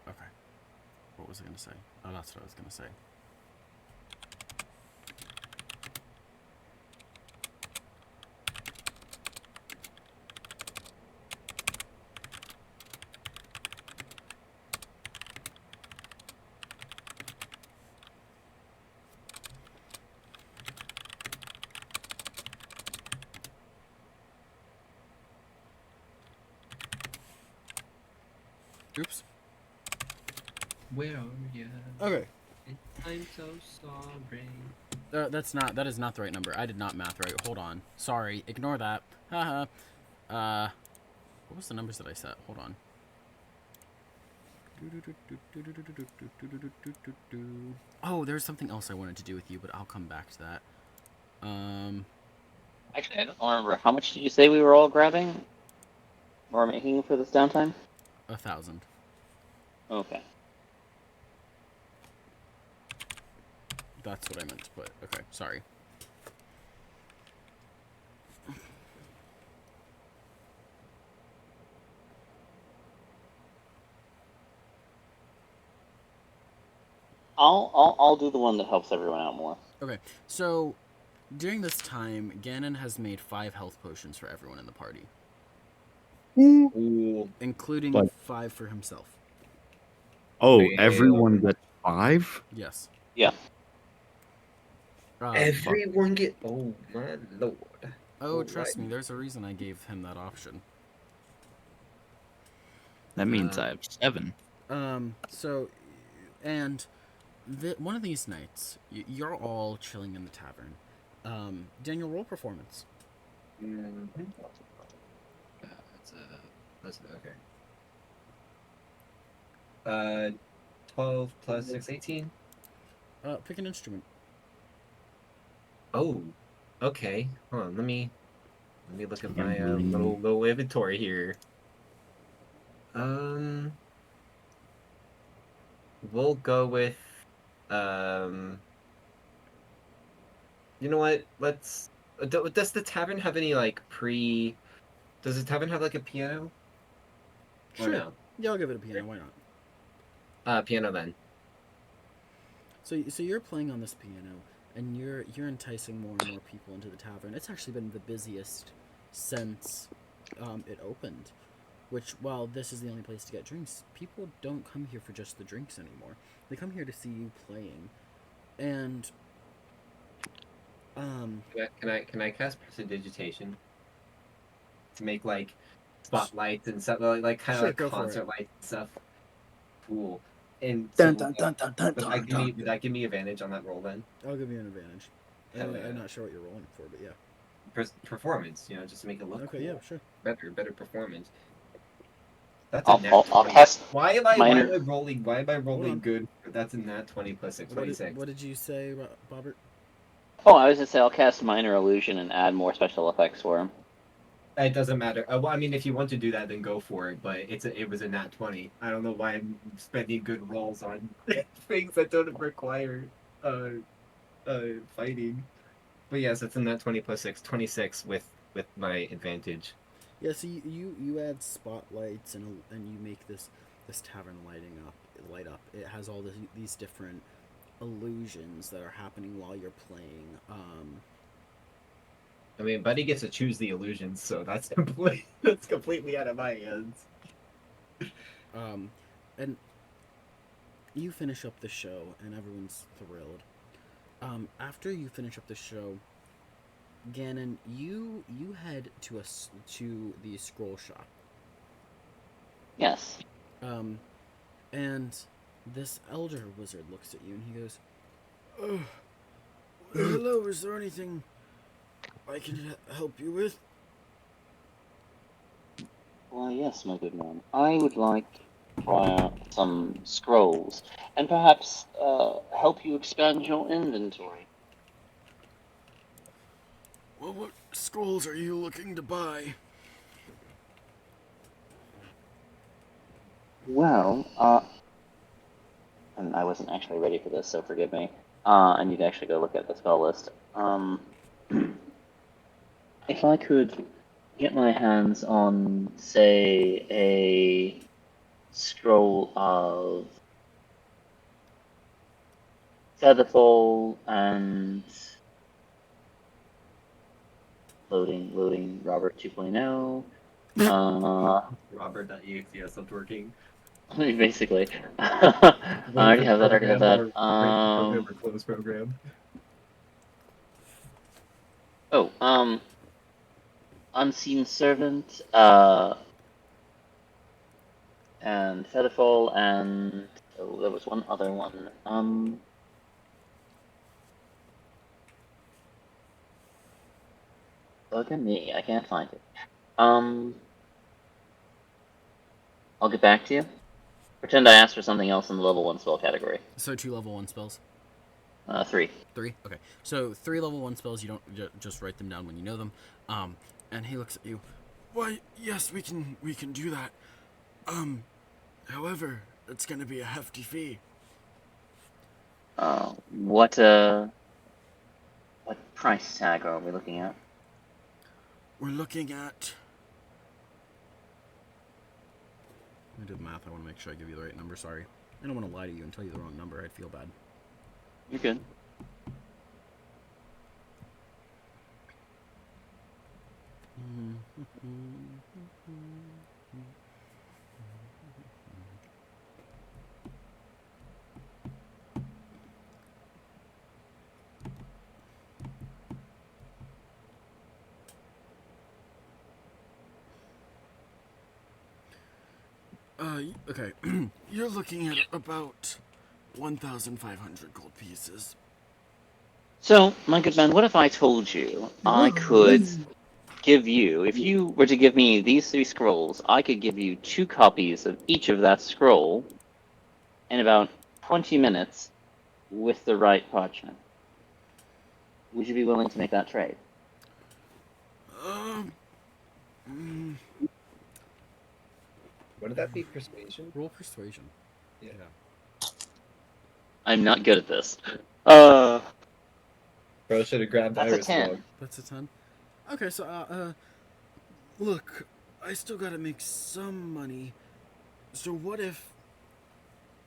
Okay. What was I gonna say? Oh, that's what I was gonna say. Oops. Where are you? Okay. I'm so sorry. That is not the right number. I did not math right. Hold on. Sorry. Ignore that. Haha. What was the numbers that I set? Hold on. Oh, there's something else I wanted to do with you, but I'll come back to that. Actually, I don't remember. How much did you say we were all grabbing or making for this downtime? 1,000. Okay. That's what I meant to put. Okay, sorry. I'll do the one that helps everyone out more. Okay, so during this time, Ganon has made 5 health potions for everyone in the party, Ooh. including But- 5 for himself. Oh, Hey, everyone gets 5? Yes. Yeah. Everyone get. Oh my lord. Oh, trust me, there's a reason I gave him that option. That means I have 7. So, and one of these nights, you're all chilling in the tavern. Daniel, roll performance. That's okay. 12 plus 6, 18. Pick an instrument. Oh, okay. Hold on, let me look at my Gambling. little inventory here. Um, we'll go with you know what? Let's. Does the tavern have any like pre? Does the tavern have like a piano? Or Sure. no? Yeah, I'll give it a piano. Why not? Piano then. So you're playing on this piano, and you're enticing more and more people into the tavern. It's actually been the busiest since it opened. Which, while this is the only place to get drinks, people don't come here for just the drinks anymore. They come here to see you playing, and Can I cast prestidigitation to make like spotlights and stuff like kind of Sure, like go for concert it. lights and stuff? Cool. And so Dun, dun, dun, dun, dun, would dun, that give me advantage on that roll then? I'll give you an advantage. Hell yeah. I'm not sure what you're rolling for, but yeah. Performance, just to make it look Okay, cool. yeah, sure. Better performance. That's a I'll nat 20. cast Why am I minor. rolling? Why am I on. rolling good? That's a nat 20 plus 6, 26. What did you say, Bobbert? Oh, I was gonna say I'll cast minor illusion and add more special effects for him. It doesn't matter. Well, I mean, if you want to do that, then go for it. But it was a nat 20. I don't know why I'm spending good rolls on things that don't require fighting. But yes, it's a nat 20 plus 6, 26 with my advantage. Yeah, so you add spotlights and you make this tavern light up. It has all these different illusions that are happening while you're playing. I mean, Buddy gets to choose the illusions, so that's completely out of my hands. And you finish up the show, and everyone's thrilled. After you finish up the show, Ganon, you head to the scroll shop. Yes. And this elder wizard looks at you and he goes, "Oh, hello. Is there anything I can help you with?" Why, yes, my good man. I would like to try out some scrolls, and perhaps help you expand your inventory. Well, what scrolls are you looking to buy? Well, and I wasn't actually ready for this, so forgive me. I need to actually go look at the spell list. If I could get my hands on, say, a scroll of Featherfall and loading Robert 2.0. Robert.exe stopped working. Basically. I already have that. Program or close program. Oh, Unseen Servant, and Featherfall, and there was one other one. Look at me, I can't find it. I'll get back to you. Pretend I asked for something else in the level 1 spell category. So 2 level 1 spells? 3. 3? Okay. So 3 level 1 spells, you don't just write them down when you know them. And he looks at you. Why, yes, we can do that. However, it's gonna be a hefty fee. What price tag are we looking at? We're looking at... I did the math. I want to make sure I give you the right number. Sorry. I don't want to lie to you and tell you the wrong number. I'd feel bad. You're good. Okay. You're looking at about 1,500 gold pieces. So, my good man, what if I told you I could give you, if you were to give me these 3 scrolls, I could give you 2 copies of each of that scroll in about 20 minutes with the right parchment? Would you be willing to make that trade? Would that be persuasion? Roll persuasion. Yeah. I'm not good at this. Bro should have grabbed That's a Iris 10. Dog. That's a 10. Okay, so, look, I still gotta make some money. So what if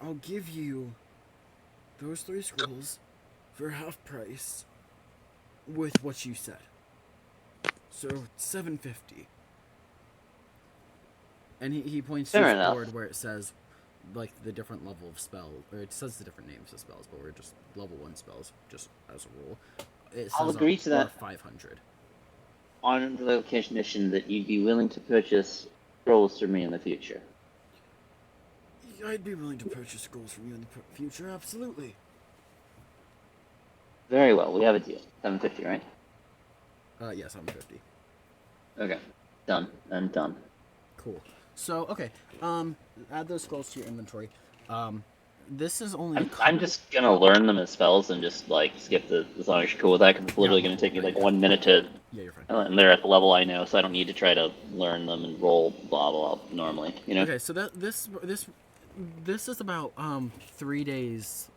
I'll give you those 3 scrolls for half price with what you said? So, 750. And he points to Fair his enough. board where it says, like, the different level of spell, or it says the different names of spells, but we're just level 1 spells, just as a rule. It I'll says agree to that. 500. On the condition that you'd be willing to purchase scrolls from me in the future. I'd be willing to purchase scrolls from you in the future, absolutely. Very well, we have a deal. 750, right? Yeah, 750. Okay. Done. And done. Cool. So, okay, add those scrolls to your inventory. This is only I'm just gonna learn them as spells and just, like, skip as long as you're cool with that, because it's literally gonna take me, like, 1 minute to... Yeah, you're fine. And they're at the level I know, so I don't need to try to learn them and roll blah blah normally, you know? Okay, so this is about 3 days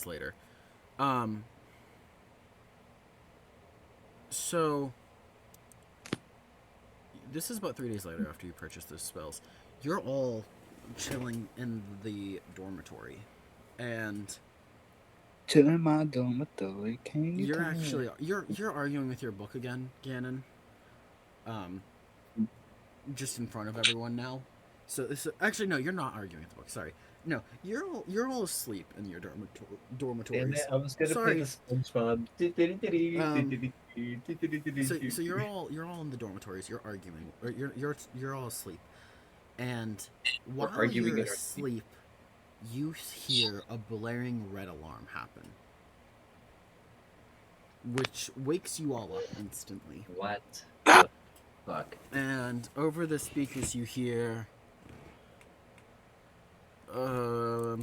later. So this is about 3 days later after you purchase those spells. You're all chilling in the dormitory, and Chilling in my dormitory. Can you you're tell me? actually you're arguing with your book again, Ganon. Just in front of everyone now. So actually, no, you're not arguing with the book. Sorry, no, you're all asleep in your Damn dormitories. it, I was gonna Sorry. pick a SpongeBob. So you're all in the dormitories. You're arguing, or you're all asleep, and while arguing you're in our asleep, you hear a blaring red alarm happen, which wakes you all up instantly. What? Fuck. And over the speakers you hear... I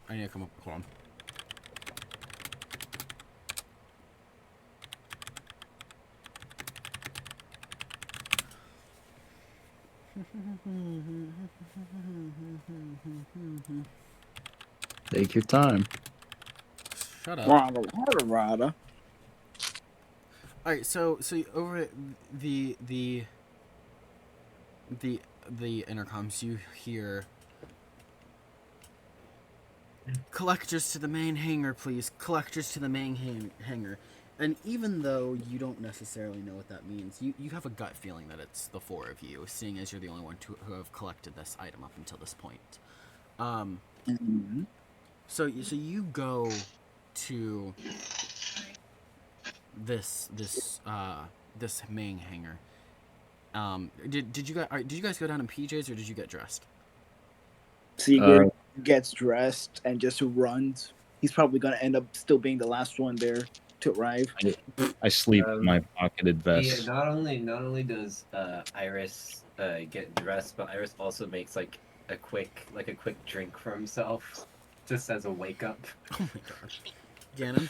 need to come up. Hold on. Take your time. Shut up. Rada. All right, so over the intercoms, you hear, "Collectors to the main hangar, please. Collectors to the main hangar." And even though you don't necessarily know what that means, you have a gut feeling that it's the four of you, seeing as you're the only one who have collected this item up until this point. So you go to this main hangar. Did you guys go down in PJs or did you get dressed? Sigurd gets dressed and just runs. He's probably gonna end up still being the last one there to arrive. I sleep in my pocketed vest. Yeah, not only does Iris get dressed, but Iris also makes like a quick drink for himself, just as a wake up. Oh my gosh. Gannon?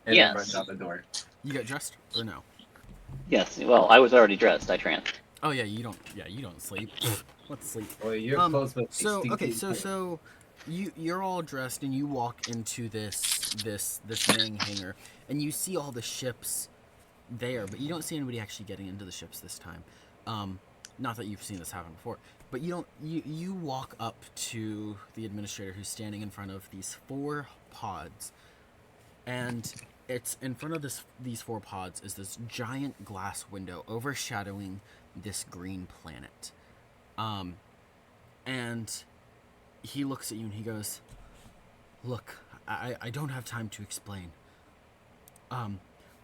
And Yes. then runs out the door. You get dressed or no? Yes. Well, I was already dressed. I tramped. Oh yeah, you don't sleep. Let's sleep. Well, your clothes must be stinking cool. So you're all dressed and you walk into this main hangar and you see all the ships there, but you don't see anybody actually getting into the ships this time. Not that you've seen this happen before, but you walk up to the administrator who's standing in front of these 4 pods, and it's in front of these 4 pods is this giant glass window overshadowing this green planet. And he looks at you and he goes, "Look, I don't have time to explain. But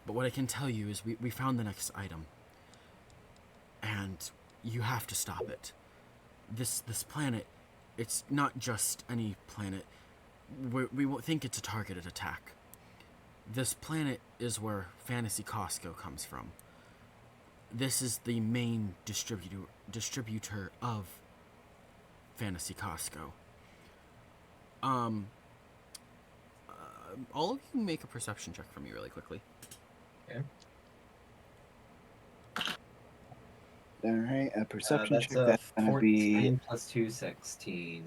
what I can tell you is we found the next item. And you have to stop it. This planet, it's not just any planet. We won't think it's a targeted attack. This planet is where Fantasy Costco comes from. This is the main distributor of Fantasy Costco. All of you make a perception check for me really quickly. Okay. Alright, a perception check. That's That's a gonna be 14 plus 2, 16.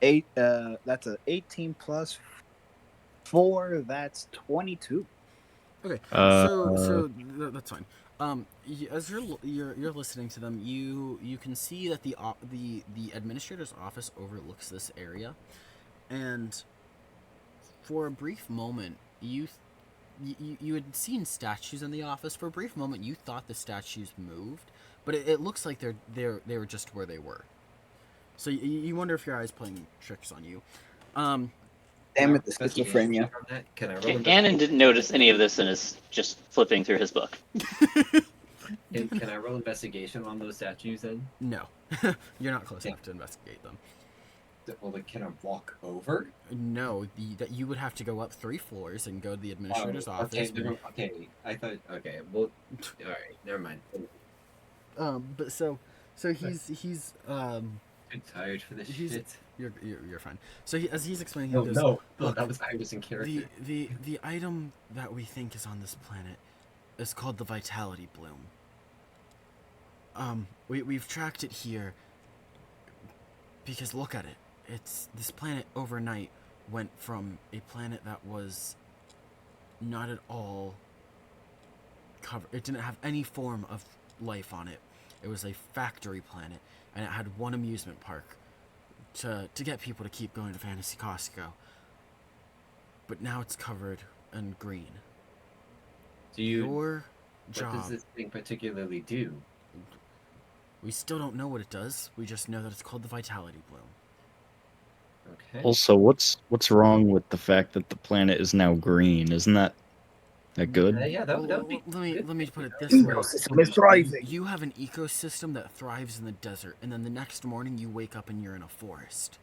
8. That's a 18 plus 4. That's 22. Okay, so that's fine. As you're listening to them, you can see that the administrator's office overlooks this area, and for a brief moment, you had seen statues in the office. For a brief moment, you thought the statues moved, but it looks like they were just where they were. So you wonder if your eye's playing tricks on you. Damn it, the schizophrenia. Can I roll Gannon didn't notice any of this and is just flipping through his book. Can I roll investigation on those statues then? No, you're not close enough to investigate them. Well, then can I walk over? No, that you would have to go up 3 floors and go to the administrator's office. Okay, I thought. Okay, well, all right, never mind. But so he's Too tired for this He's- shit. You're fine. So as he's explaining, he No, goes, no, "Look, that was Iris in character. the item that we think is on this planet is called the Vitality Bloom. We've tracked it here because look at it. It's this planet overnight went from a planet that was not at all covered. It didn't have any form of life on it. It was a factory planet, and it had one amusement park to get people to keep going to Fantasy Costco. But now it's covered in green. Your What job. does this thing particularly do? We still don't know what it does. We just know that it's called the Vitality Bloom. Okay. Also, what's wrong with the fact that the planet is now green? Isn't that good? Yeah, that would be. Let me put it this way. Ecosystem is thriving. You have an ecosystem that thrives in the desert, and then the next morning you wake up and you're in a forest.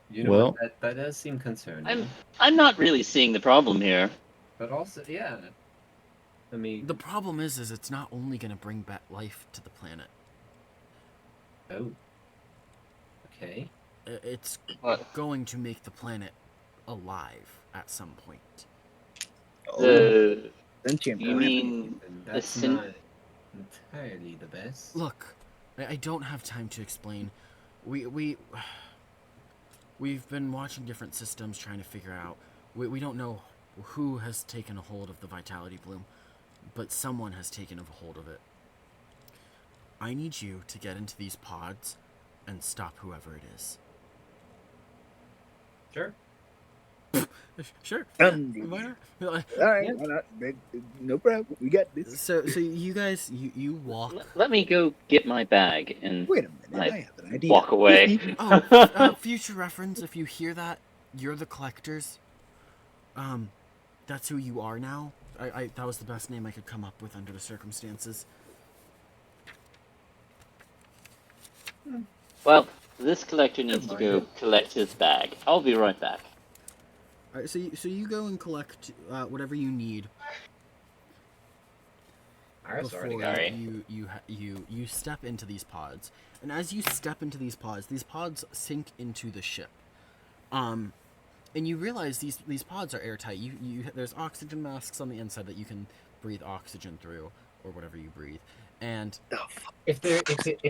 You know, Well- that does seem concerning. I'm not really seeing the problem here. But also, yeah. I mean, The problem is it's not only going to bring back life to the planet. oh, okay. It's What? going to make the planet alive at some point. The Sentient you planet. mean And the that's sin? not entirely the best. Look, I don't have time to explain. We've been watching different systems trying to figure out. We don't know who has taken a hold of the vitality bloom, but someone has taken a hold of it. I need you to get into these pods and stop whoever it is. Sure. Sure. Done. Why not? All right, why not? No problem. We got this. So you guys, you walk. Let me go get my bag and Wait a minute. I I have an idea. walk away. Oh, future reference, if you hear that, you're the collectors. That's who you are now. I that was the best name I could come up with under the circumstances. Well, this collector needs to go collect his bag. I'll be right back. All right, so you go and collect whatever you need Iris already before got Alright. you step into these pods. And as you step into these pods sink into the ship. And you realize these pods are airtight. There's oxygen masks on the inside that you can breathe oxygen through, or whatever you breathe. And If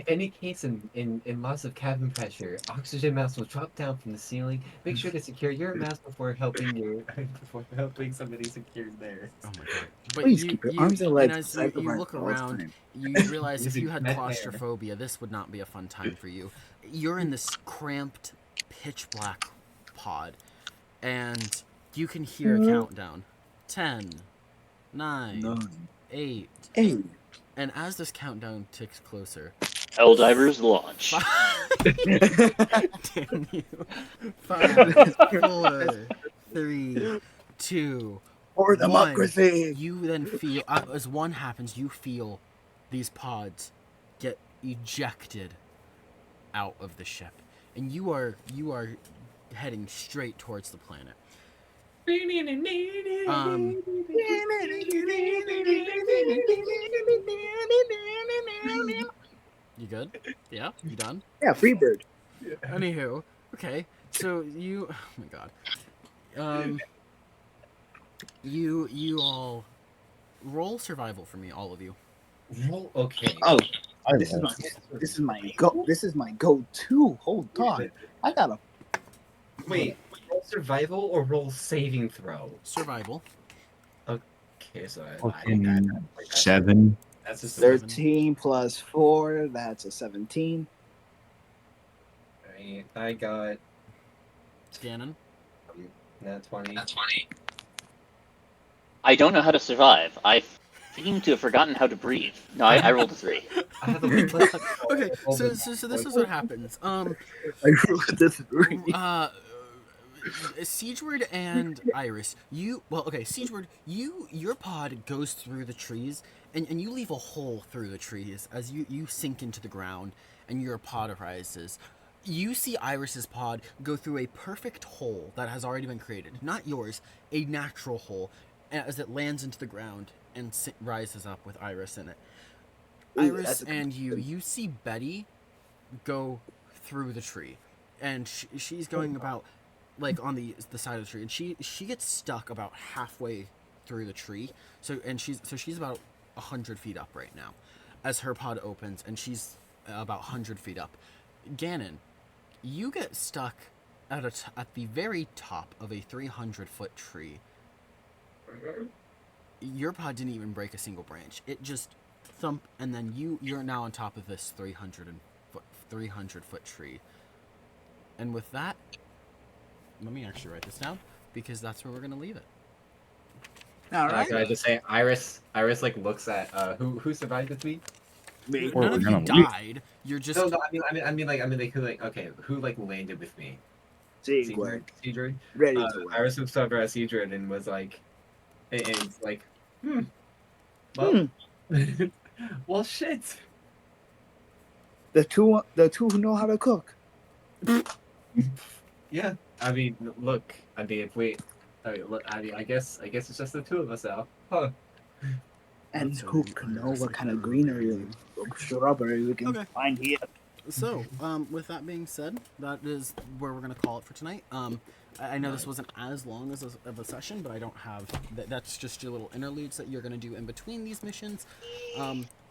any case in loss of cabin pressure, oxygen mask will drop down from the ceiling. Make sure to secure your mask before helping somebody secure theirs. oh my god! But Please keep your arms and legs as inside the you rifle look all the around, time. you realize if you had Using meth hair. claustrophobia, this would not be a fun time for you. You're in this cramped, pitch black pod, and you can hear a countdown: 10, 9, 9, 8. 8. And as this countdown ticks closer, Helldivers launch. damn you, 5, 4, 3, 2, For 1. democracy. You then feel, as one happens, you feel these pods get ejected out of the ship, and you are heading straight towards the planet. You good? Yeah, you done? Yeah, Freebird. Anywho, okay, so you, oh my god, you all roll survival for me, all of you. Roll, okay. Oh, I this is love my go-to. Hold on. I got a Wait, roll survival or roll saving throw? Survival. Okay, so I fucking like 7. that's just 13 plus 4. That's a 17. I got Gannon. that 20. I don't know how to survive. I seem to have forgotten how to breathe. No, I rolled a 3. I have a Okay, so this is what happens. I wrote this three. Siegeward and Iris, Siegeward, your pod goes through the trees, and you leave a hole through the trees as you sink into the ground, and your pod arises. You see Iris's pod go through a perfect hole that has already been created, not yours, a natural hole, as it lands into the ground and rises up with Iris in it. Ooh, Iris that's a and you see Betty go through the tree, and she's going about like on the side of the tree, and she gets stuck about halfway through the tree. So she's about 100 feet up right now, as her pod opens, and she's about 100 feet up. Gannon, you get stuck at the very top of a 300-foot tree. Your pod didn't even break a single branch. It just thump, and then you're now on top of this 300-foot tree. And with that, let me actually write this down, because that's where we're gonna leave it. All right. Can I just say, Iris like looks at who survived with me? Me. None of you gonna leave. died. You're just No, I mean who landed with me? Sigurd. Sigurd. Ready to win. Iris looks over at Sigurd and was like, and it's like, well, well, shit. The two who know how to cook. Yeah, I mean, look, I mean, if we, I mean, look, I mean, I guess it's just the two of us now, huh? And That's who right. can I know guess what I kind can of greenery remember. or shrubbery we can Okay. find here. So, with that being said, that is where we're gonna call it for tonight. I know this wasn't as long as of a session, but I don't have that's just your little interludes that you're gonna do in between these missions.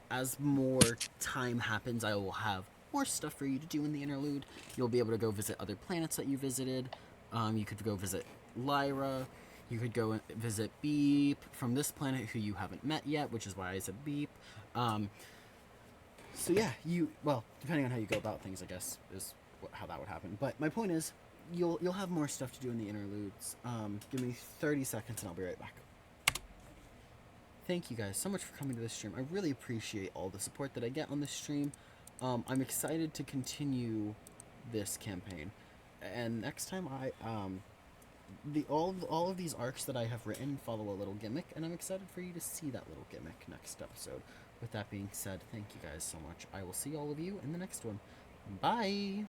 As more time happens, I will have more stuff for you to do in the interlude. You'll be able to go visit other planets that you visited. You could go visit Lyra. You could go visit Beep from this planet, who you haven't met yet, which is why I said Beep. So yeah, depending on how you go about things, I guess is how that would happen. But my point is, you'll have more stuff to do in the interludes. Give me 30 seconds and I'll be right back. Thank you guys so much for coming to this stream. I really appreciate all the support that I get on this stream. I'm excited to continue this campaign, and next time all of these arcs that I have written follow a little gimmick, and I'm excited for you to see that little gimmick next episode. With that being said, thank you guys so much. I will see all of you in the next one. Bye!